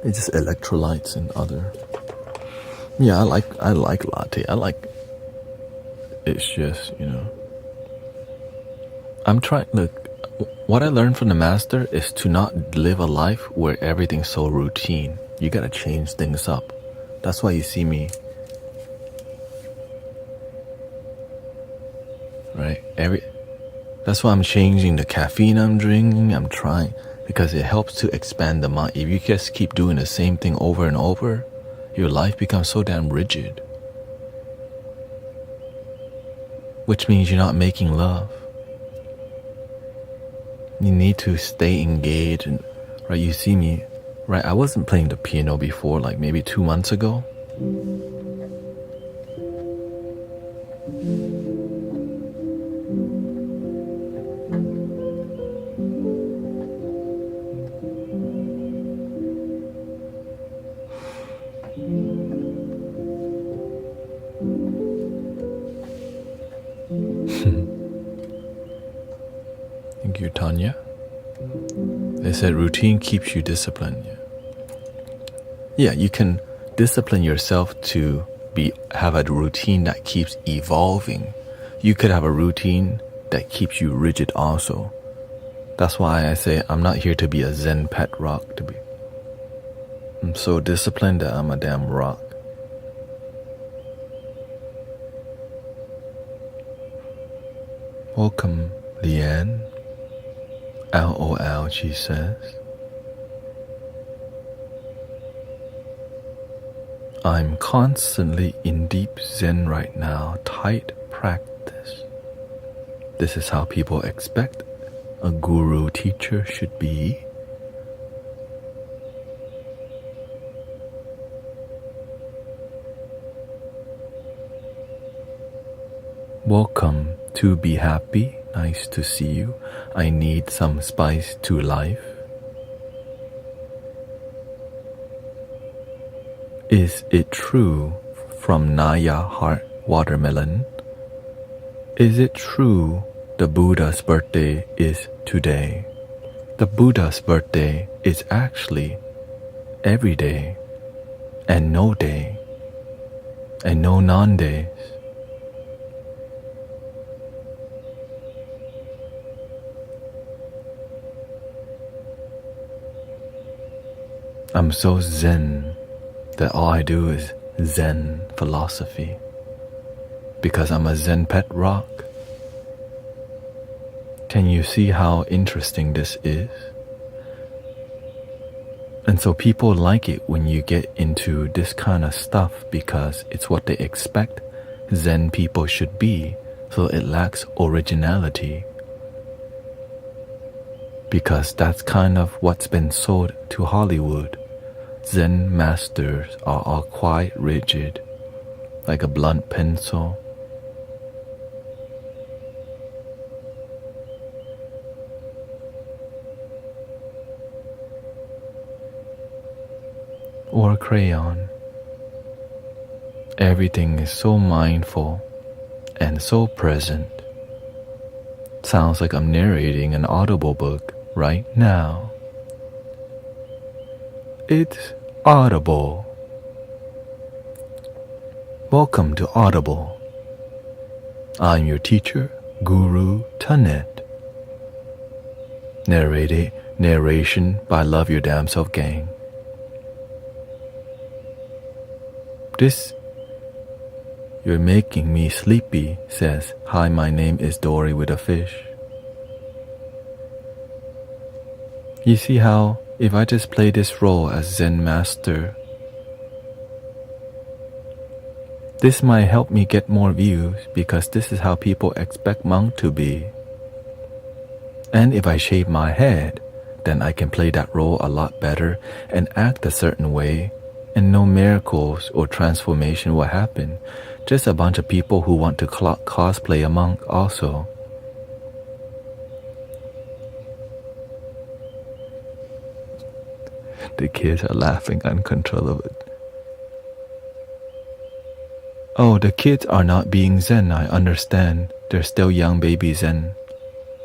It's just electrolytes and other. Yeah, I like latte. It's just, I'm trying, look, what I learned from the master is to not live a life where everything's so routine. You gotta change things up. That's why you see me, right? That's why I'm changing the caffeine I'm drinking. I'm trying, because it helps to expand the mind. If you just keep doing the same thing over and over, your life becomes so damn rigid. Which means you're not making love. You need to stay engaged, and right, you see me, right, I wasn't playing the piano before, like maybe 2 months ago. Thank you, Tanya. They said routine keeps you disciplined. Yeah, you can discipline yourself to have a routine that keeps evolving. You could have a routine that keeps you rigid also. That's why I say I'm not here to be a Zen pet rock. I'm so disciplined that I'm a damn rock. Welcome, Leanne. LOL, she says. I'm constantly in deep Zen right now, tight practice. This is how people expect a guru teacher should be. Welcome to Be Happy. Nice to see you. I need some spice to life. Is it true from Naya Heart Watermelon? Is it true the Buddha's birthday is today? The Buddha's birthday is actually every day, and no day, and no non-days. I'm so Zen that all I do is Zen philosophy. Because I'm a Zen pet rock. Can you see how interesting this is? And so people like it when you get into this kind of stuff because it's what they expect Zen people should be, so it lacks originality. Because that's kind of what's been sold to Hollywood. Zen masters are all quite rigid, like a blunt pencil. Or a crayon. Everything is so mindful and so present. Sounds like I'm narrating an Audible book right now. It's Audible. Welcome to Audible. I'm your teacher, Guru Tanet. Narration by Love Your Damn Self Gang. You're making me sleepy, says, hi, my name is Dory with a fish. You see how, if I just play this role as Zen master, this might help me get more views because this is how people expect monk to be. And if I shave my head, then I can play that role a lot better and act a certain way, and no miracles or transformation will happen. Just a bunch of people who want to cosplay a monk also. The kids are laughing uncontrollably. Oh, the kids are not being zen, I understand. They're still young baby zen.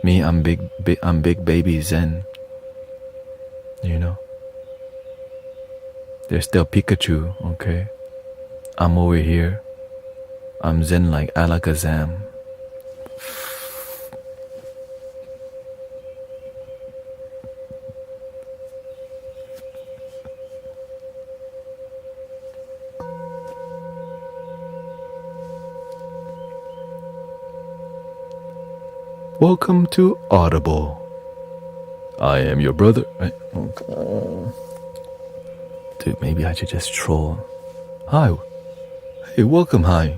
Me, I'm big baby zen. You know? They're still Pikachu, okay? I'm over here. I'm zen like Alakazam. Welcome to Audible. I am your brother. Right? Okay. Dude, maybe I should just troll. Hi. Hey, welcome, hi.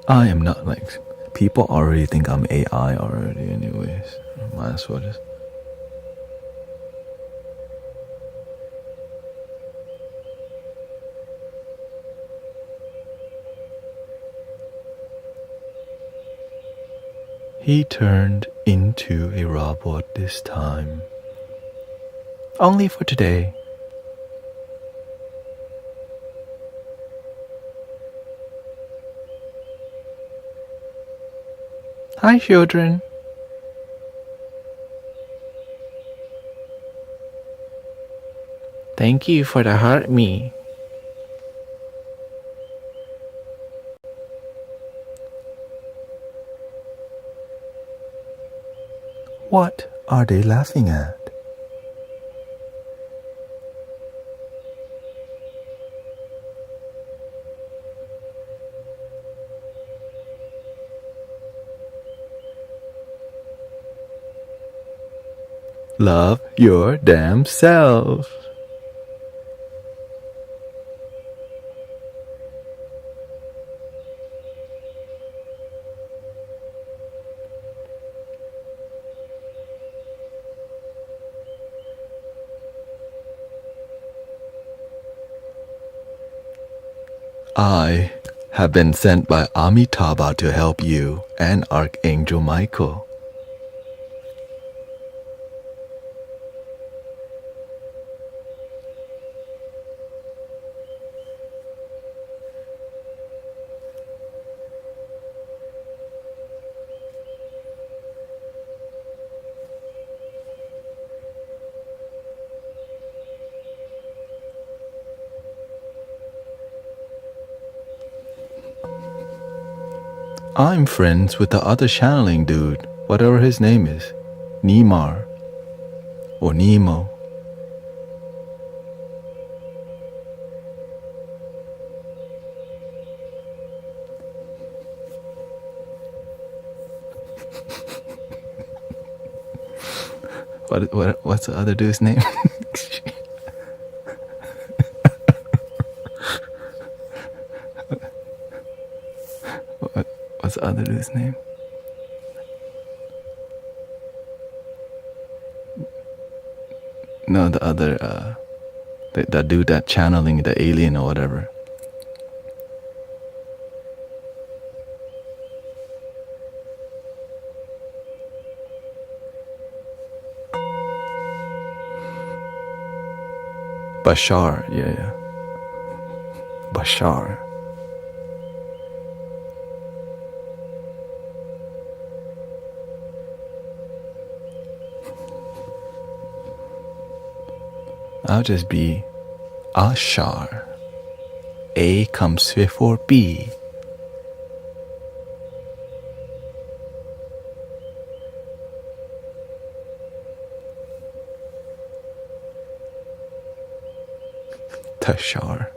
I am not like... People already think I'm AI already anyways. Might as well just... He turned into a robot this time. Only for today. Hi, children. Thank you for the heart me. What are they laughing at? Love your damn self. I have been sent by Amitabha to help you and Archangel Michael. I'm friends with the other channeling dude, whatever his name is. Neymar. Or Nemo. What's the other dude's name? What's the other dude's name? No, the other, that dude that channeling the alien or whatever. Bashar, yeah. Bashar. I'll just be Ashar. A comes before B. Tashar.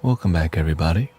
Welcome back, everybody.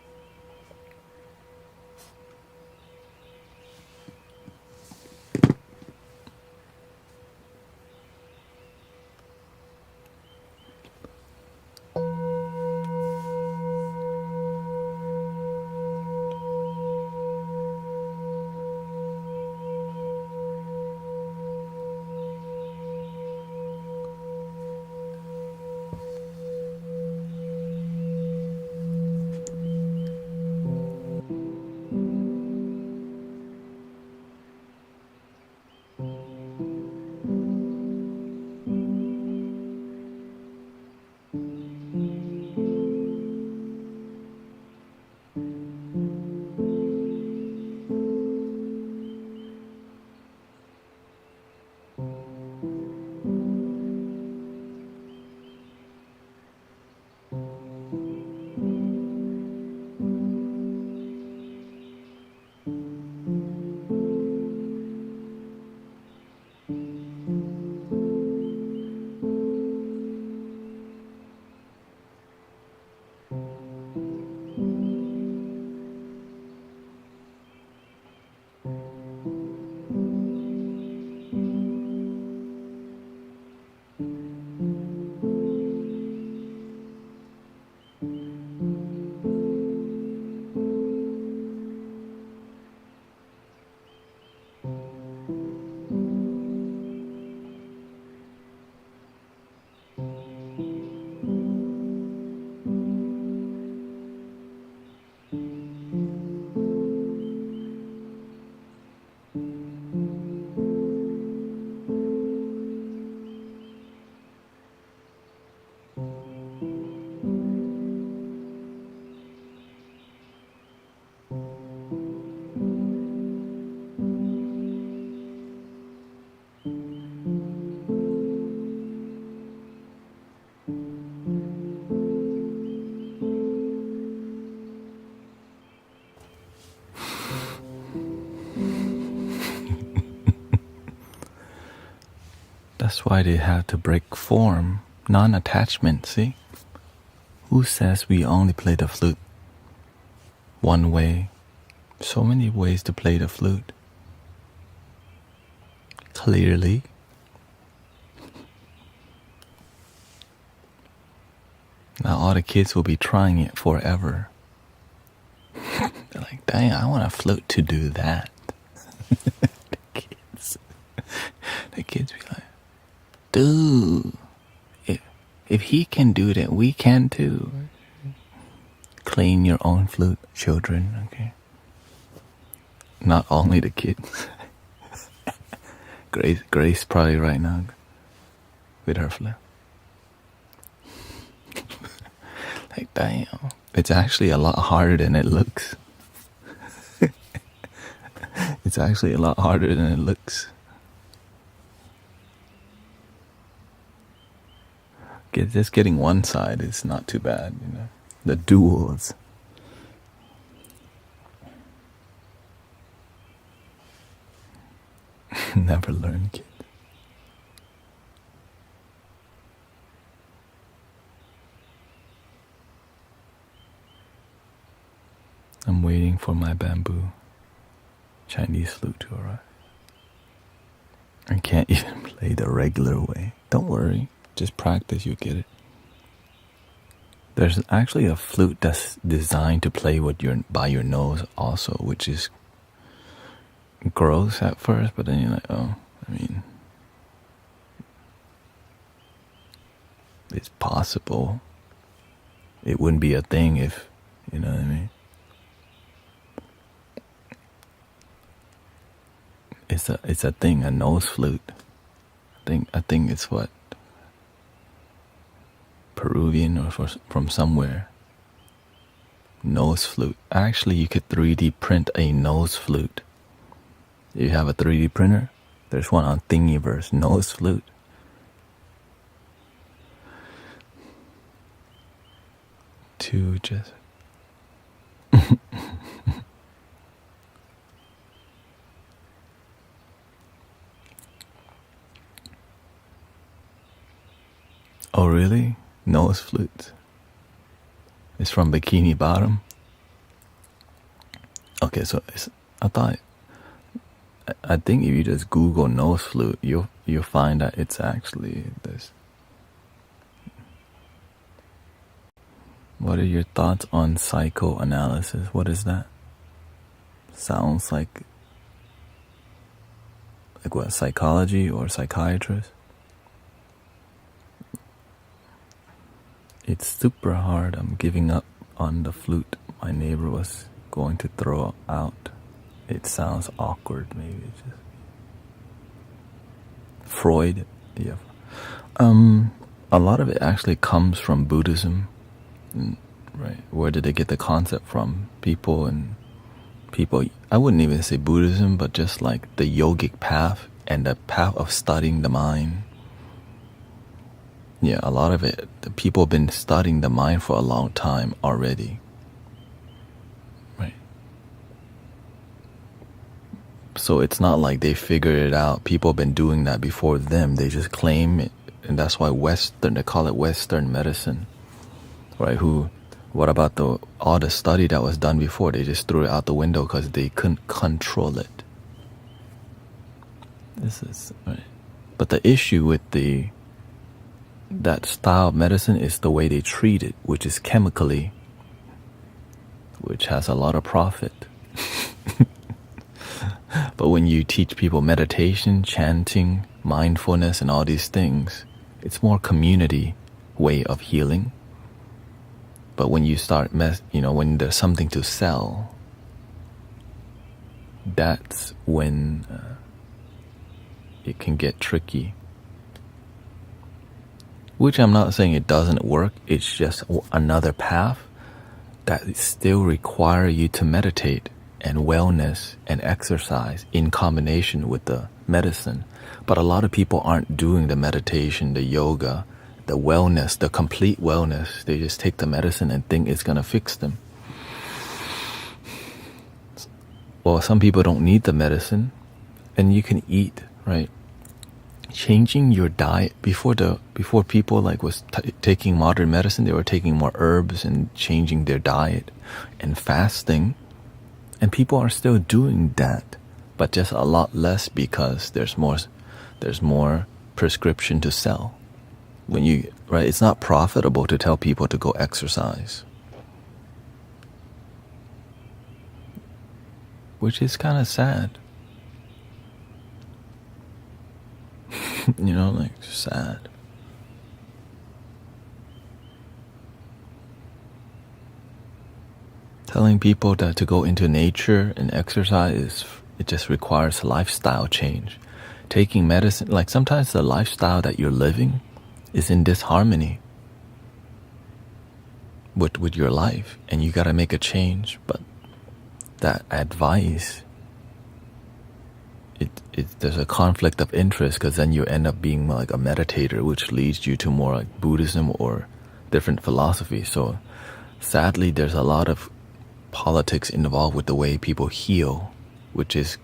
That's why they have to break form, non-attachment, see? Who says we only play the flute one way? So many ways to play the flute. Clearly. Now all the kids will be trying it forever. They're like, dang, I want a flute to do that. The kids be like, dude, if he can do that, we can too. Clean your own flute, children, okay? Not only the kids. Grace probably right now with her flute. Like, damn, it's actually a lot harder than it looks. It's actually a lot harder than it looks. Just getting one side is not too bad, you know. The duels. Never learn, kid. I'm waiting for my bamboo Chinese flute to arrive. I can't even play the regular way. Don't worry. Just practice, you get it. There's actually a flute that's designed to play with by your nose also, which is gross at first, but then you're like, oh, I mean, it's possible. It wouldn't be a thing if, you know what I mean? It's a thing, a nose flute. I think it's what? Peruvian or from somewhere. Nose flute. Actually, you could 3D print a nose flute. You have a 3D printer? There's one on Thingiverse, nose flute. To just... Oh, really? Nose flutes. It's from Bikini Bottom. Okay, so I think if you just Google nose flute, you'll find that it's actually this. What are your thoughts on psychoanalysis? What is that? Sounds like what, psychology or psychiatrist? It's super hard. I'm giving up on the flute. My neighbor was going to throw out. It sounds awkward, maybe. Just Freud, yeah. A lot of it actually comes from Buddhism, right? Where did they get the concept from? People, I wouldn't even say Buddhism, but just like the yogic path and the path of studying the mind. Yeah, a lot of it, the people have been studying the mind for a long time already. Right. So it's not like they figured it out. People have been doing that before them. They just claim it. And that's why they call it Western medicine. Right? What about all the study that was done before? They just threw it out the window because they couldn't control it. This is, right. But the issue with that style of medicine is the way they treat it, which is chemically, which has a lot of profit. But when you teach people meditation, chanting, mindfulness, and all these things, it's more community way of healing. But when you start when there's something to sell, that's when it can get tricky. Which I'm not saying it doesn't work, it's just another path that still require you to meditate and wellness and exercise in combination with the medicine. But a lot of people aren't doing the meditation, the yoga, the wellness, the complete wellness. They just take the medicine and think it's going to fix them. Well, some people don't need the medicine, and you can eat, right? Changing your diet before people was taking modern medicine, they were taking more herbs and changing their diet and fasting, and people are still doing that, but just a lot less because there's more prescription to sell. It's not profitable to tell people to go exercise, which is kind of sad. Sad. Telling people that to go into nature and exercise, it just requires lifestyle change. Taking medicine, sometimes the lifestyle that you're living is in disharmony with your life, and you gotta make a change. But that advice, there's a conflict of interest, because then you end up being like a meditator, which leads you to more like Buddhism or different philosophy. So sadly, there's a lot of politics involved with the way people heal, which is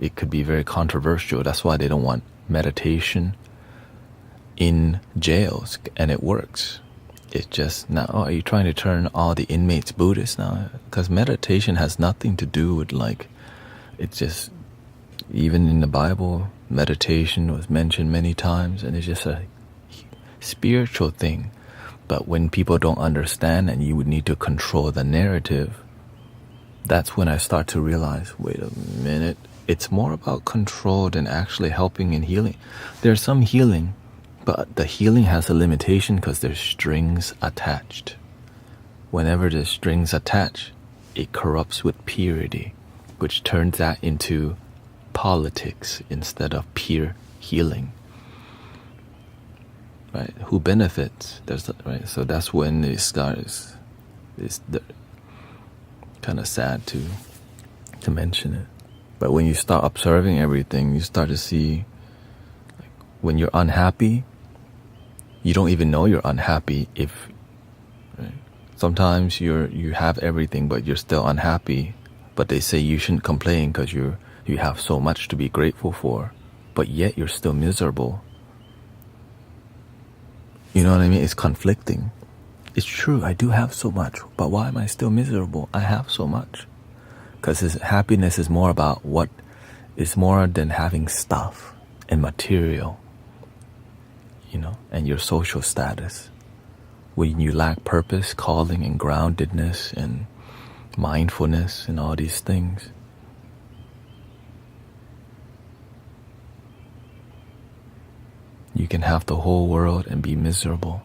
it could be very controversial. That's why they don't want meditation in jails, and it works. It's just now, are you trying to turn all the inmates Buddhist now? Because meditation has nothing to do with it's just, even in the Bible, meditation was mentioned many times, and it's just a spiritual thing. But when people don't understand, and you would need to control the narrative, that's when I start to realize, wait a minute, it's more about control than actually helping and healing. There's some healing, but the healing has a limitation because there's strings attached. Whenever there's strings attached, it corrupts with purity, which turns that into politics instead of pure healing. Right? Who benefits? Right? So that's when it starts. It's kind of sad to mention it. But when you start observing everything, you start to see, when you're unhappy, you don't even know you're unhappy. Right? Sometimes you have everything, but you're still unhappy. But they say you shouldn't complain because you have so much to be grateful for, but yet you're still miserable. You know what I mean? It's conflicting. It's true, I do have so much, but why am I still miserable? I have so much. Because happiness is more about what is more than having stuff and material, and your social status. When you lack purpose, calling, and groundedness, and mindfulness, and all these things, you can have the whole world and be miserable.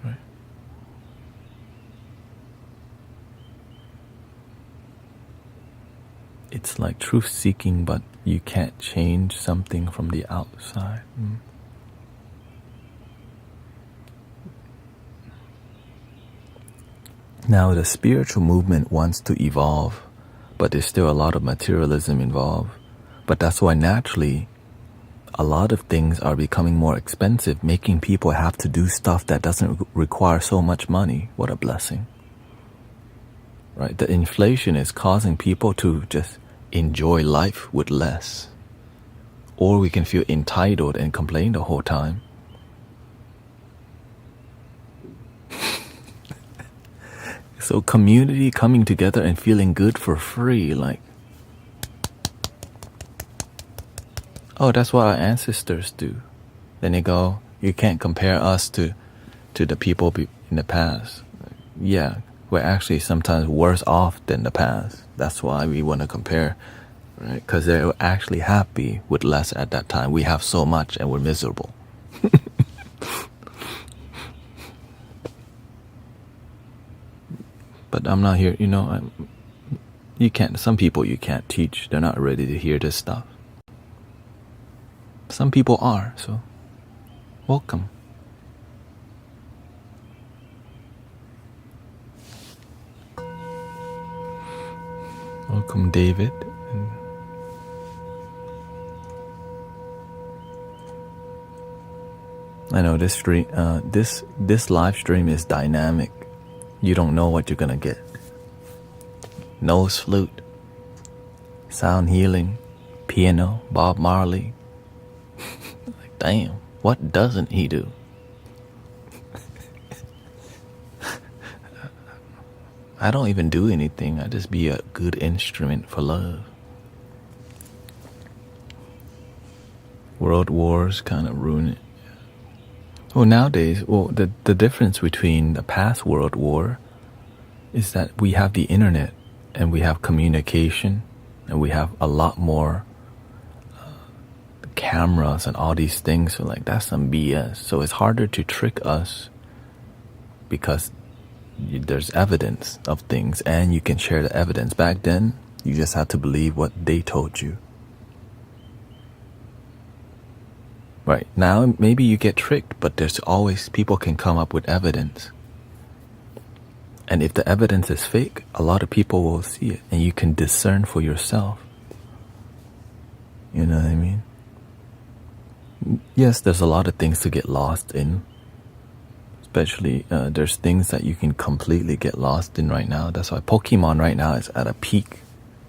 Right? It's like truth seeking, but you can't change something from the outside. Now, the spiritual movement wants to evolve, but there's still a lot of materialism involved. But that's why naturally, a lot of things are becoming more expensive, making people have to do stuff that doesn't require so much money. What a blessing. Right? The inflation is causing people to just enjoy life with less. Or we can feel entitled and complain the whole time. So community coming together and feeling good for free, like, oh, that's what our ancestors do. Then they go, you can't compare us to the people in the past. Yeah, we're actually sometimes worse off than the past. That's why we want to compare, right? Because they're actually happy with less at that time. We have so much and we're miserable. But I'm not here, you can't, some people you can't teach. They're not ready to hear this stuff. Some people are, so welcome. Welcome, David. I know this stream, this live stream is dynamic. You don't know what you're gonna get. Nose flute, sound healing, piano, Bob Marley. Like, damn, what doesn't he do? I don't even do anything. I just be a good instrument for love. World wars kind of ruin it. Well, nowadays, the difference between the past World War is that we have the internet and we have communication and we have a lot more cameras and all these things. So like, that's some BS. So it's harder to trick us because there's evidence of things and you can share the evidence. Back then, you just had to believe what they told you. Right, now maybe you get tricked, but there's always, people can come up with evidence. And if the evidence is fake, a lot of people will see it and you can discern for yourself. You know what I mean? Yes, there's a lot of things to get lost in. Especially, there's things that you can completely get lost in right now. That's why Pokemon right now is at a peak,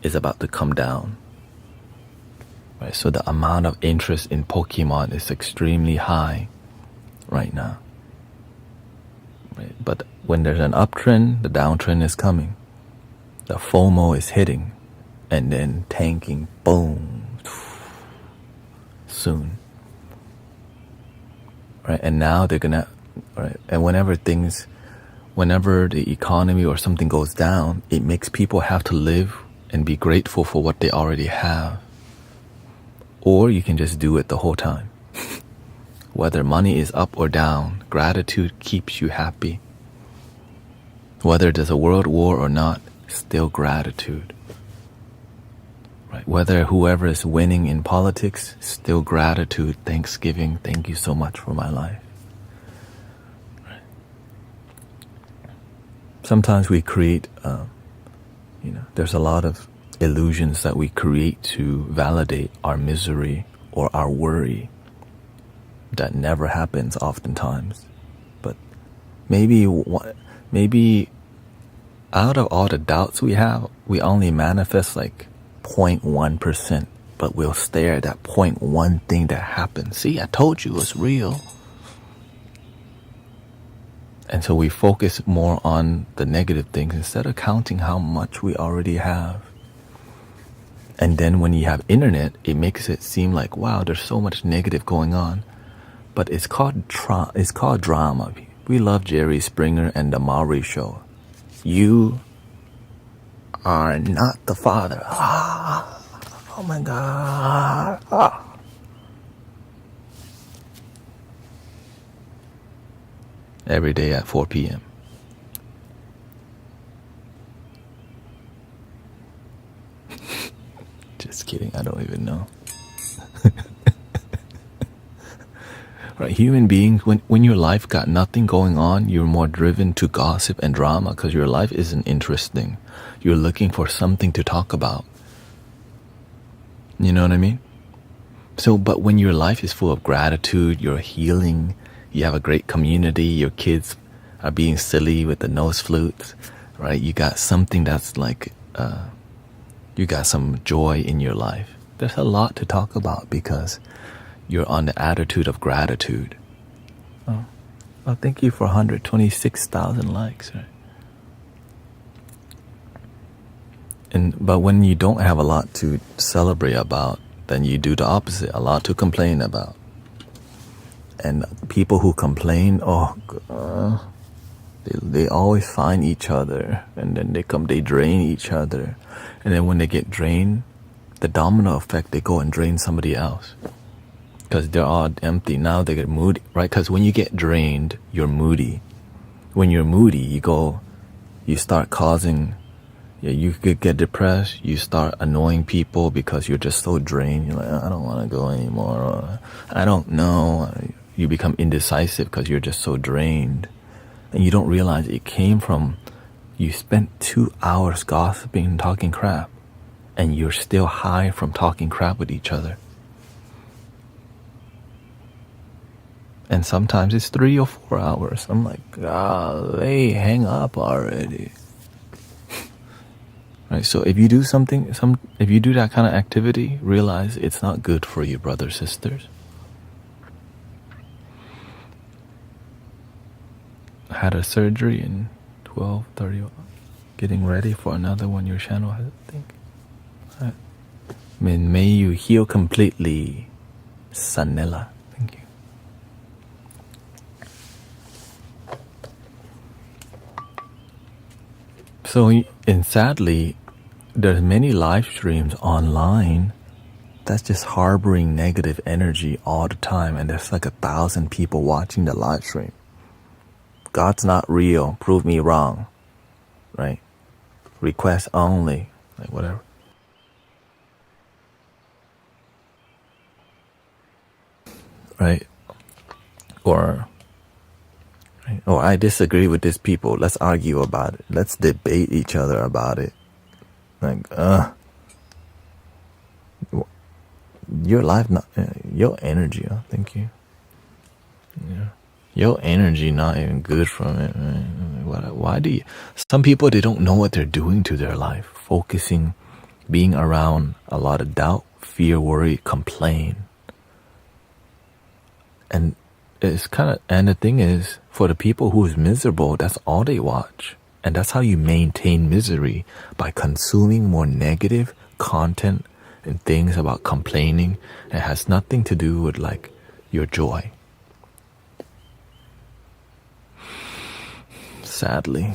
is about to come down. Right, so the amount of interest in Pokemon is extremely high right now. Right, but when there's an uptrend, the downtrend is coming. The FOMO is hitting and then tanking, boom, soon. Right, and now they're gonna, right, and whenever the economy or something goes down, it makes people have to live and be grateful for what they already have. Or you can just do it the whole time. Whether money is up or down, gratitude keeps you happy. Whether there's a world war or not, still gratitude. Right? Whether whoever is winning in politics, still gratitude, thanksgiving, thank you so much for my life. Right? Sometimes we create, there's a lot of illusions that we create to validate our misery or our worry that never happens oftentimes. But maybe out of all the doubts we have, we only manifest like 0.1%, but we'll stare at that 0.1 thing that happened. See, I told you it was real. And so we focus more on the negative things instead of counting how much we already have. And then when you have internet, it makes it seem like, wow, there's so much negative going on. But it's called drama. We love Jerry Springer and the Maury Show. You are not the father. Oh my God. Every day at 4 p.m. Just kidding, I don't even know. Right, human beings, when your life got nothing going on, you're more driven to gossip and drama because your life isn't interesting. You're looking for something to talk about. You know what I mean? So, but when your life is full of gratitude, you're healing, you have a great community, your kids are being silly with the nose flutes, right? You got something that's like, you got some joy in your life. There's a lot to talk about because you're on the attitude of gratitude. Oh, well, thank you for 126,000 likes, right? But when you don't have a lot to celebrate about, then you do the opposite, a lot to complain about. And people who complain, they always find each other, and then they drain each other, and then when they get drained, the domino effect, they go and drain somebody else because they're all empty. Now they get moody, right? Because when you get drained, you're moody. When you're moody, you start causing. Yeah, you could get depressed. You start annoying people because you're just so drained. You're like, I don't want to go anymore. Or, I don't know. You become indecisive because you're just so drained. And you don't realize it came from you spent 2 hours gossiping and talking crap. And you're still high from talking crap with each other. And sometimes it's 3 or 4 hours. I'm like, golly, hang up already. Right, so if you do if you do that kind of activity, realize it's not good for you, brothers, sisters. I had a surgery in 12:30, getting ready for another one. Your channel has, I think. Right. May you heal completely, Sanella. Thank you. So, and sadly, there's many live streams online that's just harboring negative energy all the time, and there's like 1,000 people watching the live stream. God's not real. Prove me wrong. Right? Request only. Like whatever. Right? Or I disagree with these people. Let's argue about it. Let's debate each other about it. Like, your life, not your energy. Thank you. Yeah, your energy not even good from it. Why do you? Some people, they don't know what they're doing to their life. Focusing, being around a lot of doubt, fear, worry, complain, and it's kind of. And the thing is, for the people who is miserable, that's all they watch. And that's how you maintain misery, by consuming more negative content and things about complaining. It has nothing to do with like your joy. Sadly.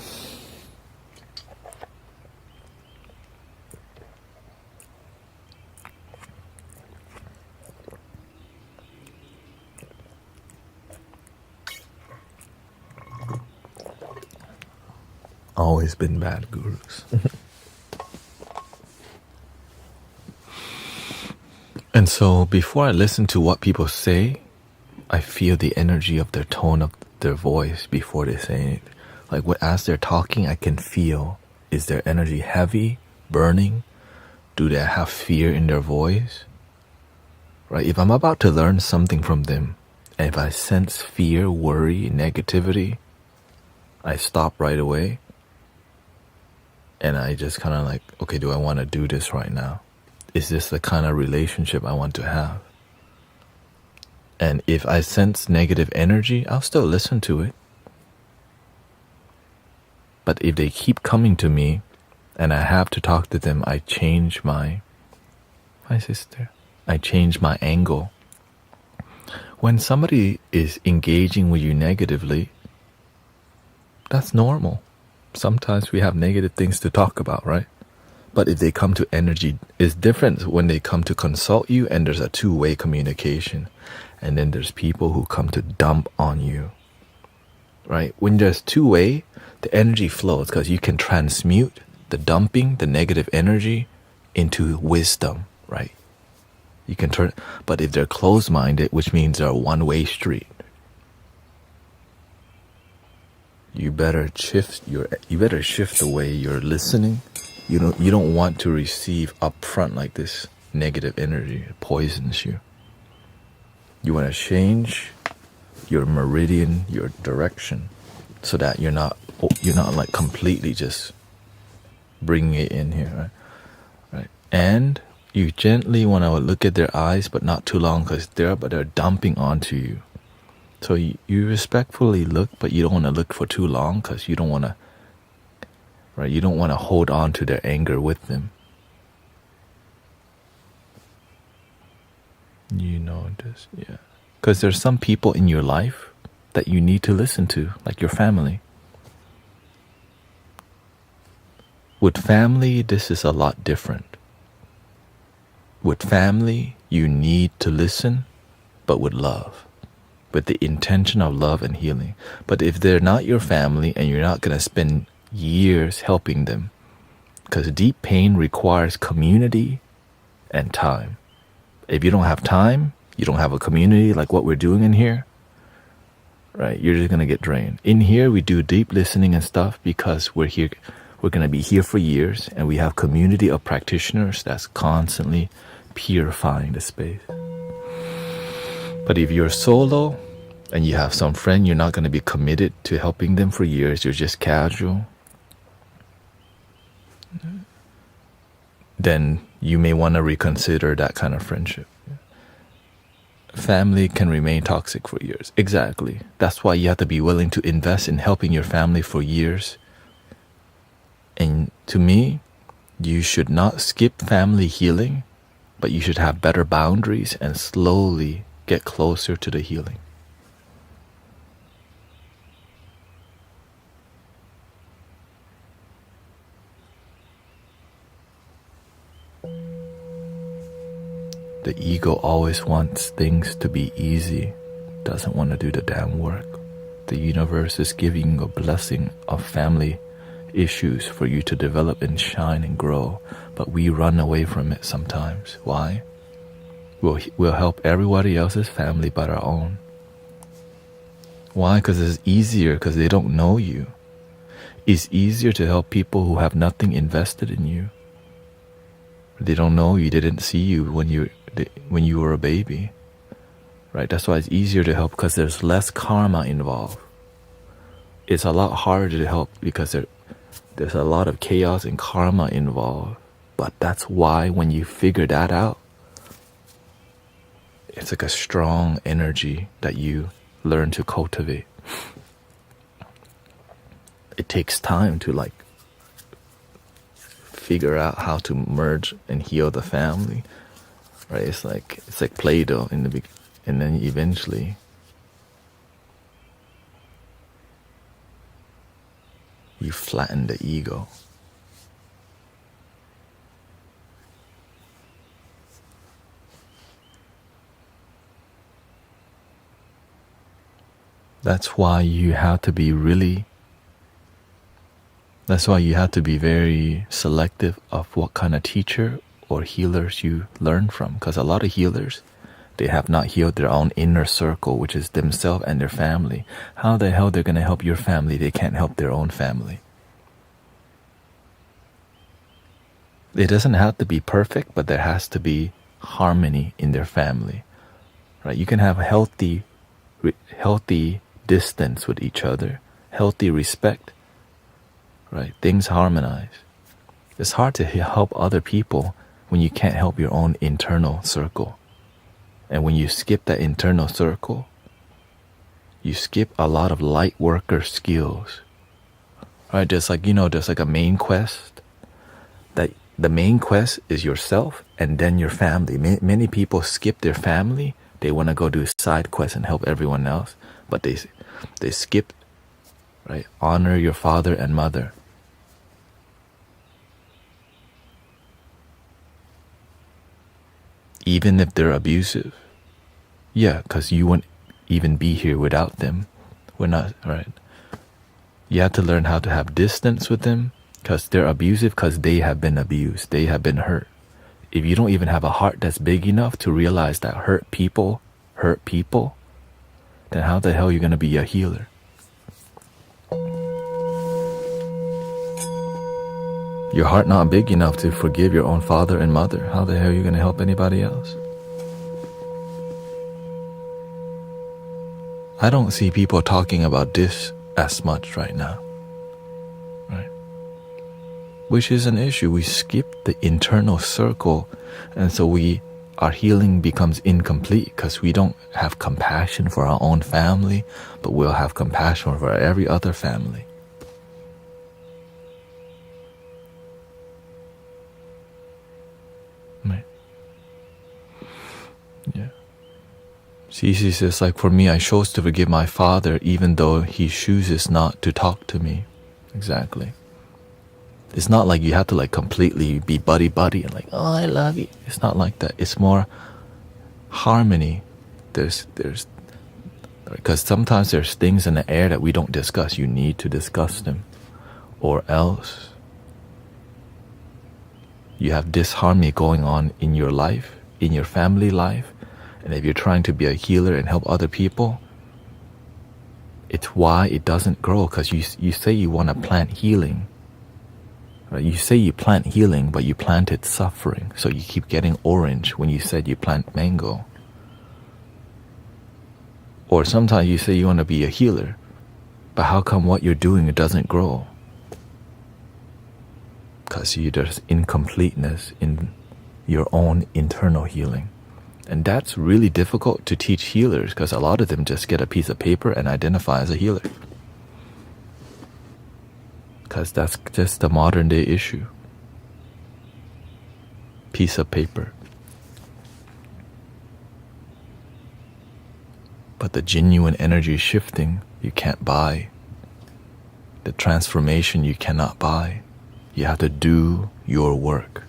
Always been bad gurus. And so before I listen to what people say, I feel the energy of their tone of their voice before they say it. Like as they're talking, I can feel, is their energy heavy, burning? Do they have fear in their voice? Right? If I'm about to learn something from them, and if I sense fear, worry, negativity, I stop right away. And I just kind of like, okay, do I want to do this right now? Is this the kind of relationship I want to have? And if I sense negative energy, I'll still listen to it. But if they keep coming to me and I have to talk to them, I change my sister. I change my angle. When somebody is engaging with you negatively, that's normal. Sometimes we have negative things to talk about, right? But if they come to energy, it's different when they come to consult you and there's a two-way communication. And then there's people who come to dump on you, right? When there's two-way, the energy flows because you can transmute the dumping, the negative energy into wisdom, right? You can turn, but if they're closed-minded, which means they're a one-way street, you better shift the way you're listening. You don't want to receive upfront like this negative energy. It poisons you. You want to change your meridian, your direction, so that you're not like completely just bringing it in here, right? And you gently want to look at their eyes, but not too long, because they're dumping onto you. So you respectfully look, but you don't want to look for too long, because you don't want to, right? You don't want to hold on to their anger with them. You know this, yeah. Because there's some people in your life that you need to listen to, like your family. With family, this is a lot different. With family, you need to listen, but with love, with the intention of love and healing. But if they're not your family and you're not going to spend years helping them, because deep pain requires community and time. If you don't have time, you don't have a community like what we're doing in here, right? You're just going to get drained. In here, we do deep listening and stuff because we're here. We're going to be here for years, and we have community of practitioners that's constantly purifying the space. But if you're solo and you have some friend, you're not going to be committed to helping them for years. You're just casual. Then you may want to reconsider that kind of friendship. Family can remain toxic for years. Exactly. That's why you have to be willing to invest in helping your family for years. And to me, you should not skip family healing, but you should have better boundaries and slowly get closer to the healing. The ego always wants things to be easy, doesn't want to do the damn work. The universe is giving you a blessing of family issues for you to develop and shine and grow, but we run away from it sometimes. Why? We'll help everybody else's family but our own. Why? Because it's easier, because they don't know you. It's easier to help people who have nothing invested in you. They don't know you, they didn't see you when you were a baby, right? That's why it's easier to help, because there's less karma involved. It's a lot harder to help because there's a lot of chaos and karma involved. But that's why when you figure that out, it's like a strong energy that you learn to cultivate. It takes time to like figure out how to merge and heal the family, right? It's like Play-Doh in the beginning, and then eventually you flatten the ego. That's why you have to be very selective of what kind of teacher or healers you learn from. Because a lot of healers, they have not healed their own inner circle, which is themselves and their family. How the hell they're going to help your family? They can't help their own family. It doesn't have to be perfect, but there has to be harmony in their family, right? You can have healthy distance with each other, healthy respect, right? Things harmonize. It's hard to help other people when you can't help your own internal circle. And when you skip that internal circle, you skip a lot of light worker skills. right? There's like a main quest. That the main quest is yourself and then your family. Many people skip their family. They want to go do side quests and help everyone else, but they skip, right? Honor your father and mother. Even if they're abusive. Yeah, because you wouldn't even be here without them. We're not, right? You have to learn how to have distance with them because they're abusive, because they have been abused. They have been hurt. If you don't even have a heart that's big enough to realize that hurt people, then how the hell are you going to be a healer? Your heart not big enough to forgive your own father and mother. How the hell are you going to help anybody else? I don't see people talking about this as much right now, right? Which is an issue. We skip the internal circle, and so our healing becomes incomplete because we don't have compassion for our own family, but we'll have compassion for every other family. Right? Yeah. Cece says, like, for me, I chose to forgive my father even though he chooses not to talk to me. Exactly. It's not like you have to like completely be buddy and like, oh, I love you. It's not like that. It's more harmony. There's because sometimes there's things in the air that we don't discuss. You need to discuss them, or else you have disharmony going on in your life, in your family life. And if you're trying to be a healer and help other people, it's why it doesn't grow, because you say you want to plant healing. Right? You say you plant healing, but you planted suffering. So you keep getting orange when you said you plant mango. Or sometimes you say you want to be a healer, but how come what you're doing it doesn't grow? Because there's incompleteness in your own internal healing. And that's really difficult to teach healers, because a lot of them just get a piece of paper and identify as a healer. Because that's just the modern day issue. Piece of paper. But the genuine energy shifting, you can't buy. The transformation you cannot buy. You have to do your work.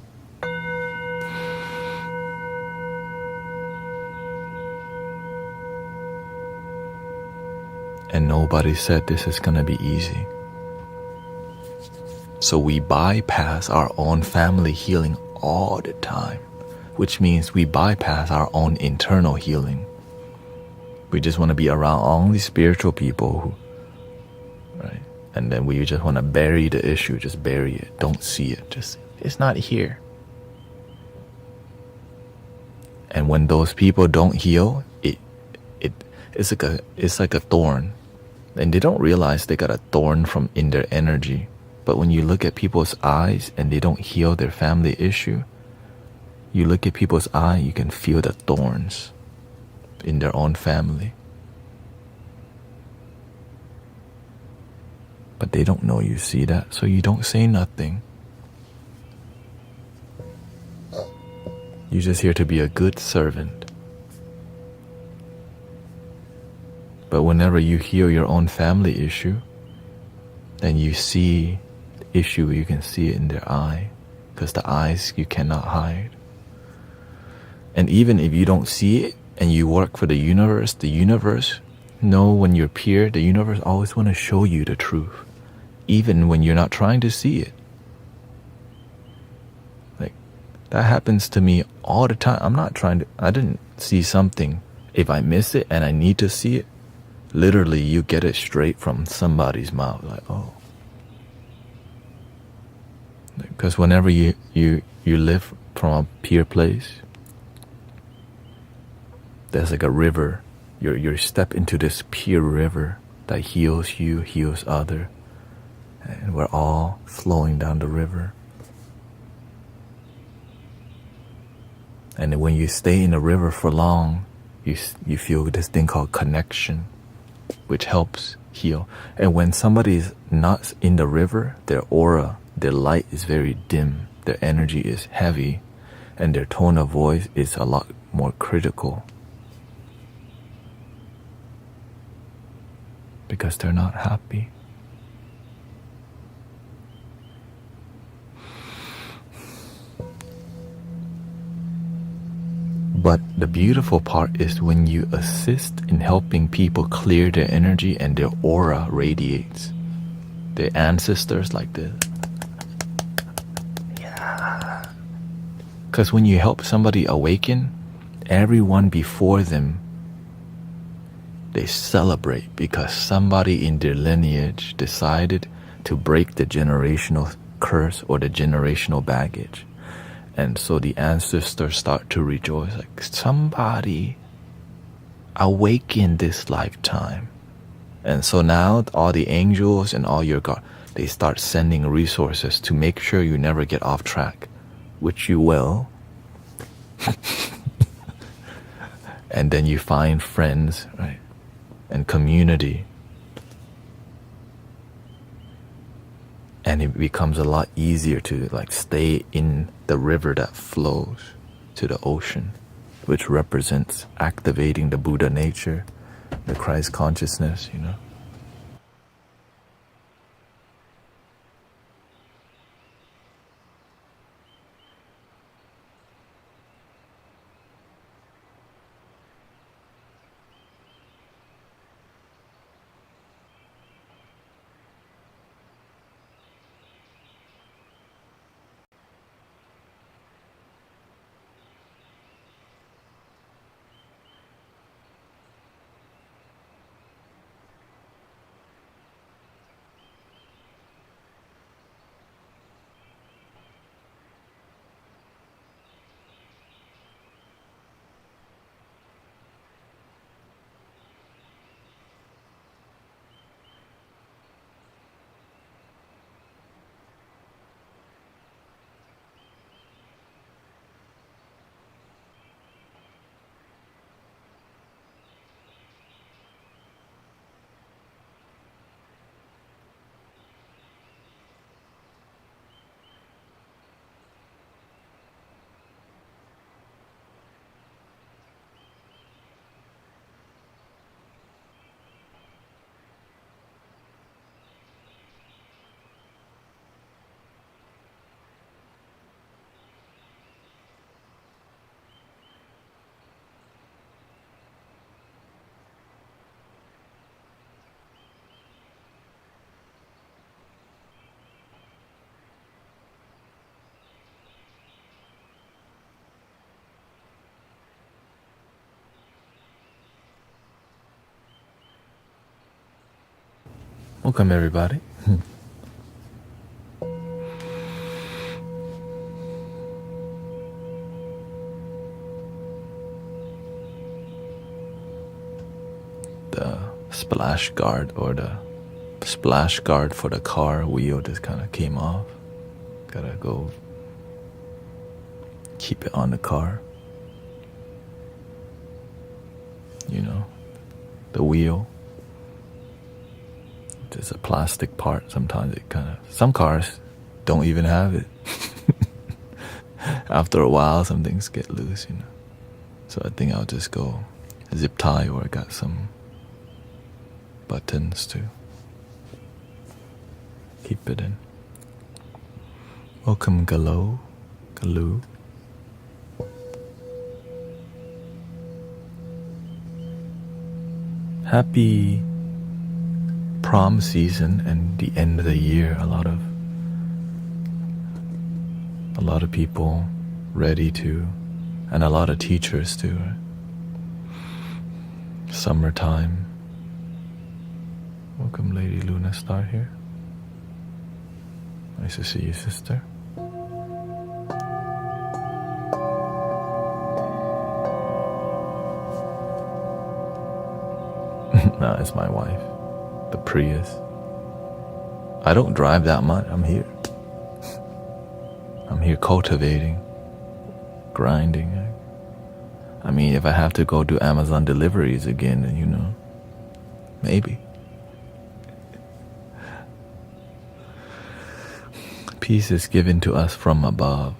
And nobody said this is going to be easy. So we bypass our own family healing all the time, which means we bypass our own internal healing. We just want to be around only spiritual people right? And then we just want to bury the issue, just bury it. Don't see it. It's not here. And when those people don't heal, it's like a thorn. And they don't realize they got a thorn in their energy. But when you look at people's eyes and they don't heal their family issue, you look at people's eye, you can feel the thorns in their own family. But they don't know you see that, so you don't say nothing. You're just here to be a good servant. But whenever you heal your own family issue, then you see the issue, you can see it in their eye, because the eyes you cannot hide. And even if you don't see it and you work for the universe know when you're pure, the universe always want to show you the truth, even when you're not trying to see it. Like, that happens to me all the time. I didn't see something. If I miss it and I need to see it, literally you get it straight from somebody's mouth. Like, oh. Because whenever you live from a pure place, there's like a river. You step into this pure river that heals you, heals other, and we're all flowing down the river. And when you stay in the river for long, you feel this thing called connection, which helps heal. And when somebody is not in the river, their aura, their light is very dim, their energy is heavy, and their tone of voice is a lot more critical. Because they're not happy. But the beautiful part is when you assist in helping people clear their energy and their aura radiates. Their ancestors like this. Yeah. Because when you help somebody awaken, everyone before them, they celebrate because somebody in their lineage decided to break the generational curse or the generational baggage. And so the ancestors start to rejoice, like somebody awakened this lifetime. And so now all the angels and all your God, they start sending resources to make sure you never get off track, which you will. And then you find friends, right? And community. And it becomes a lot easier to like stay in the river that flows to the ocean, which represents activating the Buddha nature, the Christ consciousness, you know. Welcome everybody. The splash guard or the splash guard for the car wheel just kind of came off. Gotta go keep it on the car. You know, the wheel. It's a plastic part. Sometimes it kind of, some cars don't even have it. After a while, some things get loose, you know. So I think I'll just go zip tie, or I got some buttons to keep it in. Welcome, Galoo. Happy prom season and the end of the year. A lot of people ready to, and a lot of teachers too, right? Summertime. Welcome, Lady Luna Star here. Nice to see you, sister. No, it's my wife. The Prius. I don't drive that much. I'm here cultivating, grinding. I mean, if I have to go do Amazon deliveries again, then, you know, maybe. peace is given to us from above.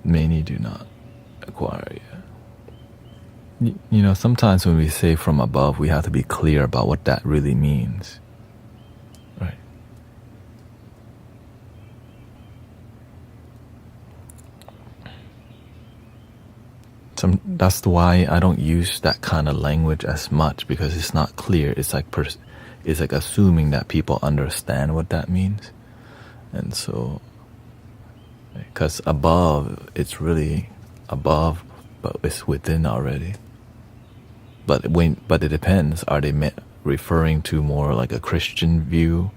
Many do not acquire it. You know, sometimes when we say from above, we have to be clear about what that really means. Right? That's why I don't use that kind of language as much, because it's not clear. It's like assuming that people understand what that means. And so, because above, it's really above, but it's within already. But it depends. Are they referring to more like a Christian view?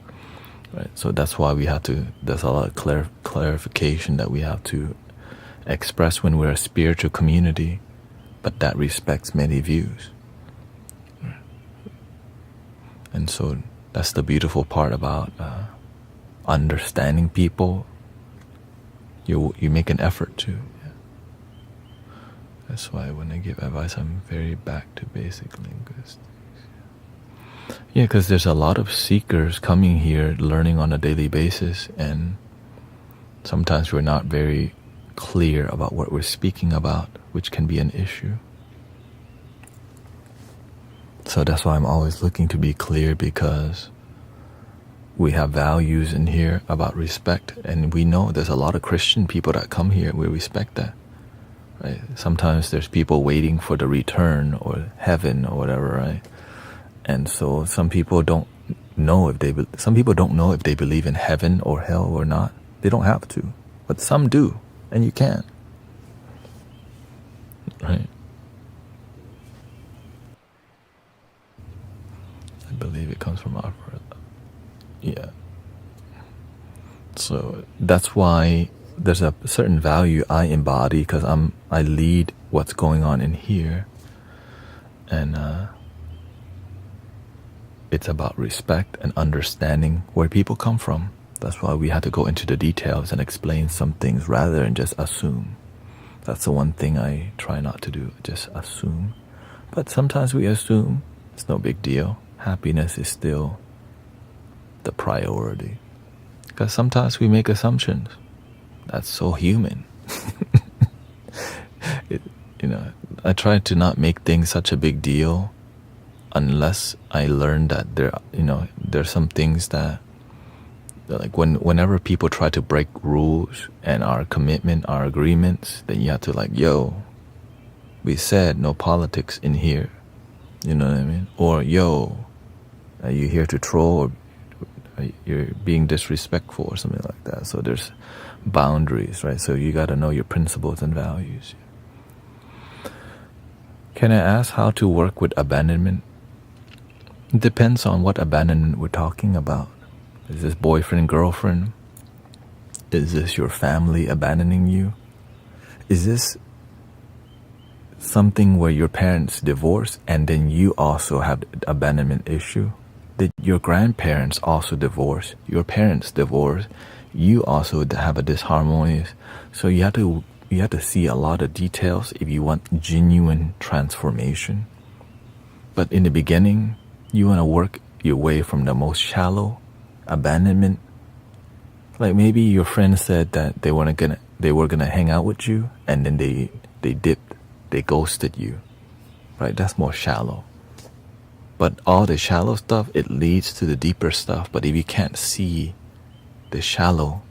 Right. So that's why we have to. There's a lot of clarification that we have to express when we're a spiritual community, but that respects many views. Right. And so that's the beautiful part about understanding people. You make an effort to. That's why when I give advice, I'm very back to basic linguistics. Yeah, because there's a lot of seekers coming here, learning on a daily basis, and sometimes we're not very clear about what we're speaking about, which can be an issue. So that's why I'm always looking to be clear, because we have values in here about respect, and we know there's a lot of Christian people that come here. We respect that. Right? Sometimes there's people waiting for the return or heaven or whatever, right? And so some people don't know if they believe in heaven or hell or not. They don't have to, but some do, and you can. Right? I believe it comes from our birth. Yeah. So that's why there's a certain value I embody, because I lead what's going on in here, and it's about respect and understanding where people come from. That's why we had to go into the details and explain some things rather than just assume. That's the one thing I try not to do, just assume. But sometimes we assume. It's no big deal. Happiness is still the priority, because sometimes we make assumptions. That's so human. I try to not make things such a big deal unless I learn that there's some things that, like whenever people try to break rules and our commitment, our agreements, then you have to we said no politics in here. You know what I mean? Or are you here to troll, or you're being disrespectful or something like that. So there's boundaries, right? So you got to know your principles and values. Can I ask how to work with abandonment? It depends on what abandonment we're talking about. Is this boyfriend, girlfriend? Is this your family abandoning you? Is this something where your parents divorce and then you also have abandonment issue? Did your grandparents also divorce? Your parents divorce? You also have a disharmonious. So you have to see a lot of details if you want genuine transformation. But in the beginning, you want to work your way from the most shallow abandonment. Like maybe your friend said that they were gonna hang out with you, and then they dipped, they ghosted you. Right? That's more shallow. But all the shallow stuff, it leads to the deeper stuff. But if you can't see the shallow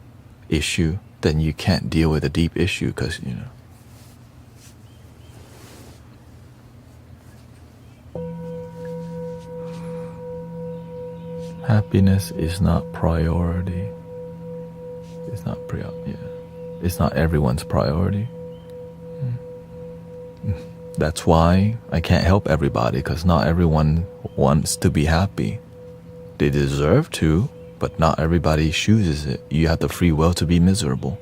issue, then you can't deal with the deep issue, because happiness is not priority. It's not It's not everyone's priority. That's why I can't help everybody, because not everyone wants to be happy. They deserve to, but not everybody chooses it. You have the free will to be miserable.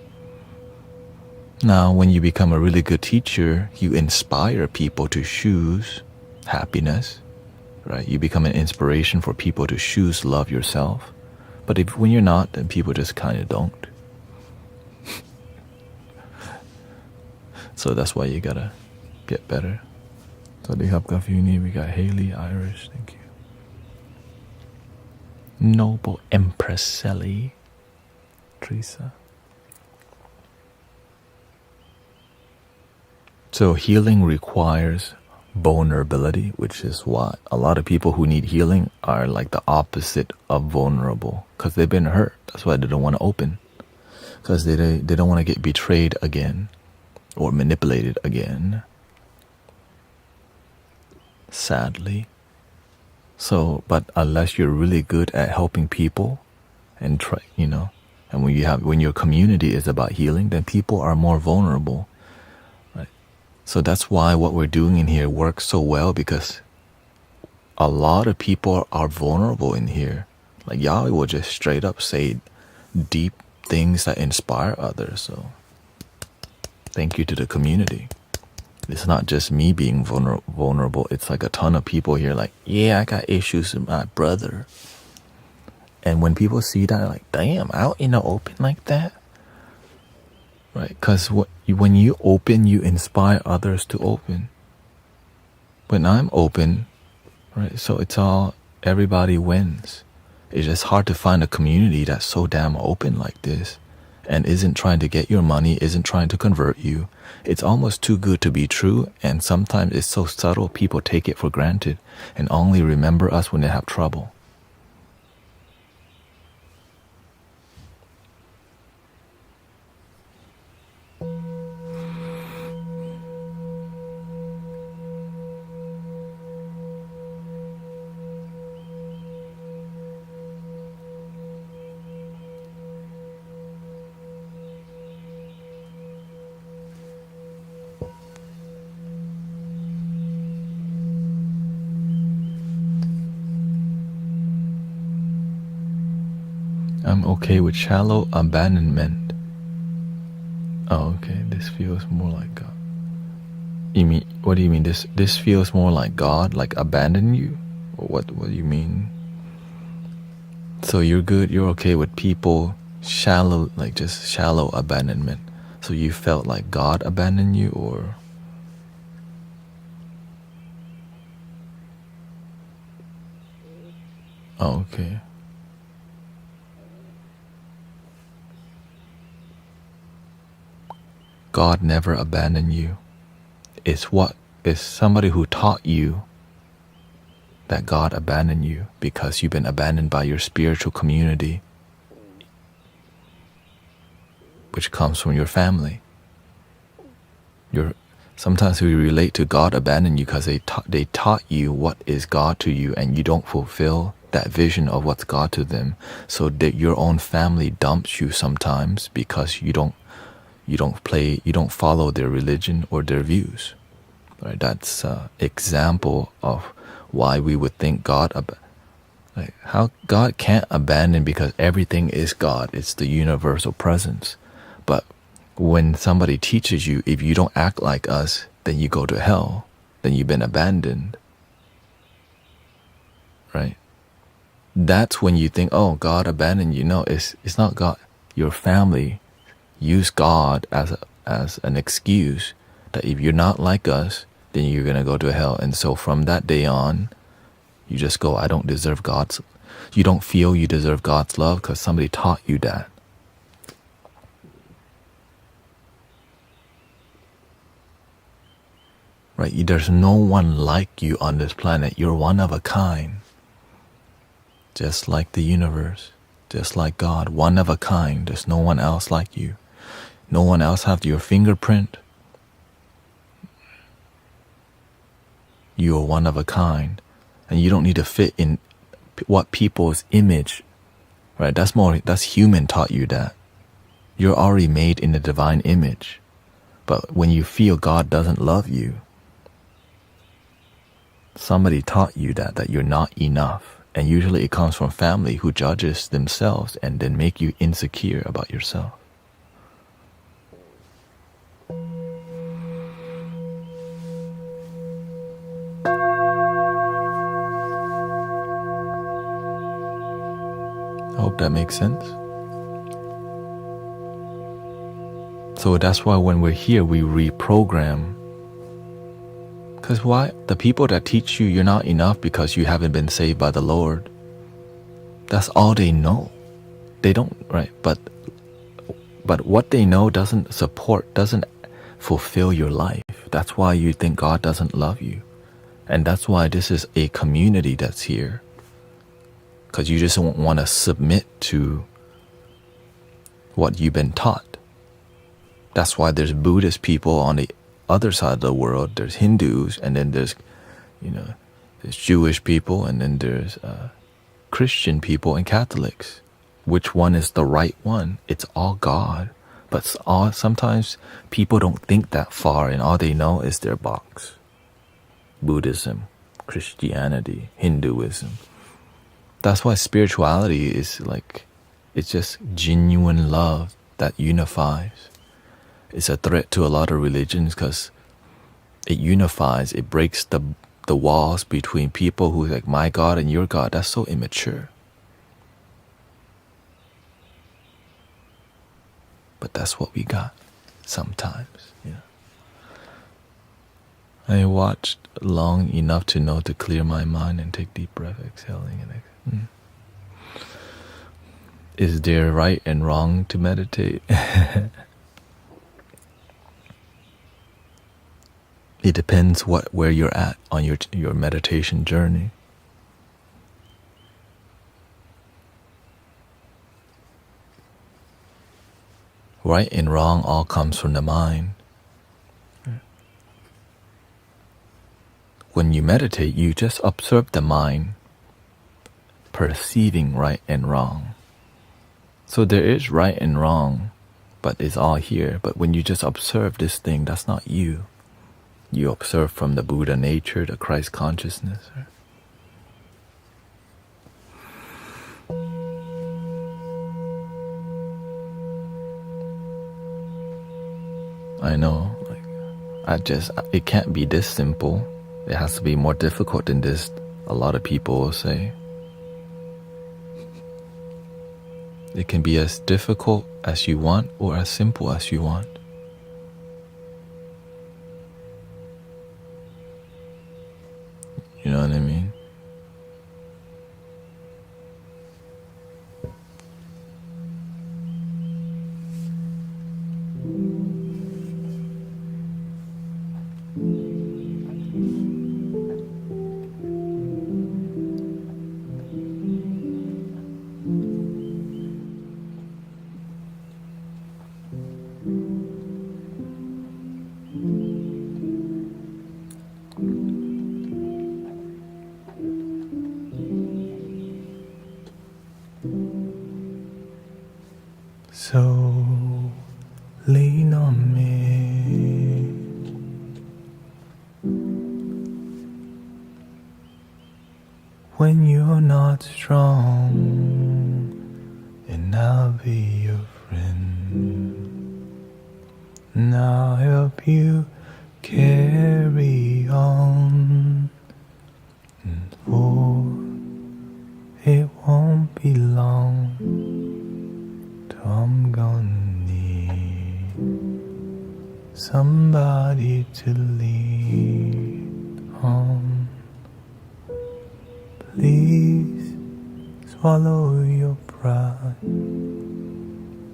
Now, when you become a really good teacher, you inspire people to choose happiness, right? You become an inspiration for people to choose love yourself. But when you're not, then people just kind of don't. So that's why you gotta get better. So we got Haley, Irish, thank you. Noble Empress Sally, Teresa. So healing requires vulnerability, which is why a lot of people who need healing are like the opposite of vulnerable, because they've been hurt. That's why they don't want to open, because they don't want to get betrayed again or manipulated again, sadly. So, but unless you're really good at helping people and try, and when your community is about healing, then people are more vulnerable, right? So that's why what we're doing in here works so well, because a lot of people are vulnerable in here. Like Yahweh will just straight up say deep things that inspire others. So thank you to the community. It's not just me being vulnerable. It's like a ton of people here like, yeah, I got issues with my brother. And when people see that, they're like, damn, out in the open like that? Right? Because when you open, you inspire others to open. When I'm open, right? So it's all, everybody wins. It's just hard to find a community that's so damn open like this and isn't trying to get your money, isn't trying to convert you. It's almost too good to be true, and sometimes it's so subtle people take it for granted and only remember us when they have trouble. I'm okay with shallow abandonment. Oh, okay. This feels more like God. What do you mean? This feels more like God, like abandon you? Or what do you mean? So you're okay with people shallow, like just shallow abandonment. So you felt like God abandoned you, or? Oh, okay. God never abandoned you. It's somebody who taught you that God abandoned you because you've been abandoned by your spiritual community, which comes from your family. Sometimes we relate to God abandoned you because they taught you what is God to you, and you don't fulfill that vision of what's God to them. So that your own family dumps you sometimes because you don't follow their religion or their views. Right? That's an example of why we would think how God can't abandon, because everything is God. It's the universal presence. But when somebody teaches you, if you don't act like us, then you go to hell, then you've been abandoned. Right? That's when you think, oh, God abandoned you. No, it's not God. Your family use God as an excuse that if you're not like us, then you're going to go to hell. And so from that day on, you just go, I don't deserve you don't feel you deserve God's love because somebody taught you that. Right? There's no one like you on this planet. You're one of a kind. Just like the universe, just like God, one of a kind. There's no one else like you. No one else has your fingerprint. You are one of a kind, and you don't need to fit in what people's image, right? That's human taught you that. You're already made in the divine image. But when you feel God doesn't love you, somebody taught you that you're not enough. And usually it comes from family who judges themselves and then make you insecure about yourself. I hope that makes sense. So that's why when we're here, we reprogram. Because why? The people that teach you you're not enough because you haven't been saved by the Lord, that's all they know. They don't, right? But what they know doesn't fulfill your life. That's why you think God doesn't love you. And that's why this is a community that's here. Because you just don't want to submit to what you've been taught. That's why there's Buddhist people on the other side of the world. There's Hindus, and then there's Jewish people, and then there's Christian people and Catholics. Which one is the right one? It's all God. But sometimes people don't think that far, and all they know is their box. Buddhism, Christianity, Hinduism. That's why spirituality is it's just genuine love that unifies. It's a threat to a lot of religions because it unifies, it breaks the walls between people who like my God and your God. That's so immature. But that's what we got sometimes. I watched long enough to know to clear my mind and take deep breath, exhaling and Is there right and wrong to meditate? It depends where you're at on your meditation journey. Right and wrong all comes from the mind. When you meditate, you just observe the mind perceiving right and wrong. So there is right and wrong, but it's all here. But when you just observe this thing, that's not you. You observe from the Buddha nature, the Christ consciousness. I know, it can't be this simple. It has to be more difficult than this, a lot of people will say. It can be as difficult as you want or as simple as you want. You know what I mean? So lean on me. When you're not strong, and I'll be your friend, and I'll help you carry on. And for it won't be long, I'm gonna need somebody to lean on. Please swallow your pride.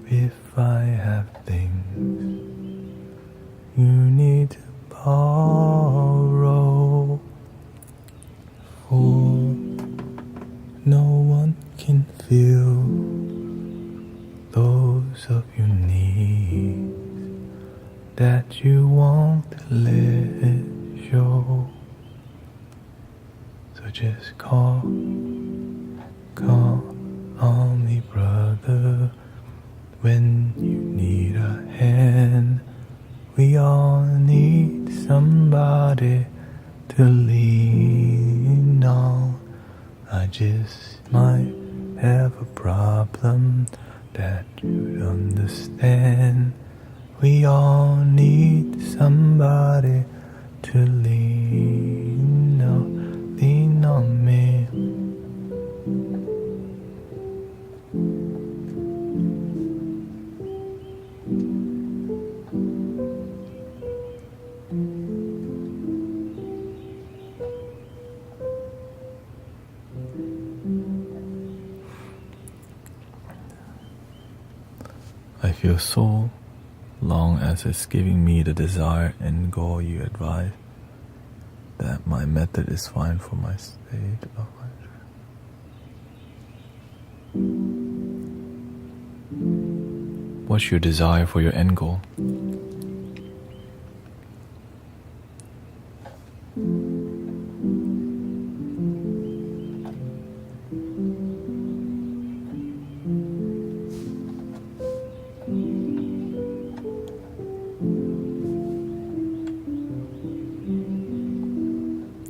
If I have things you need to borrow, for no one can feel those of your needs that you won't let show. So just call on me, brother, when you need a hand. We all need somebody to lean on. I just might have a problem that you'd understand. We all need somebody to lean on me. I feel so long as it's giving me the desired end goal you advise, that my method is fine for my state of life. What's your desire for your end goal?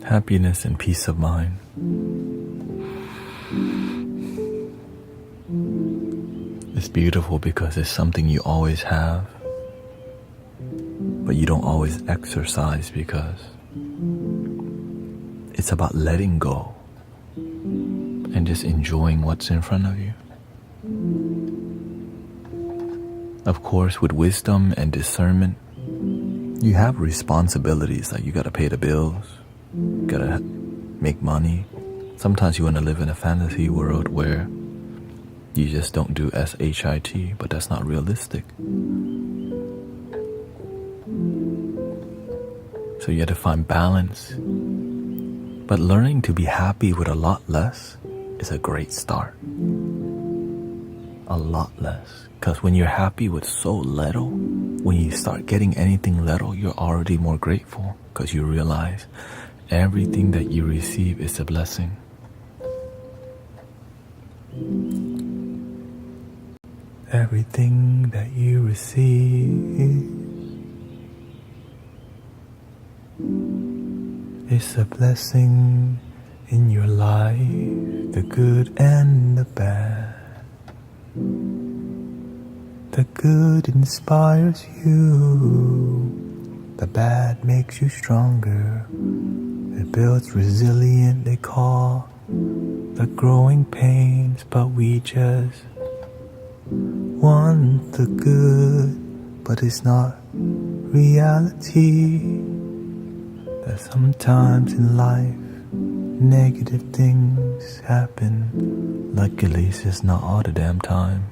Happiness and peace of mind. It's beautiful because it's something you always have, but you don't always exercise because it's about letting go and just enjoying what's in front of you. Of course, with wisdom and discernment, you have responsibilities, like you gotta pay the bills, you gotta make money. Sometimes you wanna live in a fantasy world where you just don't do SHIT, but that's not realistic. So you have to find balance. But learning to be happy with a lot less is a great start. A lot less. Because when you're happy with so little, when you start getting anything little, you're already more grateful because you realize everything that you receive is a blessing. Everything that you receive is a blessing in your life, the good and the bad. The good inspires you, the bad makes you stronger. It builds resilience, they call the growing pains, but we just want the good, but it's not reality. That sometimes in life negative things happen. Luckily it's just not all the damn time.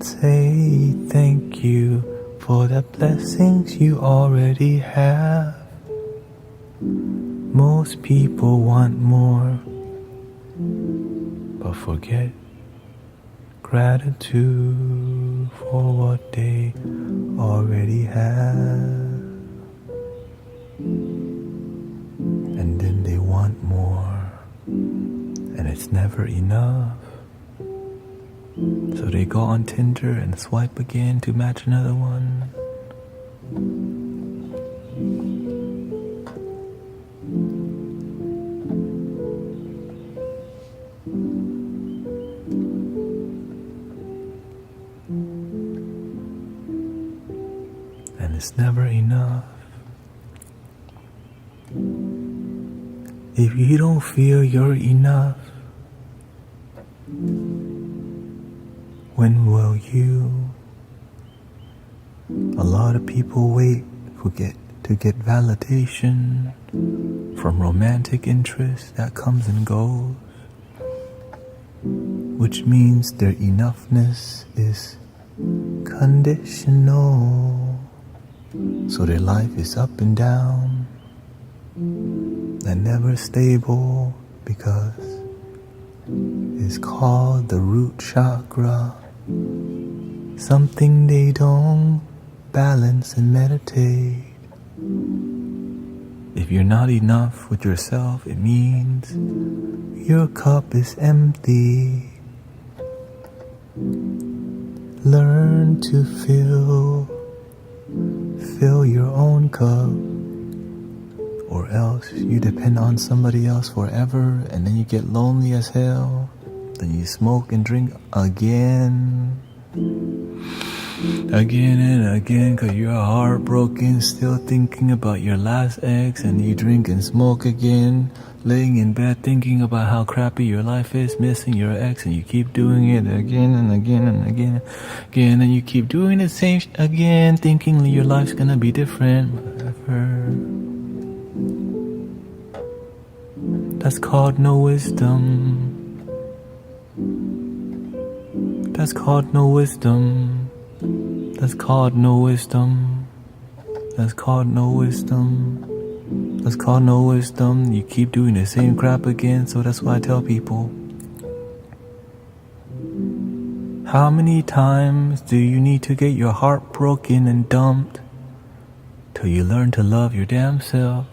Say thank you for the blessings you already have. Most people want more, but forget gratitude for what they already have. And then they want more, and it's never enough. So they go on Tinder and swipe again to match another one. And it's never enough. If you don't feel you're enough, when will you? A lot of people wait to get validation from romantic interest that comes and goes, which means their enoughness is conditional. So their life is up and down and never stable because it's called the root chakra. Something they don't balance and meditate. If you're not enough with yourself, it means your cup is empty. Learn to fill your own cup, or else you depend on somebody else forever, and then you get lonely as hell. Then you smoke and drink again and again, cause you're heartbroken, still thinking about your last ex, and you drink and smoke again, laying in bed thinking about how crappy your life is, missing your ex, and you keep doing it again and again and again, and you keep doing the same again, thinking your life's gonna be different, whatever. That's called no wisdom. That's called no wisdom. That's called no wisdom. That's called no wisdom. That's called no wisdom. You keep doing the same crap again, so that's why I tell people. How many times do you need to get your heart broken and dumped till you learn to love your damn self?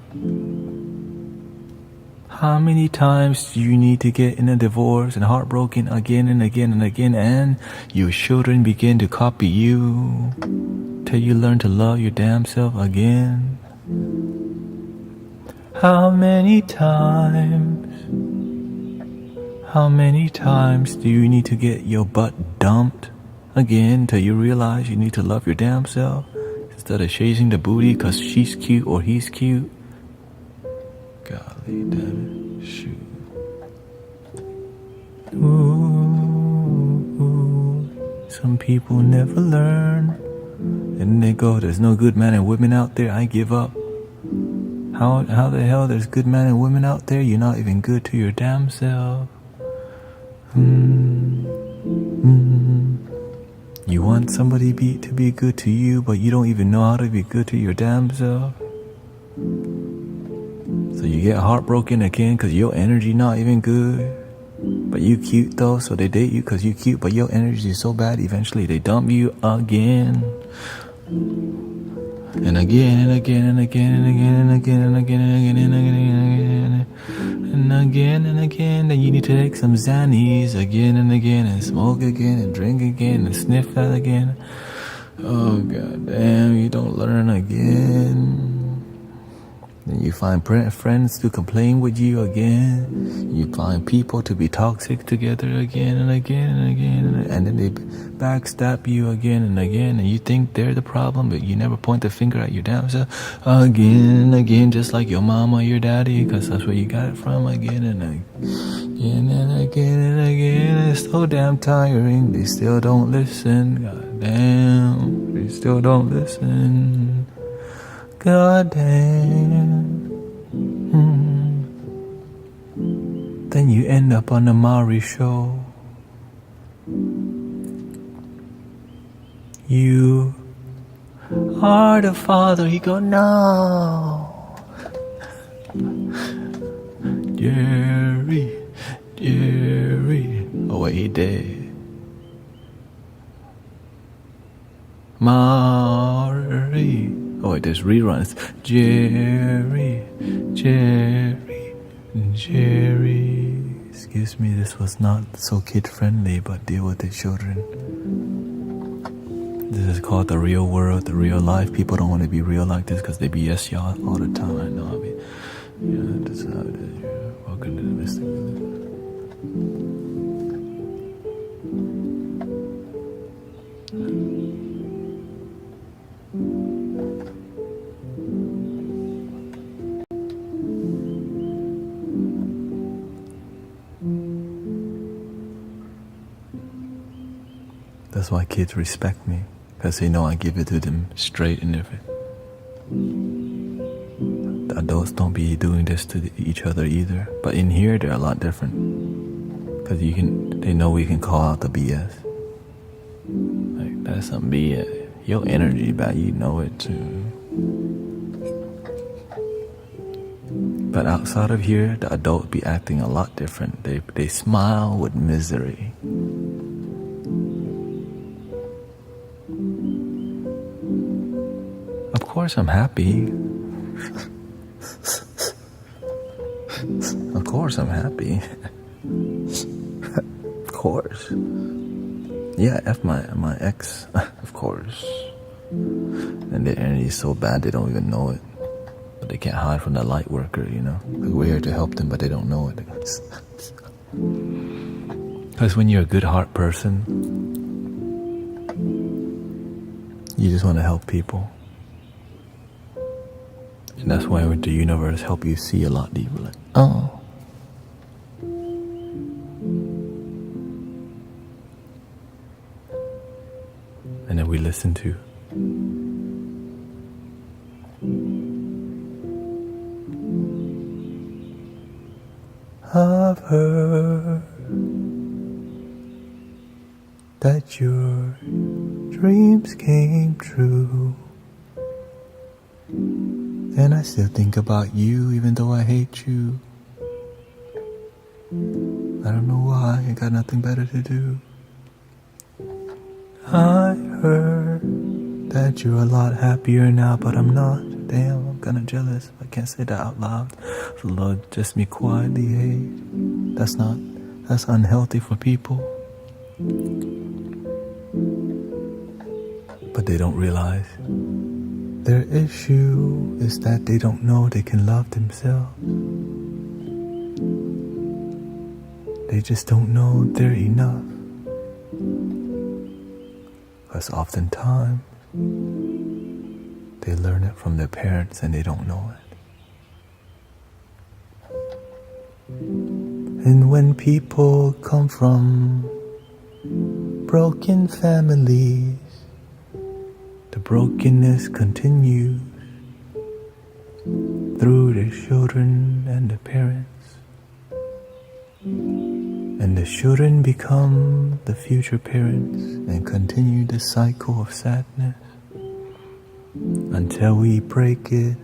How many times do you need to get in a divorce and heartbroken again and again and again, and your children begin to copy you till you learn to love your damn self again? How many times? How many times do you need to get your butt dumped again till you realize you need to love your damn self instead of chasing the booty cause she's cute or he's cute? Golly damn it, shoot. Ooh, some people never learn. And they go, there's no good men and women out there, I give up. How the hell there's good men and women out there? You're not even good to your damn self. You want somebody to be good to you, but you don't even know how to be good to your damn self. So you get heartbroken again because your energy not even good. But you cute though, so they date you because you cute, but your energy is so bad, eventually they dump you again. And again and again and again and again and again and again and again and again and again and again and again. Then you need to take some Xannies again and again and smoke again and drink again and sniff that again. Oh god damn, you don't learn again. Then you find friends to complain with you again. You find people to be toxic together again and again and again. And then they backstab you again and again. And you think they're the problem, but you never point the finger at your damn self. Again and again, just like your mama or your daddy. Because that's where you got it from again and again and again and again. It's so damn tiring. They still don't listen. God damn. They still don't listen. God damn. Then you end up on the Maury show. You are the father. He go, no. Jerry. Oh wait, he dead. Maury. Oh wait, there's reruns. Jerry. Excuse me, this was not so kid friendly, but deal with the children. This is called the real world, the real life. People don't want to be real like this because they BS y'all all the time. I know. This is how it is. Welcome to the Mystic. That's why kids respect me, because they know I give it to them straight and everything. The adults don't be doing this to each other either, but in here they're a lot different, because they know we can call out the BS. Like, that's some BS. Your energy bad, you know it too. But outside of here, the adult be acting a lot different. They smile with misery. Of course I'm happy. Of course I'm happy. Of course. Yeah, F my ex. Of course. And their energy is so bad they don't even know it. But they can't hide from the light worker, you know. We're here to help them, but they don't know it. Because when you're a good heart person, you just want to help people. And that's why the universe help you see a lot deeper. Like, oh. And then we listen to. I've heard that you're dreams came true. And I still think about you even though I hate you. I don't know why, I got nothing better to do. I heard that you're a lot happier now, but I'm not. Damn, I'm kinda jealous. I can't say that out loud. So Lord, just me quietly hate. That's unhealthy for people. But they don't realize their issue is that they don't know they can love themselves. They just don't know they're enough. Because oftentimes they learn it from their parents and they don't know it. And when people come from broken families, the brokenness continues through the children and the parents. And the children become the future parents and continue the cycle of sadness until we break it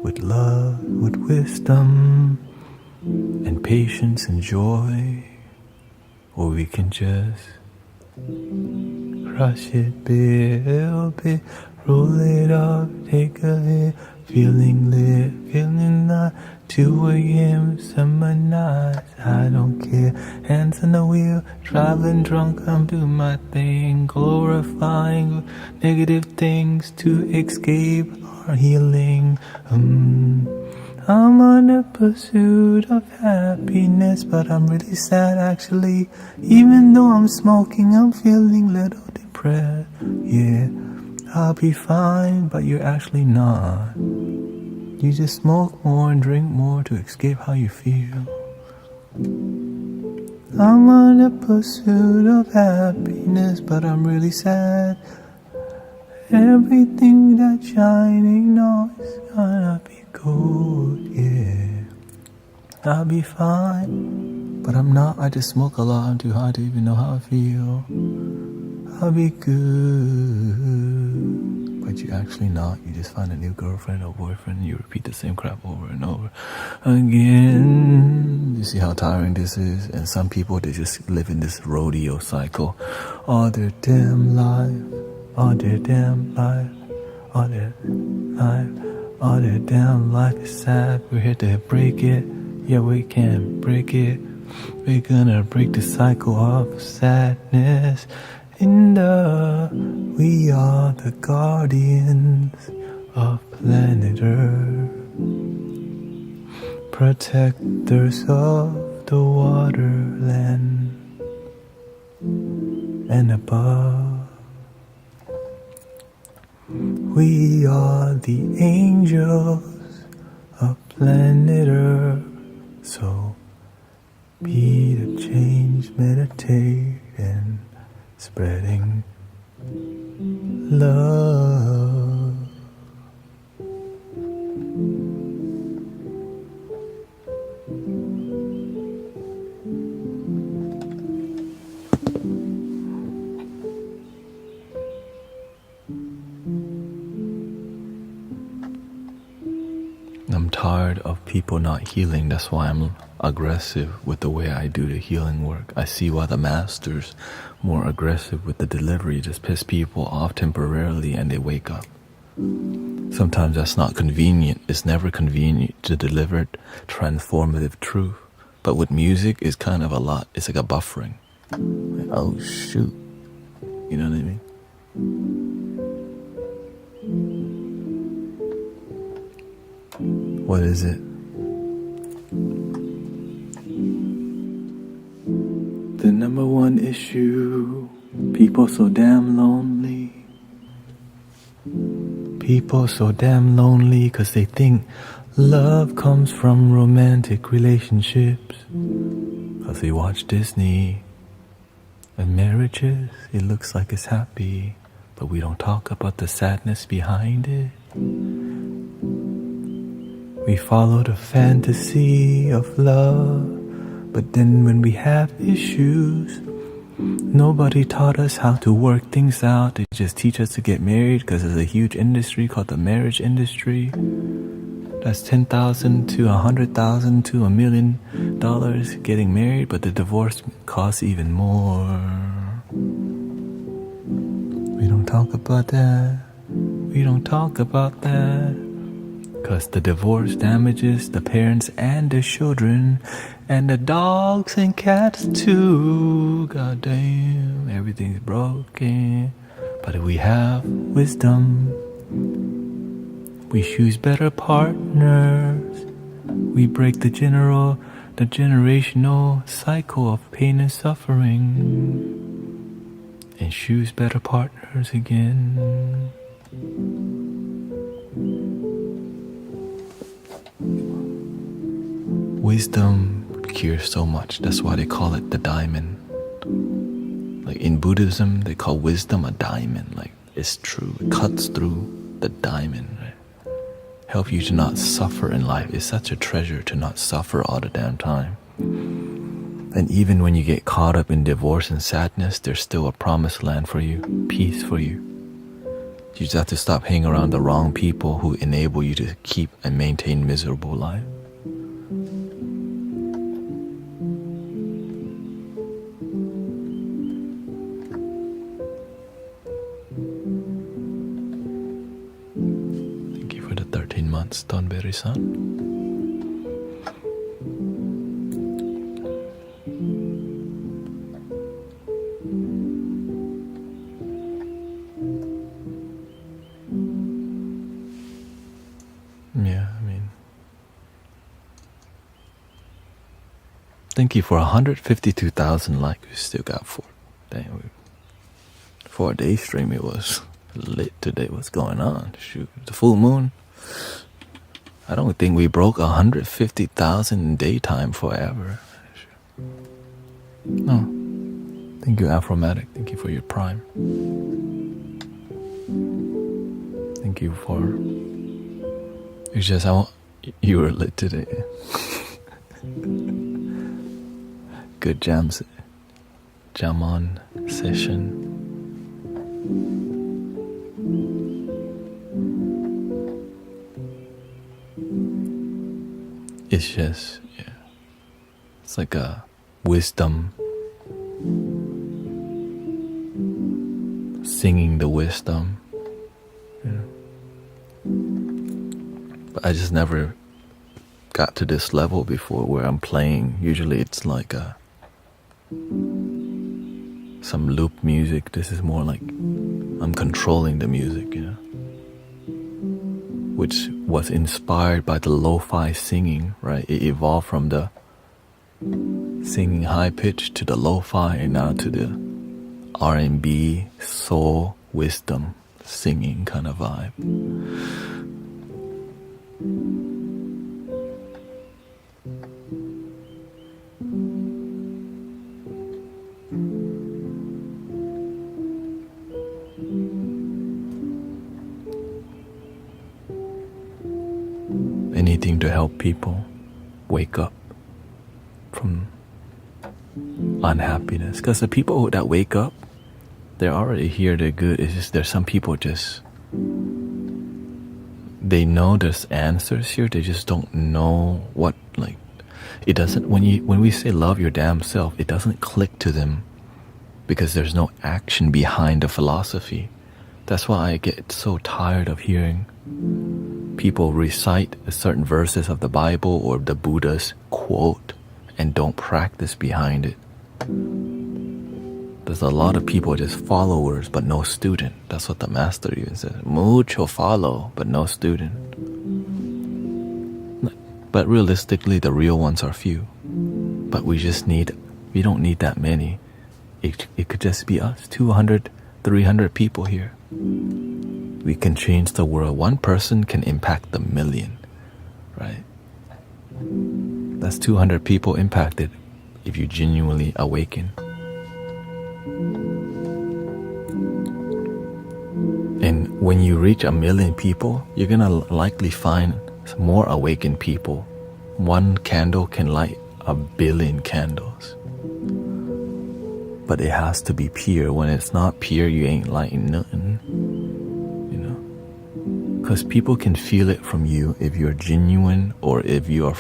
with love, with wisdom, and patience and joy, or we can just crush it, build it, roll it up, take a hit, feeling lit, feeling not 2 a.m. summer nights. I don't care, hands on the wheel, driving drunk, I'm doing my thing, glorifying negative things to escape our healing. I'm on the pursuit of happiness, but I'm really sad actually. Even though I'm smoking, I'm feeling a little depressed. Yeah, I'll be fine, but you're actually not. You just smoke more and drink more to escape how you feel. I'm on the pursuit of happiness, but I'm really sad. Everything that's shining now is gonna be good, yeah. I'll be fine, but I'm not. I just smoke a lot. I'm too high to even know how I feel. I'll be good. But you're actually not. You just find a new girlfriend or boyfriend and you repeat the same crap over and over again. You see how tiring this is? And some people, they just live in this rodeo cycle all their damn life, all their damn life, all their life, all their damn life is sad. We're here to break it. Yeah, we can break it. We're gonna break the cycle of sadness. We are the guardians of planet Earth, protectors of the waterland and above. We are the angels of planet Earth, so be the change, meditate, and spreading love. I'm tired of people not healing. That's why I'm aggressive with the way I do the healing work. I see why the masters more aggressive with the delivery just piss people off temporarily and they wake up. Sometimes that's not convenient. It's never convenient to deliver transformative truth. But with music, it's kind of a lot. It's like a buffering. Like, oh shoot. You know what I mean? What is it? The number one issue, people so damn lonely. People so damn lonely because they think love comes from romantic relationships. Because they watch Disney and marriages, it looks like it's happy, but we don't talk about the sadness behind it. We follow the fantasy of love, but then when we have issues, Nobody taught us how to work things out. They just teach us to get married because there's a huge industry called the marriage industry. That's $10,000 to $100,000 to $1,000,000 getting married, but the divorce costs even more. We don't talk about that. We don't talk about that. Because the divorce damages the parents and the children and the dogs and cats too. God damn, everything's broken. But if we have wisdom, we choose better partners. We break the generational cycle of pain and suffering and choose better partners again. Wisdom cures so much. That's why they call it the diamond. Like in Buddhism, they call wisdom a diamond. Like it's true. It cuts through the diamond. Right? Help you to not suffer in life. It's such a treasure to not suffer all the damn time. And even when you get caught up in divorce and sadness, there's still a promised land for you, peace for you. You just have to stop hanging around the wrong people who enable you to keep and maintain miserable life. Thank you for the 13 months, Tonberry-san. Thank you for 152,000 likes. We still got 4. Damn, 4 day stream. It was lit today. What's going on? Shoot, the full moon. I don't think we broke 150,000 in daytime forever. No. Thank you, Afromatic. Thank you for your prime. Thank you for. It's just you were lit today. Good jam on session. It's just, yeah. It's like a wisdom. Singing the wisdom. Yeah. But I just never got to this level before where I'm playing. Usually it's like some loop music. This is more like I'm controlling the music, you know, which was inspired by the lo-fi singing, right? It evolved from the singing high pitch to the lo-fi and now to the R&B, soul, wisdom singing kind of vibe. Anything to help people wake up from unhappiness. Because the people that wake up, they're already here, they're good. It's just there's some people just, they know there's answers here, they just don't know what, like, it doesn't, when we say love your damn self, it doesn't click to them because there's no action behind the philosophy. That's why I get so tired of hearing people recite certain verses of the Bible or the Buddha's quote and don't practice behind it. There's a lot of people just followers but no student. That's what the master even said. Mucho follow but no student. But realistically, the real ones are few. But we don't need that many. It could just be us, 200, 300 people here. We can change the world. One person can impact the million, right? That's 200 people impacted if you genuinely awaken. And when you reach 1 million people, you're gonna likely find more awakened people. One candle can light 1 billion candles. but it has to be pure. When it's not pure, you ain't lighting nothing, you know. Because people can feel it from you if you're genuine or if you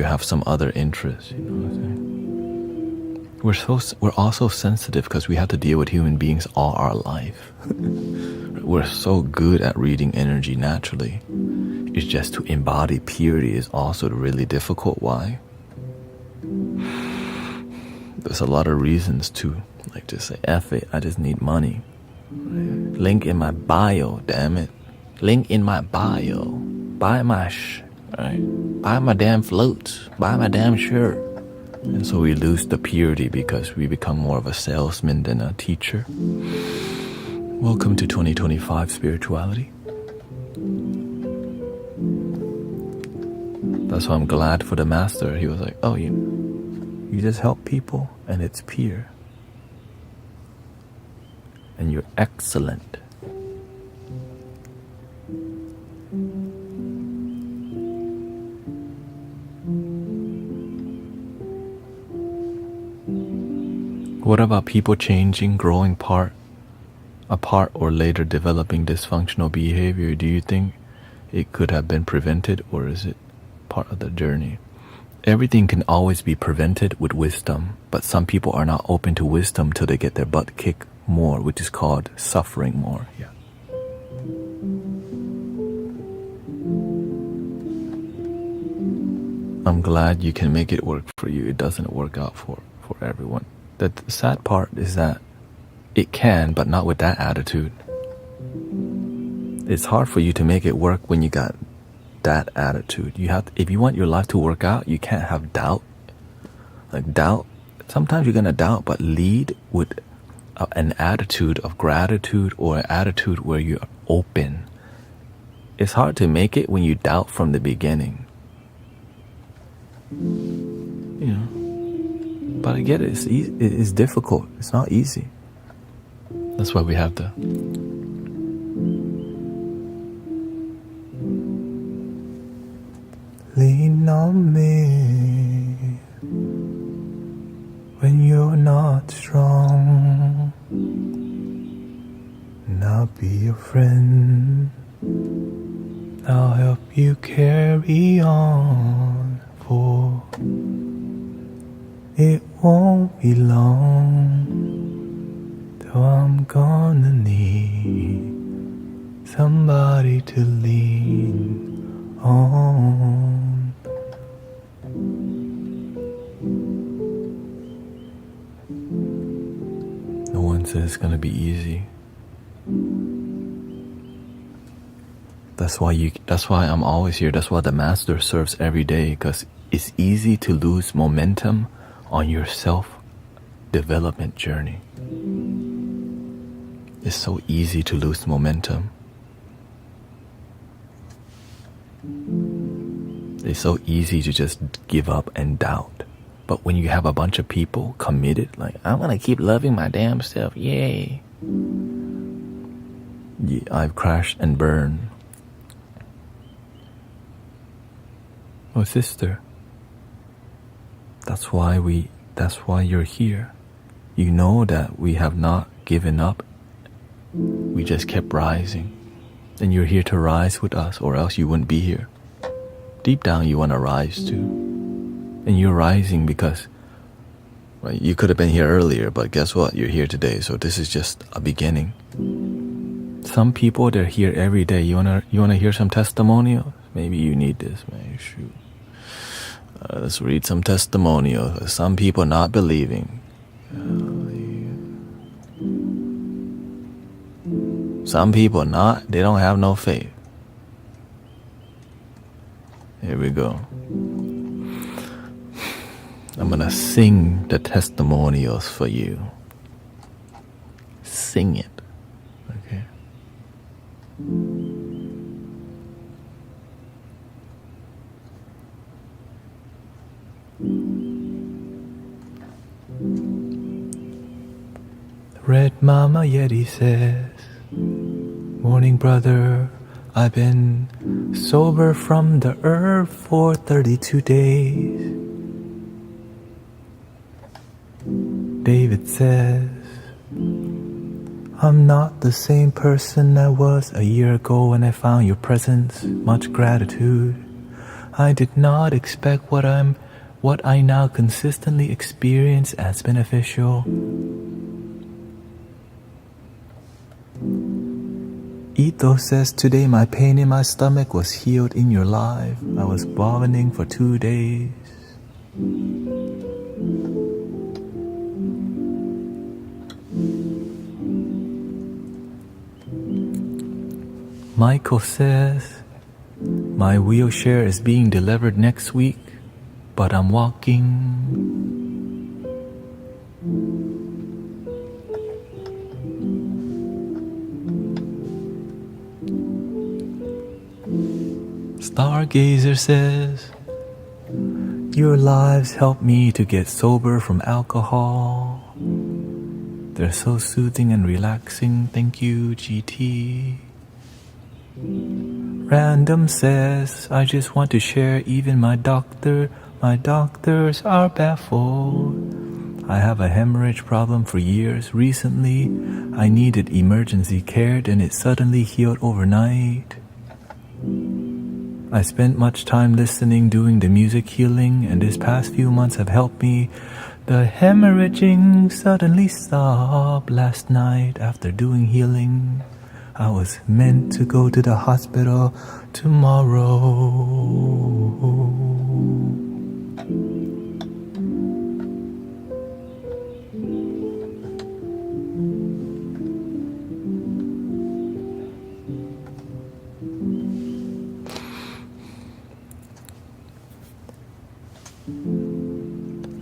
have some other interest. You know what I'm saying? We're also sensitive because we have to deal with human beings all our life. We're so good at reading energy naturally. It's just to embody purity is also really difficult. Why? There's a lot of reasons to just say F it. I just need money. Link in my bio, damn it. Link in my bio. Buy my right? Buy my damn floats. Buy my damn shirt. And so we lose the purity because we become more of a salesman than a teacher. Welcome to 2025 spirituality. That's why I'm glad for the master. He was like, oh, you just help people and it's pure. And you're excellent. What about people changing, growing apart, or later developing dysfunctional behavior? Do you think it could have been prevented, or is it part of the journey? Everything can always be prevented with wisdom, but some people are not open to wisdom till they get their butt kicked more, which is called suffering more. Yeah. I'm glad you can make it work for you. It doesn't work out for everyone. The sad part is that it can, but not with that attitude. It's hard for you to make it work when you got that attitude. If you want your life to work out, you can't have doubt. Doubt, sometimes you're gonna doubt, but lead with an attitude of gratitude or an attitude where you're open. It's hard to make it when you doubt from the beginning. You know, but I get it. It's difficult. It's not easy. That's why we have to. Lean on me when you're not strong, and I'll be your friend. I'll help you carry on, for it won't be long till I'm gonna need somebody to lean on. No one says it's gonna be easy. That's why I'm always here. That's why the master serves every day, because it's easy to lose momentum on your self-development journey. It's so easy to lose momentum. It's so easy to just give up and doubt. But when you have a bunch of people committed, I'm gonna keep loving my damn self, yay. Yeah, I've crashed and burned. Oh, sister, that's why you're here. You know that we have not given up. We just kept rising. And you're here to rise with us, or else you wouldn't be here. Deep down, you want to rise too. And you're rising because you could have been here earlier, but guess what? You're here today, so this is just a beginning. Some people, they're here every day. You wanna hear some testimonials? Maybe you need this, man. Shoot. Let's read some testimonials. Some people not believing. Some people they don't have no faith. Here we go. I'm gonna sing the testimonials for you. Sing it. Okay. Red Mama Yeti says, morning brother, I've been sober from the herb for 32 days. David says, I'm not the same person I was a year ago when I found your presence. Much gratitude. I did not expect what I now consistently experience as beneficial. Ito says, today my pain in my stomach was healed in your life. I was vomiting for 2 days. Michael says, my wheelchair is being delivered next week, but I'm walking. Stargazer says, your lives help me to get sober from alcohol. They're so soothing and relaxing. Thank you, GT. Random says, I just want to share, even my doctors are baffled. I have a hemorrhage problem for years. Recently, I needed emergency care and it suddenly healed overnight. I spent much time listening, doing the music healing, and this past few months have helped me. The hemorrhaging suddenly stopped last night after doing healing. I was meant to go to the hospital tomorrow.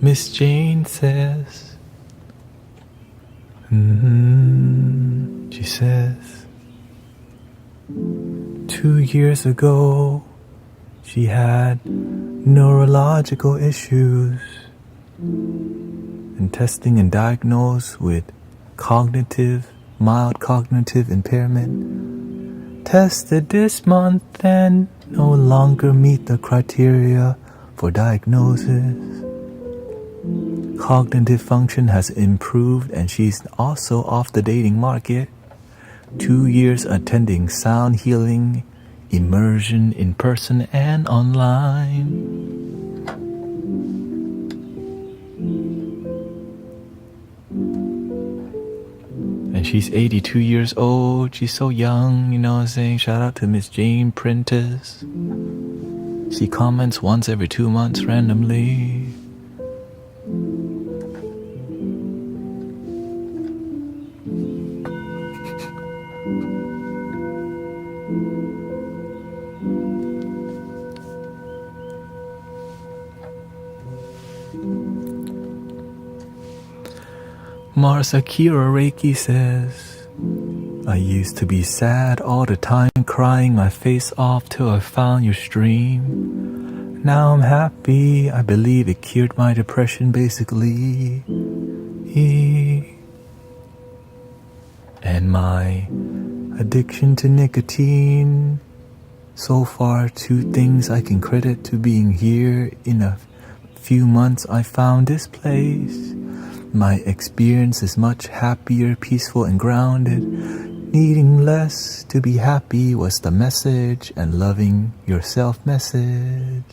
Miss Jane says, she says, 2 years ago, she had neurological issues and testing and diagnosed with mild cognitive impairment. Tested this month and no longer meet the criteria for diagnosis. Cognitive function has improved and she's also off the dating market. 2 years attending sound healing, immersion in person and online. And she's 82 years old. She's so young, you know what I'm saying? Shout out to Miss Jane Prentice. She comments once every 2 months randomly. Marsakira Reiki says, I used to be sad all the time, crying my face off till I found your stream. Now I'm happy. I believe it cured my depression basically. And my addiction to nicotine. So far, 2 things I can credit to being here. In a few months, I found this place. My experience is much happier, peaceful, and grounded. Needing less to be happy was the message, and loving yourself message.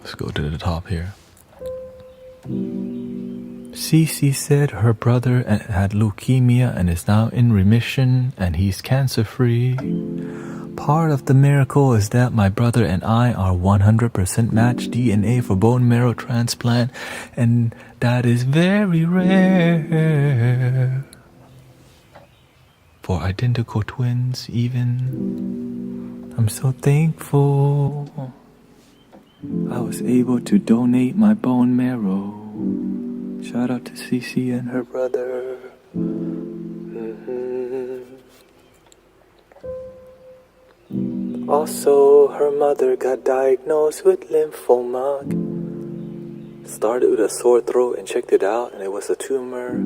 Let's go to the top here. Cece said her brother had leukemia and is now in remission and he's cancer-free. Part of the miracle is that my brother and I are 100% matched DNA for bone marrow transplant, and that is very rare. For identical twins even. I'm so thankful I was able to donate my bone marrow. Shout out to Cece and her brother. Also, her mother got diagnosed with lymphoma. Started with a sore throat and checked it out, and it was a tumor.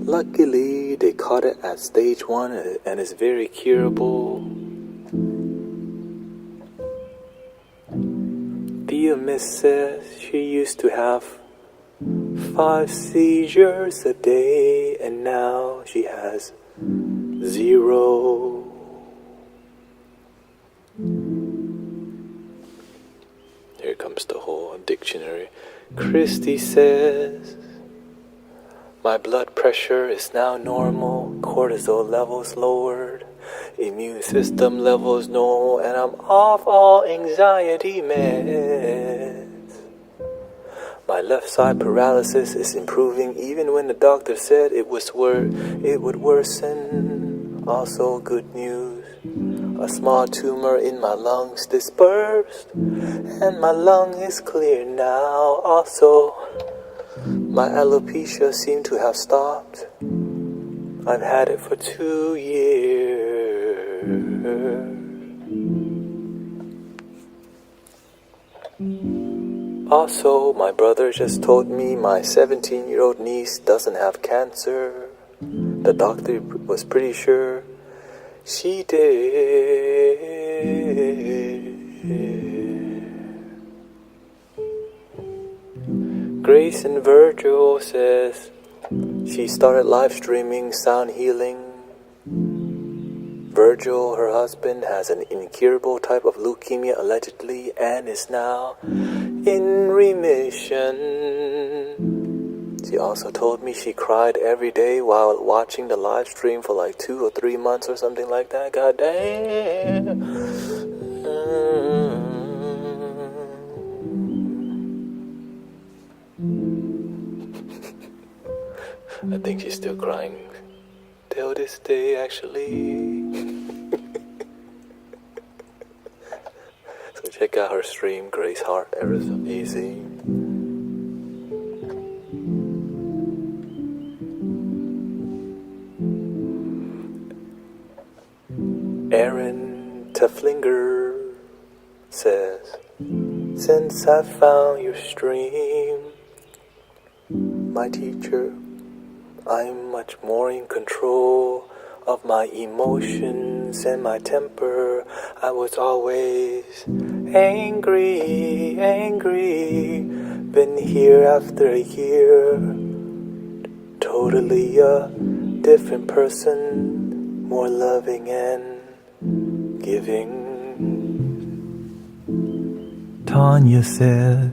Luckily, they caught it at stage 1 and it's very curable. Thea Miss says she used to have 5 seizures a day, and now she has 0. Here comes the whole dictionary. Christy says, my blood pressure is now normal, cortisol levels lowered, immune system levels normal, and I'm off all anxiety meds. My left side paralysis is improving even when the doctor said it would worsen. Also good news, a small tumor in my lungs dispersed, and my lung is clear now. Also, my alopecia seemed to have stopped. I've had it for 2 years. Also, my brother just told me my 17-year-old niece doesn't have cancer. The doctor was pretty sure she did. Grace and Virgil says she started live streaming sound healing. Virgil, her husband, has an incurable type of leukemia allegedly and is now in remission. She also told me she cried every day while watching the live stream for like 2 or 3 months or something like that. God damn. I think she's still crying till this day, actually. So check out her stream, Grace Hart, Arizona Easy. Aaron Teflinger says, since I found your stream, my teacher, I'm much more in control of my emotions and my temper. I was always angry. Been here after a year, totally a different person, more loving and giving. Tanya says,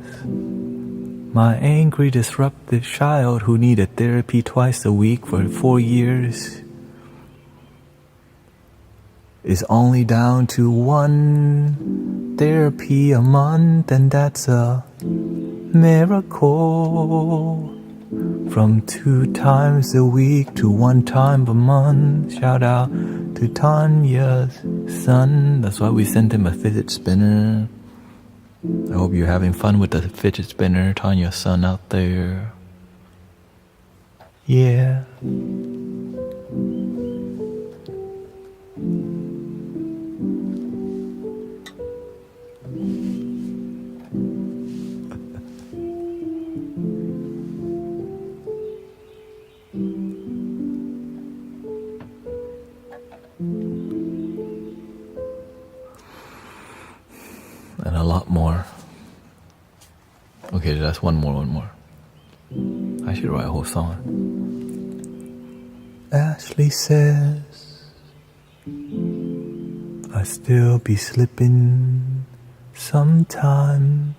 my angry, disruptive child who needed therapy twice a week for 4 years is only down to 1 therapy a month, and that's a miracle. From 2 times a week to 1 time a month. Shout out to Tanya's son. That's why we sent him a fidget spinner. I hope you're having fun with the fidget spinner, Tanya's son out there. Yeah. And a lot more. Okay, that's one more. I should write a whole song. Ashley says, I still be slipping sometimes,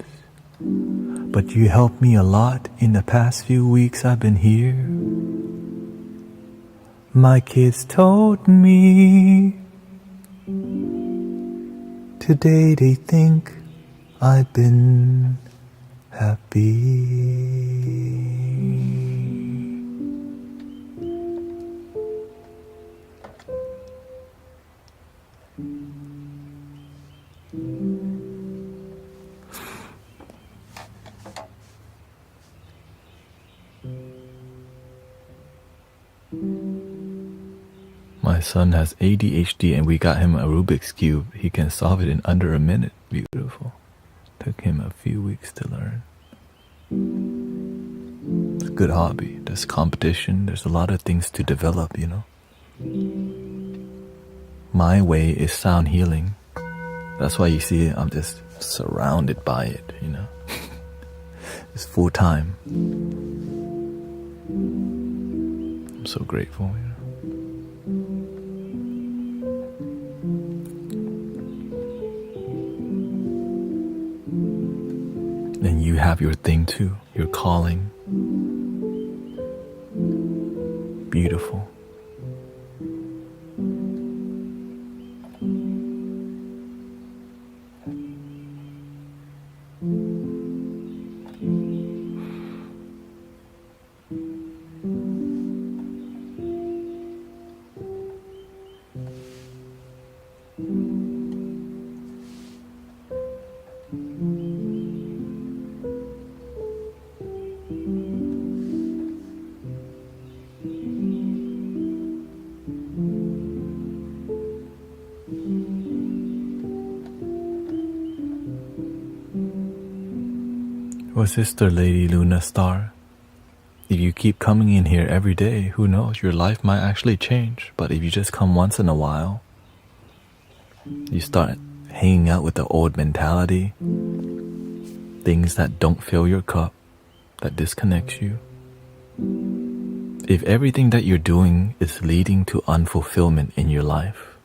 but you helped me a lot in the past few weeks I've been here. My kids told me today they think I've been happy. My son has ADHD and we got him a Rubik's Cube. He can solve it in under a minute. Beautiful. Took him a few weeks to learn. It's a good hobby. There's competition. There's a lot of things to develop, you know. My way is sound healing. That's why you see I'm just surrounded by it, you know. It's full time. I'm so grateful, you know. And you have your thing too, your calling. Beautiful. Well, Sister Lady Luna Star, if you keep coming in here every day, who knows, your life might actually change. But if you just come once in a while, you start hanging out with the old mentality, things that don't fill your cup, that disconnects you. If everything that you're doing is leading to unfulfillment in your life,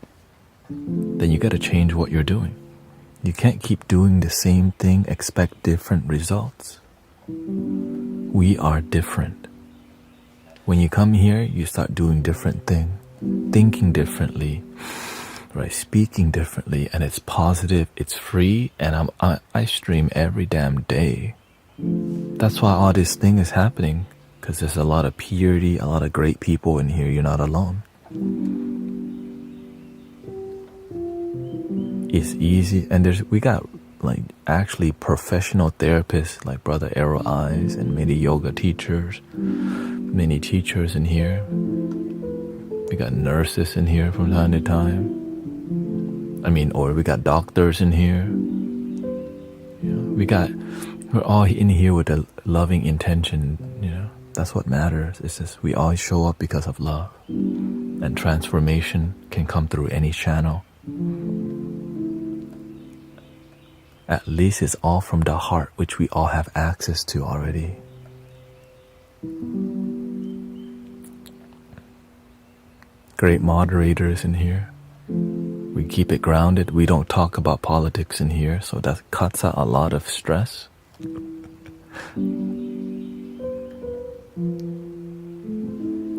then you gotta change what you're doing. You can't keep doing the same thing, expect different results. We are different. When you come here, you start doing different things, thinking differently, right? Speaking differently, and it's positive, it's free, and I stream every damn day. That's why all this thing is happening, because there's a lot of purity, a lot of great people in here. You're not alone. It's easy, and we got like actually professional therapists like Brother Arrow Eyes and many yoga teachers, many teachers in here. We got nurses in here from time to time. Or we got doctors in here. You know, we're all in here with a loving intention. You know, that's what matters. It's just we always show up because of love, and transformation can come through any channel. At least it's all from the heart, which we all have access to already. Great moderators in here. We keep it grounded. We don't talk about politics in here, so that cuts out a lot of stress.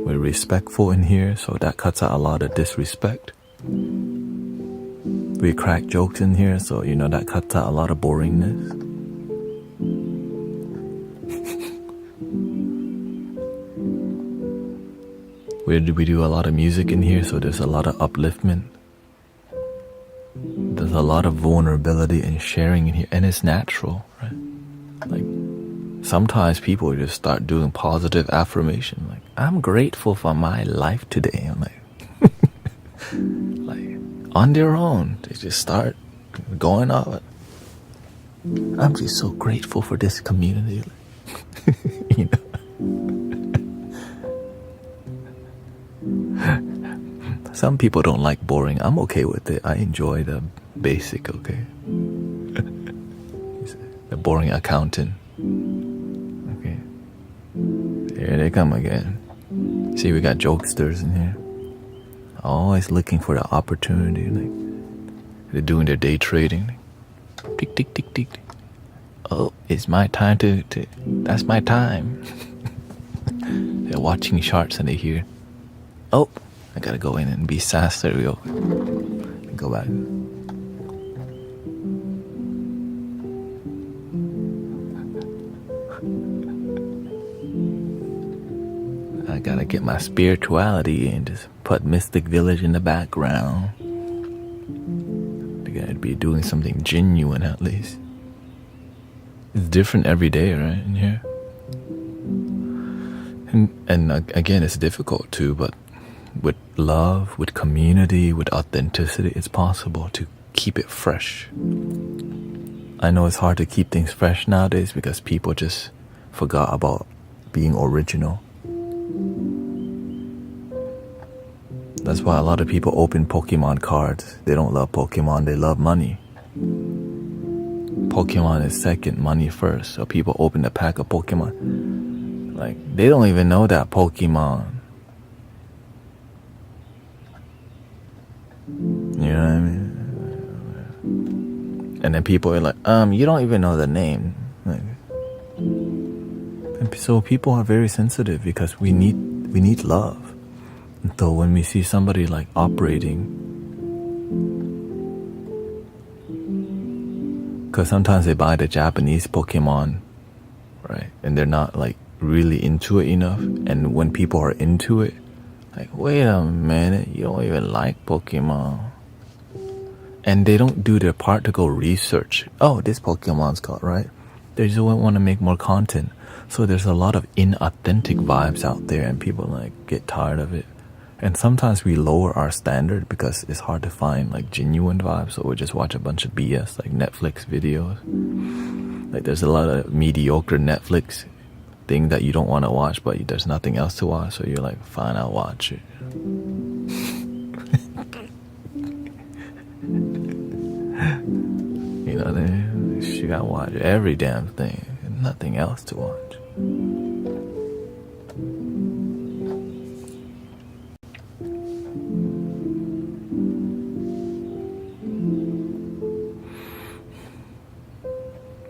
We're respectful in here, so that cuts out a lot of disrespect. We crack jokes in here, so you know that cuts out a lot of boringness. We do a lot of music in here, so there's a lot of upliftment. There's a lot of vulnerability and sharing in here, and it's natural, right? Like, sometimes people just start doing positive affirmation, like, I'm grateful for my life today. I'm like, on their own, they just start going off. I'm just so grateful for this community. You know? Some people don't like boring. I'm okay with it. I enjoy the basic, okay? The boring accountant. Okay. Here they come again. See, we got jokesters in here. Always looking for the opportunity. Like, they're doing their day trading. Like, tick, tick, tick, tick. Oh, it's my time to that's my time. They're watching charts and they hear, oh, I gotta go in and be sassy real quick. And go back. I gotta get my spirituality in. Just put Mystic Village in the background. I gotta be doing something genuine at least. It's different every day, right, in here? And again, it's difficult too, but with love, with community, with authenticity, it's possible to keep it fresh. I know it's hard to keep things fresh nowadays because people just forgot about being original. That's why a lot of people open Pokemon cards. They don't love Pokemon, they love money. Pokemon is second, money first. So people open a pack of Pokemon. Like, they don't even know that Pokemon. You know what I mean? And then people are like, you don't even know the name. Like, and so people are very sensitive because we need love. And so when we see somebody like operating, because sometimes they buy the Japanese Pokemon, right? And they're not like really into it enough. And when people are into it, like, wait a minute, you don't even like Pokemon. And they don't do their part to go research. Oh, this Pokemon's called, right? They just want to make more content. So there's a lot of inauthentic vibes out there and people like get tired of it. And sometimes we lower our standard because it's hard to find like genuine vibes. So we just watch a bunch of BS like Netflix videos. Like there's a lot of mediocre Netflix thing that you don't want to watch, but there's nothing else to watch. So you're like, fine, I'll watch it. You know what I mean? You gotta watch every damn thing. Nothing else to watch.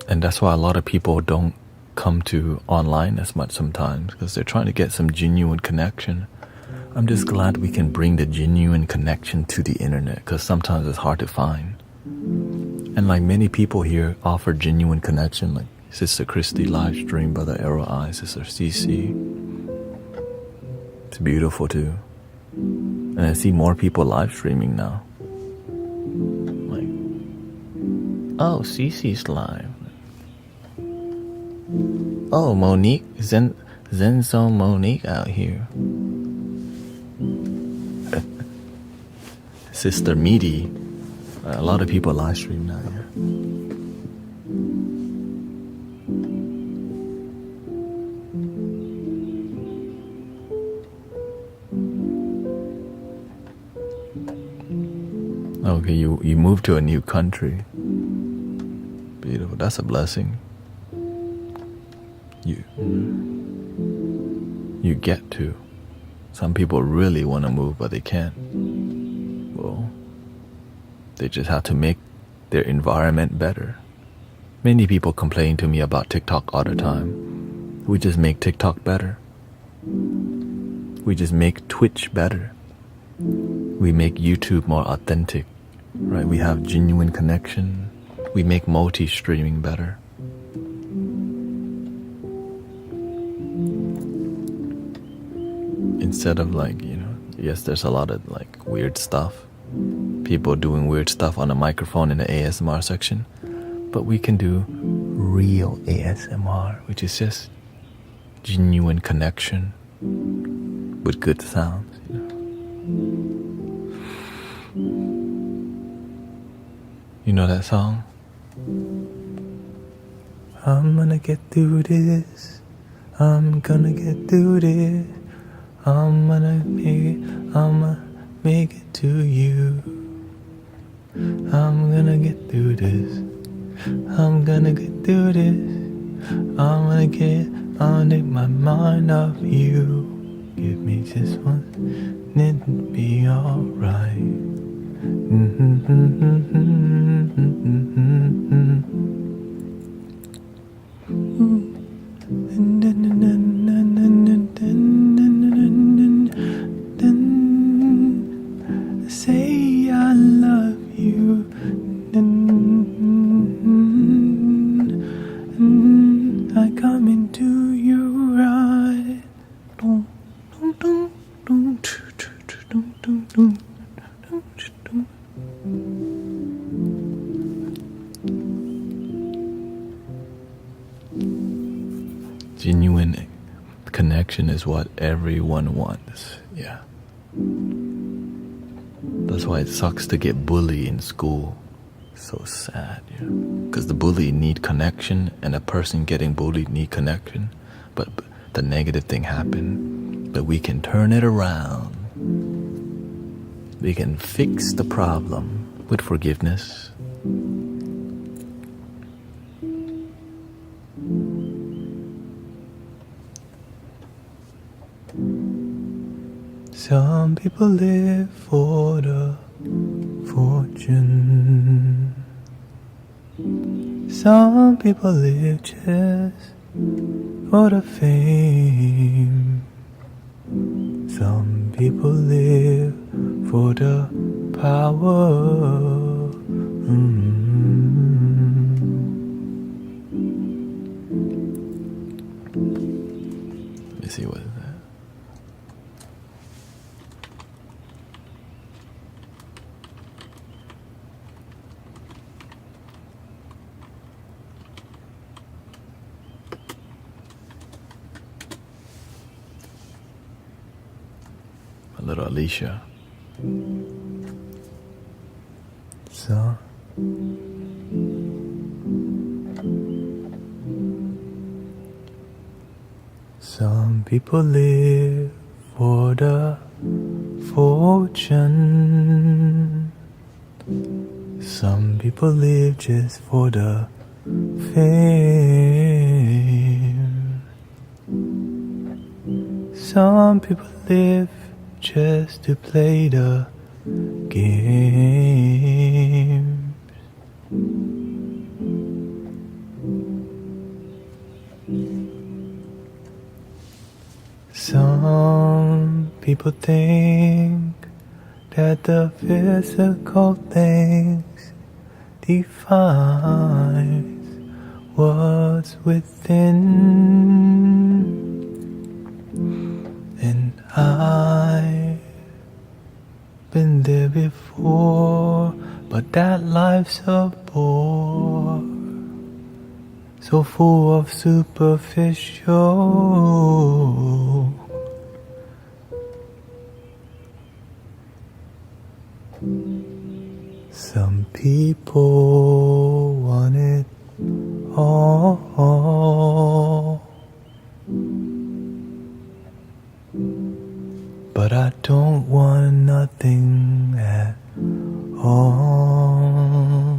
And that's why a lot of people don't come to online as much sometimes, because they're trying to get some genuine connection. I'm just glad we can bring the genuine connection to the internet, because sometimes it's hard to find. And like many people here offer genuine connection, like Sister Christy live stream, Brother Arrow Eye, Sister CC. It's beautiful too. And I see more people live streaming now. Like, oh, CC's live. Oh, Monique, Zenzo Monique out here. Sister Meaty. A lot of people live stream now, yeah. Okay, you moved to a new country. Beautiful. That's a blessing. You get to. Some people really want to move, but they can't. Well, they just have to make their environment better. Many people complain to me about TikTok all the time. We just make TikTok better. We just make Twitch better. We make YouTube more authentic, right? We have genuine connection. We make multi-streaming better. Instead of like, yes, there's a lot of like weird stuff. People doing weird stuff on a microphone in the ASMR section. But we can do real ASMR, which is just genuine connection with good sounds. You know that song? I'm gonna get through this. I'm gonna get through this. I'ma make it to you. I'm gonna get through this. I'm gonna get through this. I'm gonna take my mind off you. Give me just one, then it'll be alright. Say I love you. I come into your eyes. Genuine connection is what everyone wants. Yeah. That's why it sucks to get bullied in school. So sad, yeah. Because the bully need connection, and a person getting bullied need connection. But the negative thing happened. But we can turn it around. We can fix the problem with forgiveness. Some people live for the fortune. Some people live just for the fame. Some people live for the power. Let me see what is that. Little Alicia. So some people live for the fortune. Some people live just for the fame. Some people live just to play the games. Some people think that the physical things defines what's within. And I've been there before, but that life's a bore, so full of superficial. Some people want it all, but I don't want nothing at all.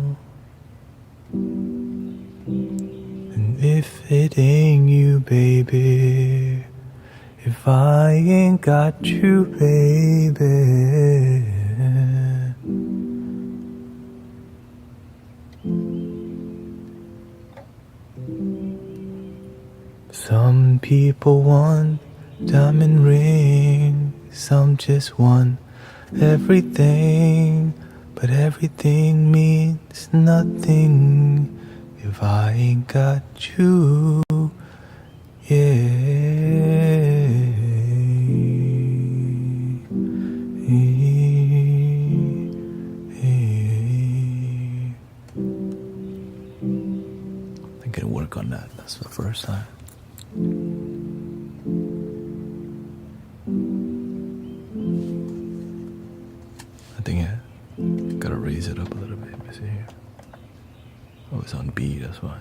And if it ain't you, baby, if I ain't got you, baby, some people want diamond rings, some just want everything, but everything means nothing if I ain't got you, yeah. I gotta work on that. That's the first time. I think I gotta raise it up a little bit. Let me see here. Oh, it's on B, that's why.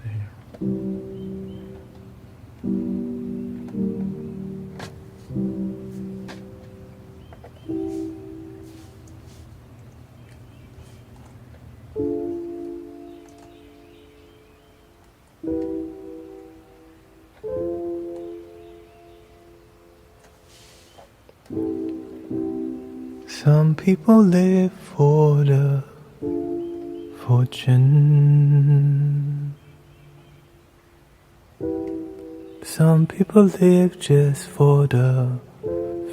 See here. Some people live for the fortune. Some people live just for the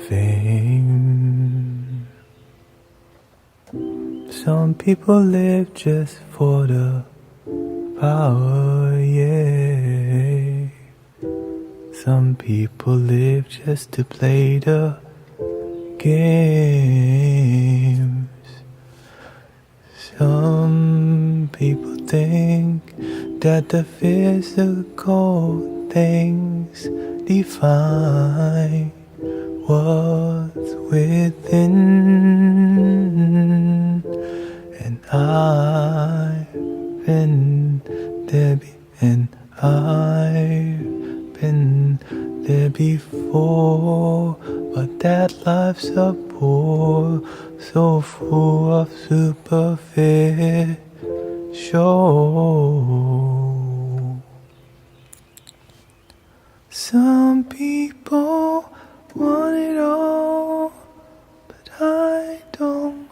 fame. Some people live just for the power, yeah. Some people live just to play the games. Some people think that the physical things define what's within. And I've been there, and I've been there before. But that life's a bore, so full of superficial. Some people want it all, but I don't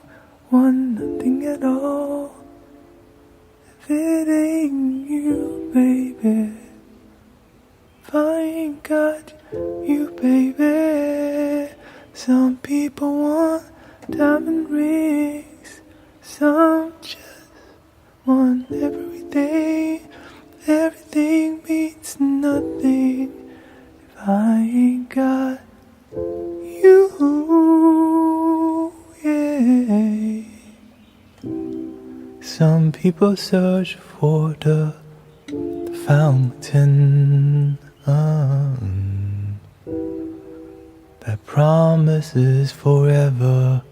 want nothing at all. If it ain't you, baby, if I ain't got you, baby. Some people want diamond rings, some just want everything. Everything means nothing if I ain't got you, yeah. Some people search for the fountain that promises forever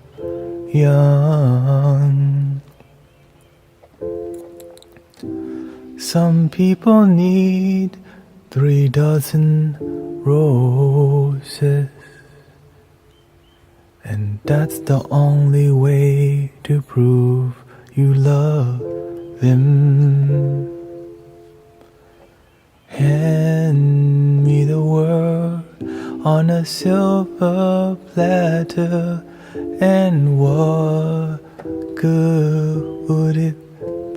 young. Some people need 3 dozen roses, and that's the only way to prove you love them. Hand me the world on a silver platter, and what good would it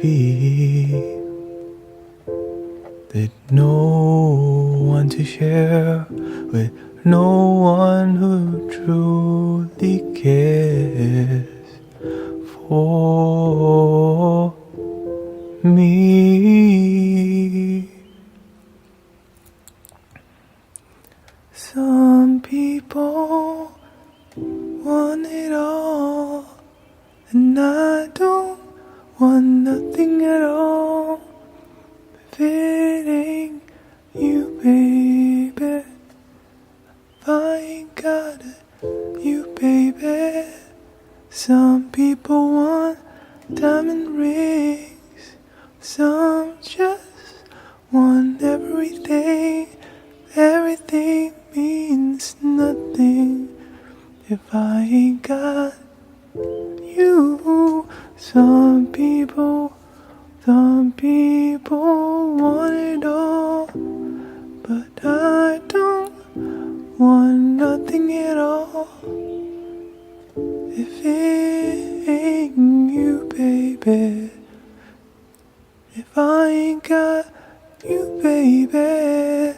be? With no one to share, with no one who truly cares for me. Some people want it all, and I don't want nothing at all. If it ain't you, baby, if I ain't got you, baby. Some people want diamond rings, some just want everything. Everything means nothing if I ain't got you. Some people want it all, but I don't want nothing at all. If it ain't you, baby, if I ain't got you, baby.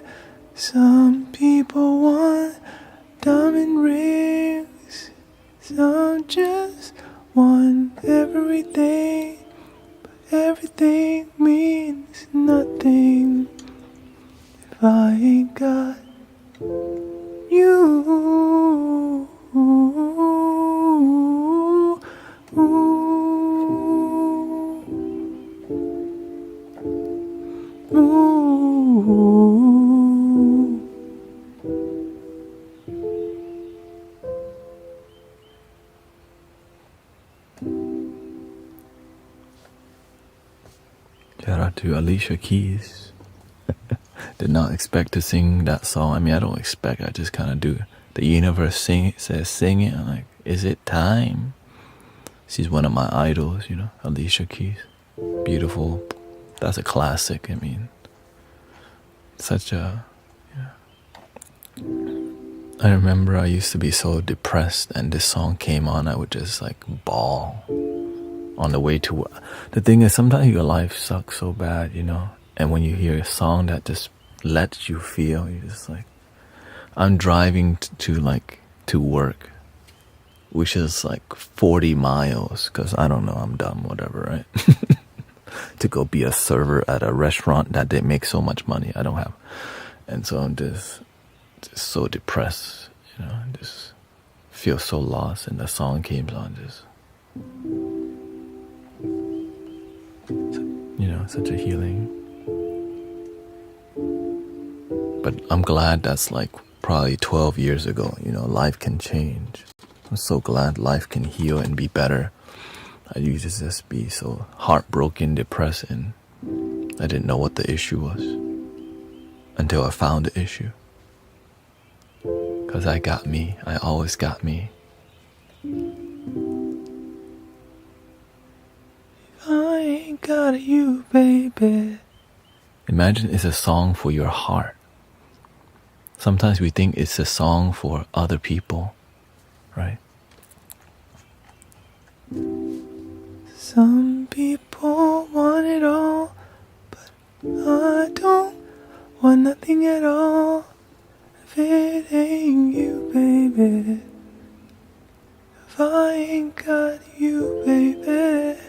Some people want diamond rings, some just want everything, but everything means nothing if I ain't got you. Shout out to Alicia Keys. Did not expect to sing that song. I mean, I don't expect, I just kind of do. The universe says sing it. I'm like, is it time? She's one of my idols, you know, Alicia Keys. Beautiful. That's a classic. I mean, such a, yeah. I remember I used to be so depressed, and this song came on, I would just like bawl on the way to. The thing is, sometimes your life sucks so bad, you know, and when you hear a song that just lets you feel, you're just like, I'm driving to work, which is like 40 miles, because I don't know, I'm dumb, whatever, right? To go be a server at a restaurant that they make so much money I don't have. And so I'm just so depressed, you know, just feel so lost, and the song came on, just, you know, such a healing But I'm glad that's like probably 12 years ago. You know, life can change. I'm so glad life can heal and be better. I used to just be so heartbroken, depressed, and I didn't know what the issue was until I found the issue. Because I got me. I always got me. I ain't got you, baby. Imagine it's a song for your heart. Sometimes we think it's a song for other people, right? Some people want it all, but I don't want nothing at all. If it ain't you, baby. If I ain't got you, baby.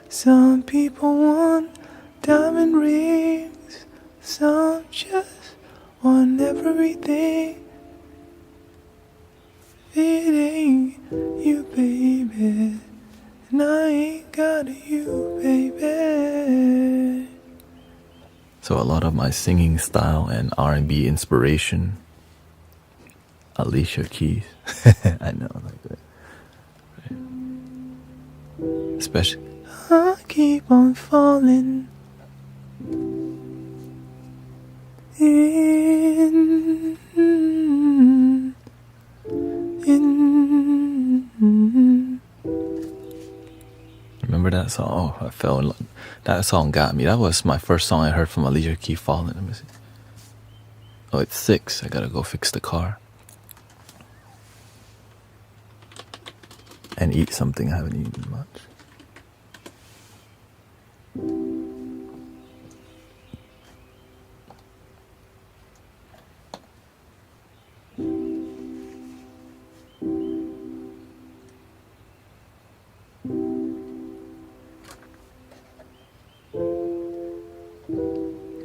Some people want diamond rings. Some just want everything. If it ain't you, baby. And I ain't got you, baby. So a lot of my singing style and R&B inspiration, Alicia Keys. I know, like that. Right. Especially, I keep on falling in. Remember that song? Oh, I fell in love. That song got me. That was my first song I heard from Alicia Keys. Falling. Let me see. Oh, it's 6. I gotta go fix the car and eat something I haven't eaten much.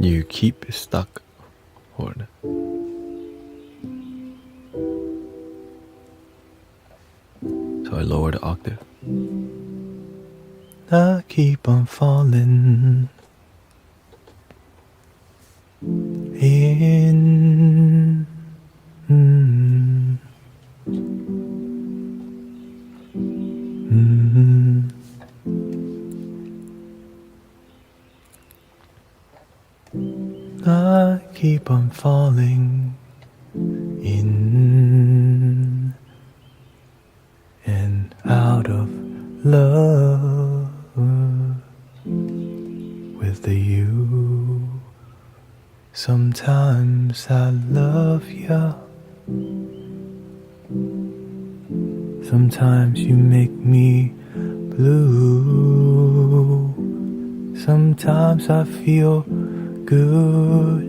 You keep stuck. Hold. So I lower the octave. I keep on falling in. I keep on falling in and out of love with the you. Sometimes I love ya. Sometimes you make me blue. Sometimes I feel good.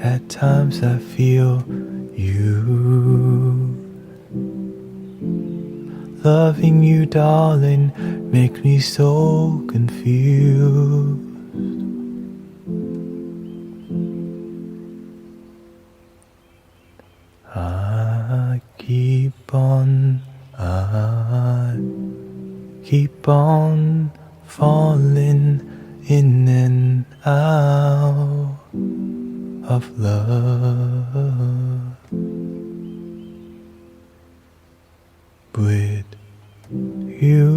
At times I feel you. Loving you, darling, makes me so confused. I keep on falling in and out of love with you.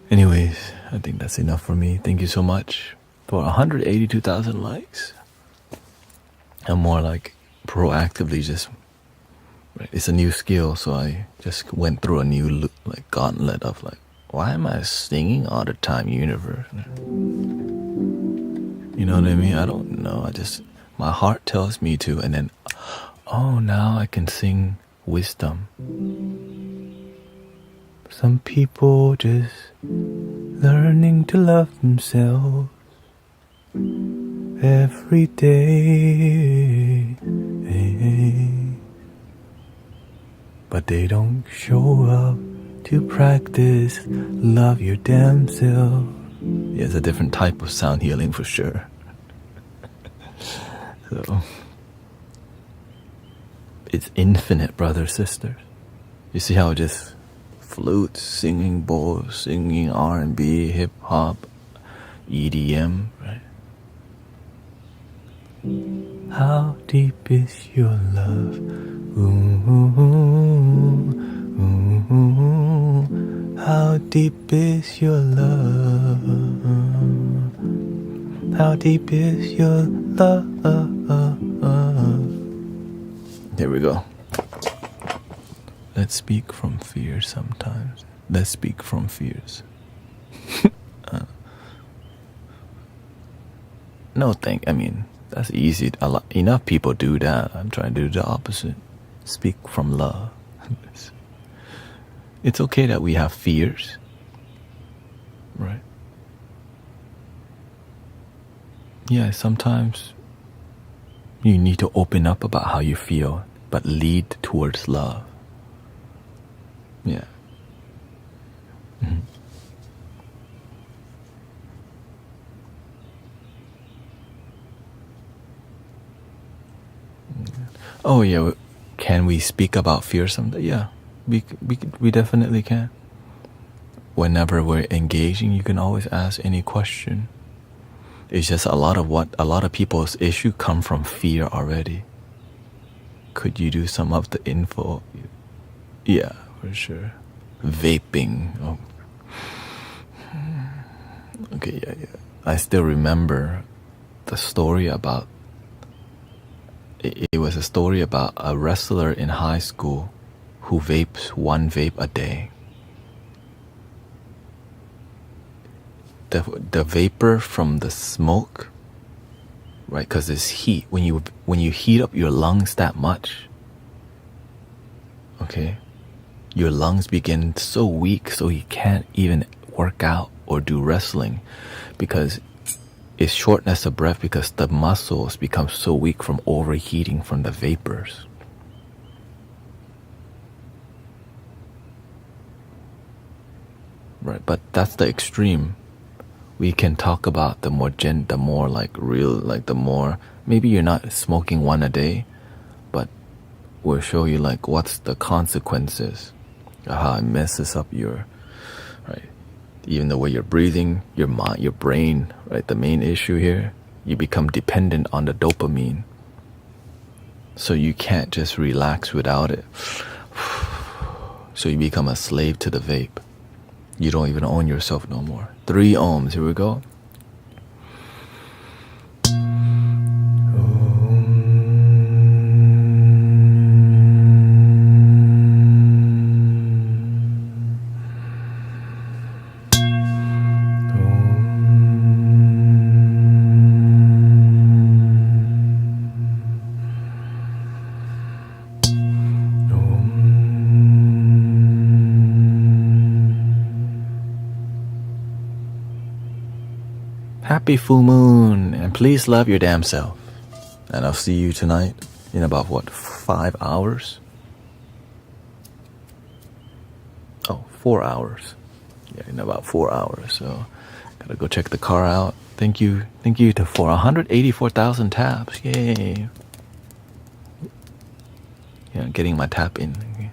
Anyways, I think that's enough for me. Thank you so much for 182,000 likes. I'm more like proactively just, it's a new skill, so I just went through a new like gauntlet of like, why am I singing all the time, universe? You know what I mean? I don't know. I just, my heart tells me to, and then, oh, now I can sing wisdom. Some people just learning to love themselves every day, but they don't show up to practice love your damn self. Yeah, it's a different type of sound healing for sure. So it's infinite, brothers, sisters. You see how just flutes, singing bowls, singing R&B, hip hop, EDM, right? How deep is your love? Ooh, ooh, ooh, how deep is your love? How deep is your love? Here we go. Let's speak from fear sometimes. Let's speak from fears. No, I mean, that's easy. Enough people do that. I'm trying to do the opposite. Speak from love. It's okay that we have fears, right? Yeah, sometimes you need to open up about how you feel, but lead towards love. Yeah. Mm-hmm. Oh yeah, can we speak about fear someday? Yeah, we definitely can. Whenever we're engaging, you can always ask any question. It's just a lot of people's issue come from fear already. Could you do some of the info? Yeah, for sure. Vaping. Oh. Okay, yeah. I still remember the story about. It was a story about a wrestler in high school who vapes one vape a day. The vapor from the smoke, right? Because it's heat. When you heat up your lungs that much, okay, your lungs begin so weak, so you can't even work out or do wrestling, because it's shortness of breath, because the muscles become so weak from overheating from the vapors. Right, but that's the extreme. We can talk about the more like real, like the more, maybe you're not smoking one a day, but we'll show you like what's the consequences, how it messes up your, right, even the way you're breathing, your mind, your brain, right? The main issue here, you become dependent on the dopamine. So you can't just relax without it. So you become a slave to the vape. You don't even own yourself no more. 3 ohms, here we go. Happy full moon, and please love your damn self. And I'll see you tonight in about 5 hours? Oh, 4 hours. Yeah, in about 4 hours. So gotta go check the car out. Thank you for 184,000 taps. Yay. Yeah, getting my tap in. Okay.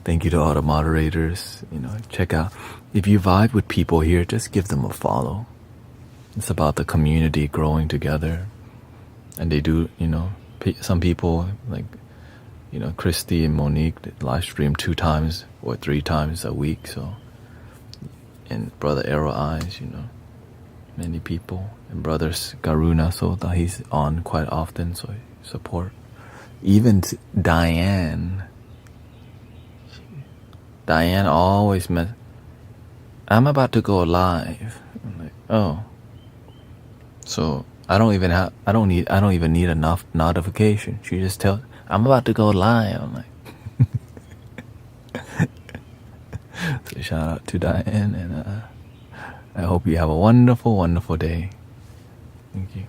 Thank you to all the moderators. Check out, if you vibe with people here, just give them a follow. It's about the community growing together. And they do, some people like, Christy and Monique live stream 2 times or 3 times a week. So, and Brother Arrow Eyes, many people. And Brothers Garuna Sota, he's on quite often, so support. Even Diane always I'm about to go live. I'm like, oh. So I don't even need enough notification. She just tells, I'm about to go live. I'm like, so shout out to Diane, and I hope you have a wonderful, wonderful day. Thank you.